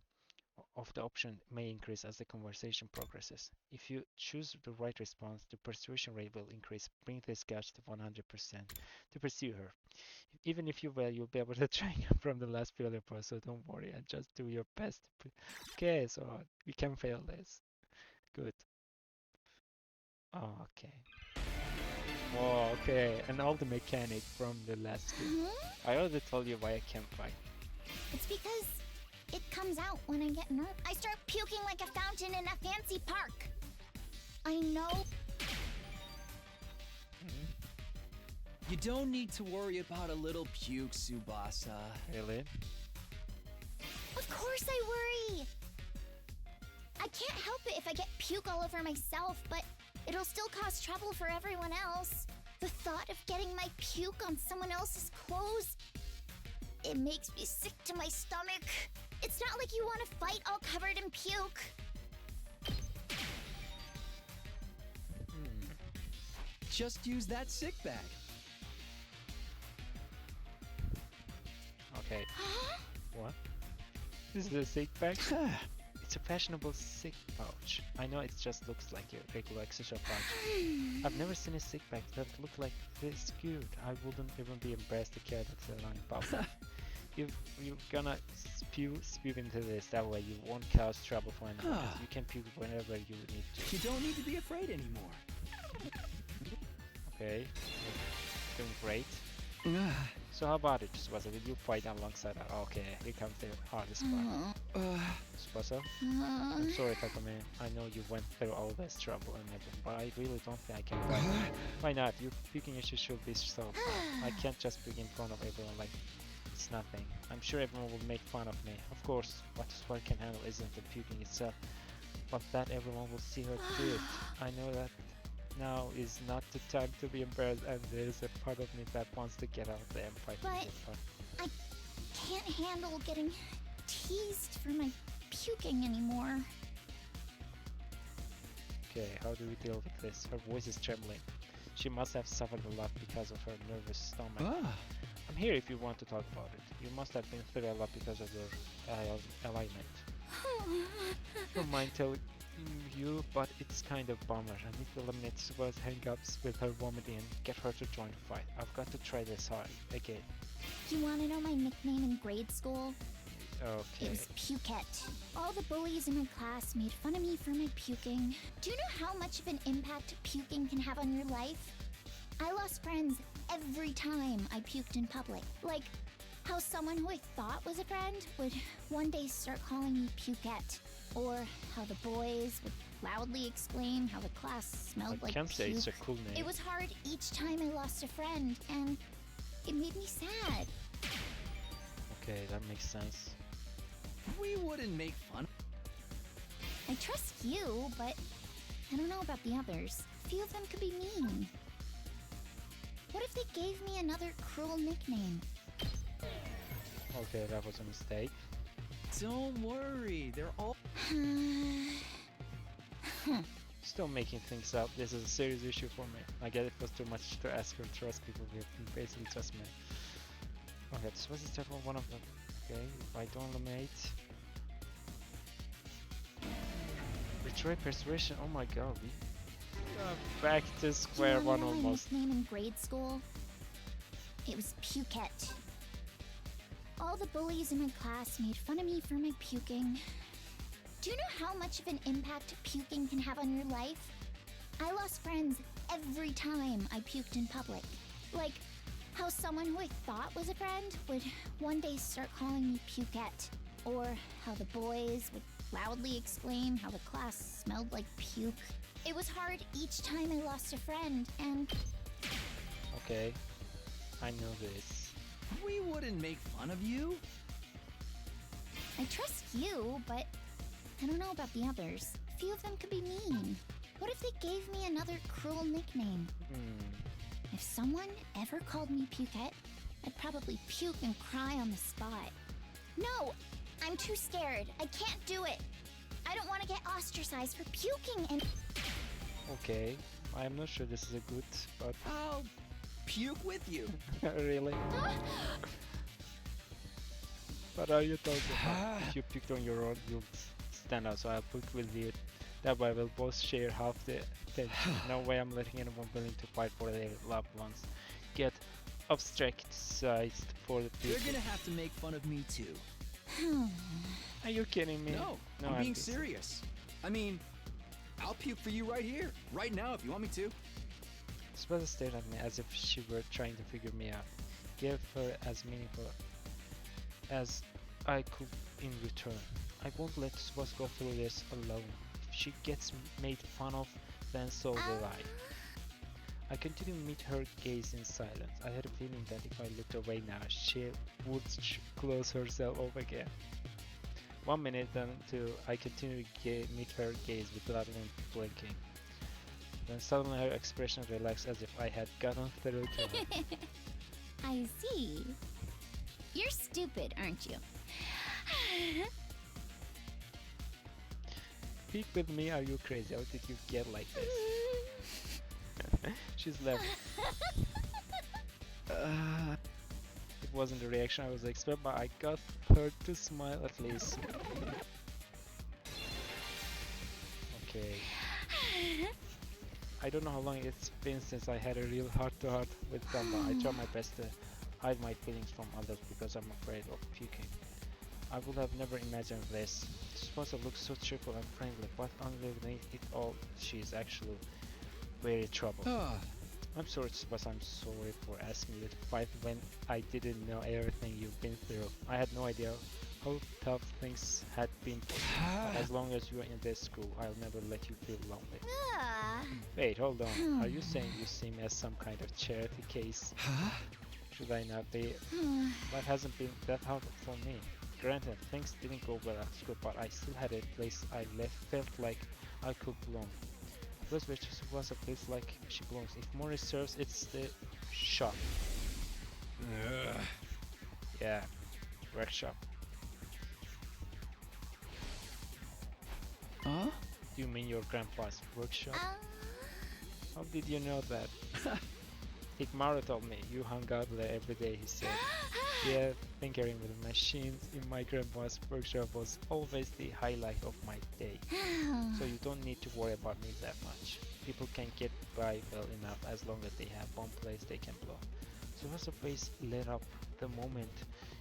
of the option may increase as the conversation progresses. If you choose the right response, the persuasion rate will increase. Bring this gauge to 100% to pursue her. Even if you fail, you'll be able to train from the last failure point, so don't worry and just do your best. Okay, so we can fail this. Good. Oh, okay. Oh, okay, and all the mechanic from the last game. I already told you why I can't fight. It's because it comes out when I get nervous. I start puking like a fountain in a fancy park. I know. You don't need to worry about a little puke, Tsubasa. Really? Of course I worry. I can't help it if I get puke all over myself, but it'll still cause trouble for everyone else. The thought of getting my puke on someone else's clothes, it makes me sick to my stomach. It's not like you want to fight all covered in puke. Just use that sick bag. Okay. What? This is a sick bag? It's a fashionable sick pouch. I know it just looks like a regular accessory pouch. I've never seen a sick bag that looked like this cute. I wouldn't even be embarrassed to carry that around in public. You're gonna spew into this. That way you won't cause trouble for anyone else. You can puke whenever you need to. You don't need to be afraid anymore. Okay. Doing great. So how about it, Tsubasa? Will you fight alongside her? Okay, here comes the hardest part. Tsubasa? I'm sorry, Takumi. I know you went through all this trouble and everything, but I really don't think I can fight. Why not? Your puking issue should be solved. I can't just puke in front of everyone like it's nothing. I'm sure everyone will make fun of me. Of course, what Tsubasa can handle isn't the puking itself, but that everyone will see her do it. I know that now is not the time to be embarrassed, and there is a part of me that wants to get out there and fight But with her. I can't handle getting teased for my puking anymore. Okay, how do we deal with this? Her voice is trembling. She must have suffered a lot because of her nervous stomach. I'm here if you want to talk about it. You must have been through a lot because of your alignment. Don't mind telling you, but it's kind of bummer. I need to eliminate Tsuba's hang-ups with her vomiting and get her to join the fight. I've got to try this hard again. You want to know my nickname in grade school? Okay. It was Pukette. All the bullies in my class made fun of me for my puking. Do you know how much of an impact puking can have on your life? I lost friends every time I puked in public. Like how someone who I thought was a friend would one day start calling me Pukette. Or how the boys would loudly exclaim how the class smelled I like can't say puke. it's a cool name. It was hard each time I lost a friend, and it made me sad. Okay, that makes sense. We wouldn't make fun. I trust you, but I don't know about the others. A few of them could be mean. What if they gave me another cruel nickname? Okay, that was a mistake. Don't worry, they're all. Still making things up. This is a serious issue for me. I get it was too much to ask or trust people with basically just me. Okay, this was definitely one of them. Okay, if I don't eliminate. Betray persuasion. Oh my god, we are back to square one almost. My nickname in grade school? It was Pukette. All the bullies in my class made fun of me for my puking. Do you know how much of an impact puking can have on your life? I lost friends every time I puked in public. Like how someone who I thought was a friend would one day start calling me Pukette. Or how the boys would loudly exclaim how the class smelled like puke. It was hard each time I lost a friend, and... Okay, I know this. We wouldn't make fun of you. I trust you, but I don't know about the others. A few of them could be mean. What if they gave me another cruel nickname? If someone ever called me Pukette, I'd probably puke and cry on the spot. No! I'm too scared. I can't do it. I don't want to get ostracized for puking and... Okay, I'm not sure this is a good, but... I'll puke with you. Really? But are you talking about? If you picked on your own, you'll stand out, so I'll pick with you. That way we'll both share half the tension. No way I'm letting anyone willing to fight for their loved ones get ostracized for the You're people. gonna have to make fun of me too. Are you kidding me? No, I'm being serious. I mean, I'll puke for you right here, right now if you want me to. Tsubasa stared at me as if she were trying to figure me out. Give her as meaningful as I could in return. I won't let Tsubasa go through this alone. If she gets made fun of, then so will I. I continued to meet her gaze in silence. I had a feeling that if I looked away now, she would close herself off again. 1 minute, then two, I continued to meet her gaze without even blinking. Then suddenly her expression relaxed as if I had gotten through to her. I see. You're stupid, aren't you? Speak with me, are you crazy? How did you get like this? She's left. It wasn't the reaction I was expecting, but I got her to smile at least. Okay. I don't know how long it's been since I had a real heart-to-heart with someone. I try my best to hide my feelings from others because I'm afraid of puking. I would have never imagined this. Supposed to look so cheerful and friendly, but underneath it all, she is actually very troubled. I'm sorry, but I'm sorry for asking you to fight when I didn't know everything you've been through. I had no idea how tough things had been. But as long as you're in this school, I'll never let you feel lonely. Ah. Wait, hold on. Are you saying you see me as some kind of charity case? Huh? Should I not be? Life hasn't been that hard for me. Granted, things didn't go well at school, but I still had a place I felt like I could belong. Plus, which was a place like she belongs. If memory serves, it's the shop. Yeah, workshop. Huh? You mean your grandpa's workshop? How did you know that? Hikmaru told me you hung out there every day, he said. Yeah, tinkering with machines in my grandpa's workshop was always the highlight of my day. So you don't need to worry about me that much. People can get by well enough as long as they have one place they can blow. So her face lit up the moment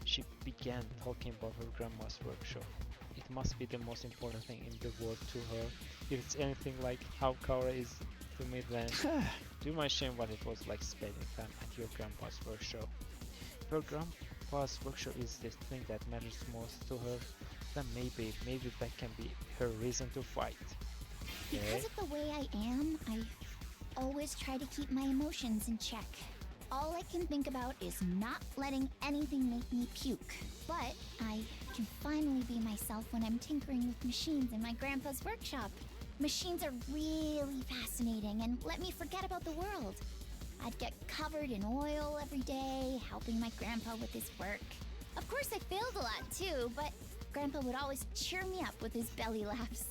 she began talking about her grandma's workshop. It must be the most important thing in the world to her. If it's anything like how Kaora is to me, then do you mind sharing what it was like spending time at your grandpa's workshop? If her grandpa's workshop is the thing that matters most to her, then maybe that can be her reason to fight. Because of the way I am, I always try to keep my emotions in check. All I can think about is not letting anything make me puke. But I can finally be myself when I'm tinkering with machines in my grandpa's workshop. Machines are really fascinating and let me forget about the world. I'd get covered in oil every day, helping my grandpa with his work. Of course, I failed a lot too, but Grandpa would always cheer me up with his belly laughs.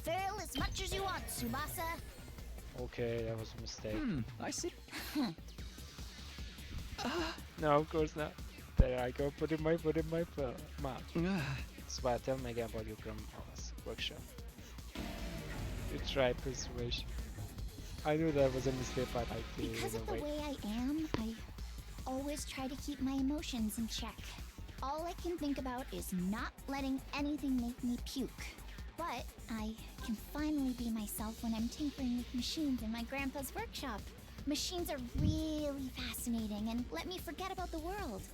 Fail as much as you want, Tsubasa. Okay, that was a mistake. I see. No, of course not. There I go, put in my mouth. So tell me again about your grandma's workshop. You try persuasion. I knew that was a mistake, but I did. Because of the way I am, I always try to keep my emotions in check. All I can think about is not letting anything make me puke. But I can finally be myself when I'm tinkering with machines in my grandpa's workshop. Machines are really fascinating and let me forget about the world.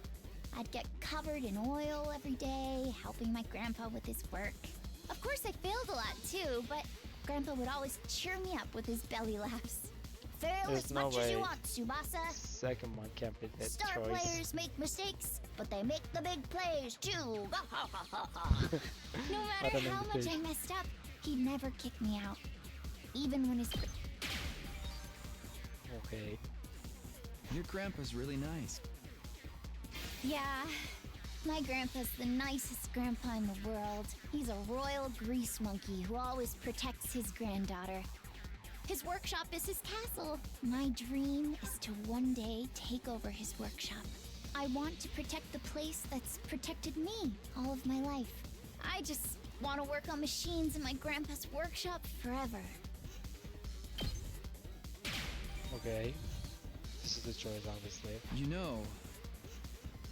I'd get covered in oil every day, helping my grandpa with his work. Of course, I failed a lot too, but Grandpa would always cheer me up with his belly laughs. Fail There's as no much as you way want, Tsubasa. Second one can't be that Star choice. players make mistakes, but they make the big plays too. No What matter an how much I invitation. messed up, he'd never kick me out. Even when his... Okay. Your grandpa's really nice. Yeah, my grandpa's the nicest grandpa in the world. He's a royal grease monkey who always protects his granddaughter. His workshop is his castle. My dream is to one day take over his workshop. I want to protect the place that's protected me all of my life. I just want to work on machines in my grandpa's workshop forever. Okay. This is the choice, obviously. You know,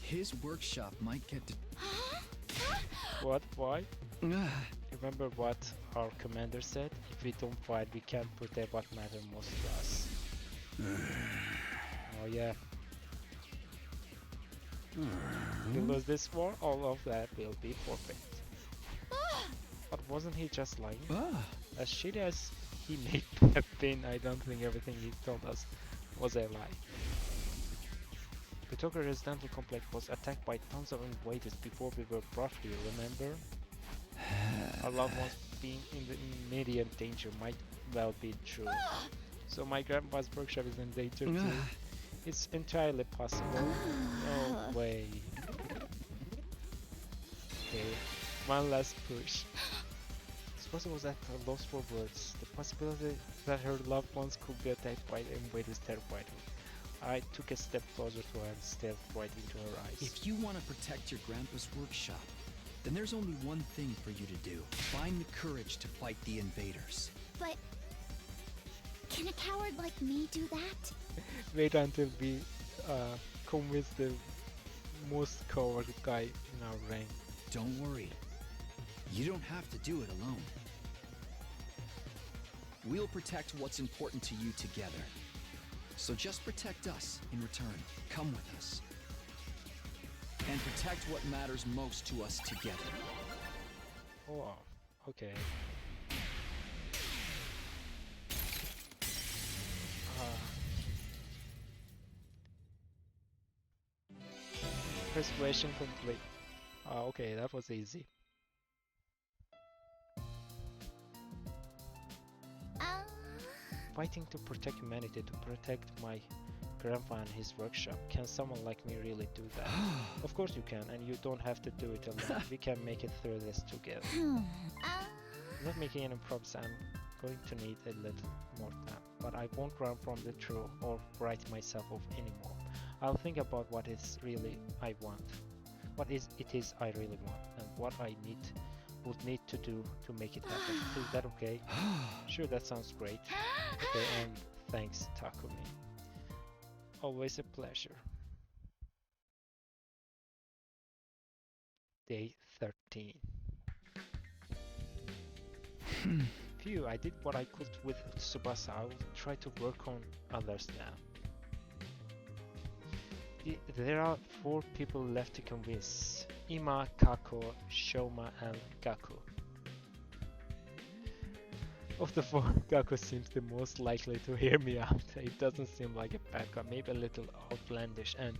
his workshop might get to... What? Why? Remember what our commander said? If we don't fight, we can't protect what matters most to us. Oh yeah. If we lose this war, all of that will be forfeit. But wasn't he just lying? As shitty as he may have been, I don't think everything he told us was a lie. The Tokyo residential complex was attacked by tons of invaders before we were brought here, remember? Our loved ones being in the immediate danger might well be true. So my grandpa's workshop is in danger too. It's entirely possible. No way. Okay, one last push. Suppose was at a loss for words. The possibility that her loved ones could be attacked by the invaders terrified her. I took a step closer to her and stared right into her eyes. If you want to protect your grandpa's workshop, then there's only one thing for you to do. Find the courage to fight the invaders. But can a coward like me do that? Wait until we convince the most coward guy in our rank. Don't worry. You don't have to do it alone. We'll protect what's important to you together. So just protect us in return. Come with us. And protect what matters most to us together. Oh, okay. Persuasion complete. Okay, that was easy. Fighting to protect humanity, to protect my grandpa and his workshop. Can someone like me really do that? Of course you can, and you don't have to do it alone. We can make it through this together. Not making any promise, I'm going to need a little more time, but I won't run from the truth or write myself off anymore. I'll think about what is really I want, what is it is I really want, and what I would need to do to make it happen. Is that okay? Sure, that sounds great. Okay, and thanks, Takumi. Always a pleasure. Day 13. Phew, I did what I could with Tsubasa. I will try to work on others now. There are 4 people left to convince. Ima, Kako, Shoma, and Gaku. Of the 4, Gaku seems the most likely to hear me out. It doesn't seem like a bad guy, maybe a little outlandish and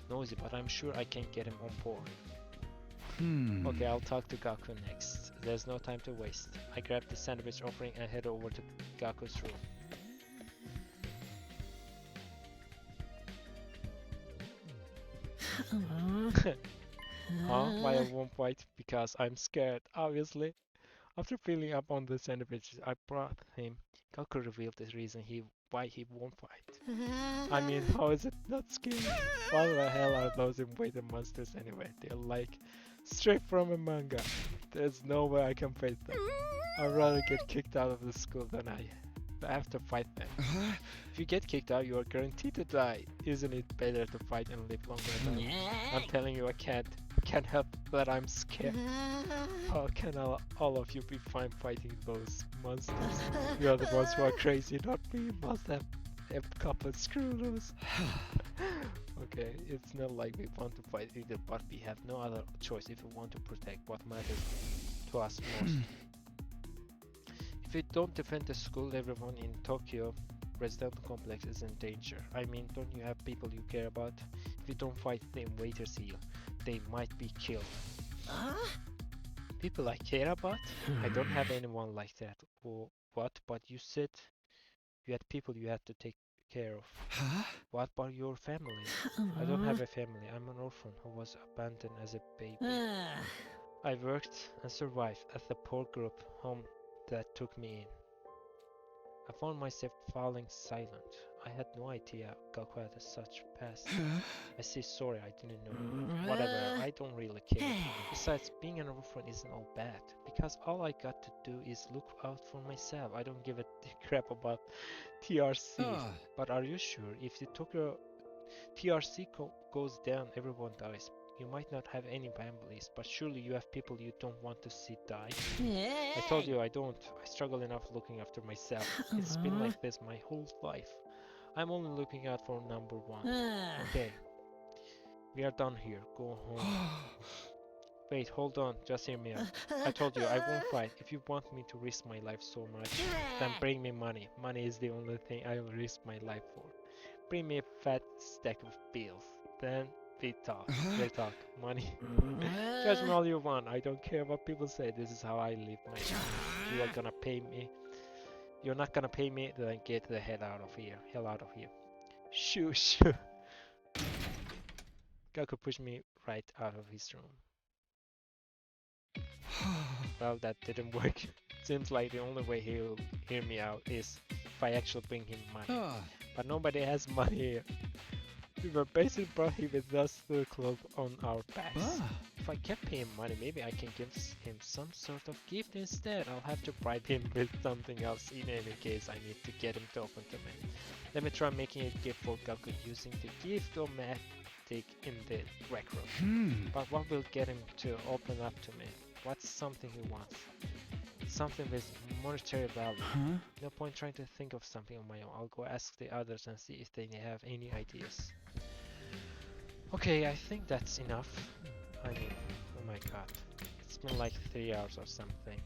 noisy, but I'm sure I can get him on board. Okay, I'll talk to Gaku next. There's no time to waste. I grab the sandwich offering and head over to Gaku's room. Why I won't fight? Because I'm scared, obviously. After filling up on the sandwiches I brought him, Gaku revealed the reason why he won't fight. I mean, how is it not scary? What the hell are those invaded monsters anyway? They're like straight from a manga. There's no way I can fight them. I'd rather get kicked out of the school than I have to fight them. If you get kicked out, you are guaranteed to die. Isn't it better to fight and live longer? I'm telling you, I can't help that I'm scared. How can all of you be fine fighting those monsters? You are the ones who are crazy, not me. You must have a couple of screw loose. Okay, it's not like we want to fight either, but we have no other choice if we want to protect what matters to us most. If we don't defend the school, everyone in Tokyo residential complex is in danger. I mean, don't you have people you care about? If we don't fight the invaders here, they might be killed. People I care about? I don't have anyone like that. Or what? But you said you had people you had to take care of. What about your family? I don't have a family. I'm an orphan who was abandoned as a baby. I worked and survived at the poor group home that took me in. I found myself falling silent. I had no idea Gaku had such past. I say sorry, I didn't know. Whatever, I don't really care. Besides, being an orphan isn't all bad, because all I got to do is look out for myself. I don't give a crap about TRC. But are you sure if the Tokyo TRC goes down, everyone dies? You might not have any families, but surely you have people you don't want to see die. I told you I don't. I struggle enough looking after myself. It's been like this my whole life. I'm only looking out for number 1. Okay. We are done here. Go home. Wait, hold on. Just hear me out. I told you I won't fight. If you want me to risk my life so much, then bring me money. Money is the only thing I will risk my life for. Bring me a fat stack of bills. Then we talk. We'll talk. Money. Judge me all you want. I don't care what people say. This is how I live my life. If you are gonna pay me, you're not gonna pay me, then get the hell out of here. Hell out of here. Shoo, shoo. Gaku pushed me right out of his room. Well, that didn't work. Seems like the only way he'll hear me out is if I actually bring him money. But nobody has money here. We were basically brought here with us to the club on our backs. If I kept paying money, maybe I can give him some sort of gift instead. I'll have to bribe him with something else in any case. I need to get him to open to me. Let me try making a gift for Gaku using the gift-o-matic in the rec room. But what will get him to open up to me? What's something he wants? something with monetary value. Huh? No point trying to think of something on my own. I'll go ask the others and see if they have any ideas. Okay, I think that's enough. I mean, oh my god. It's been like 3 hours or something.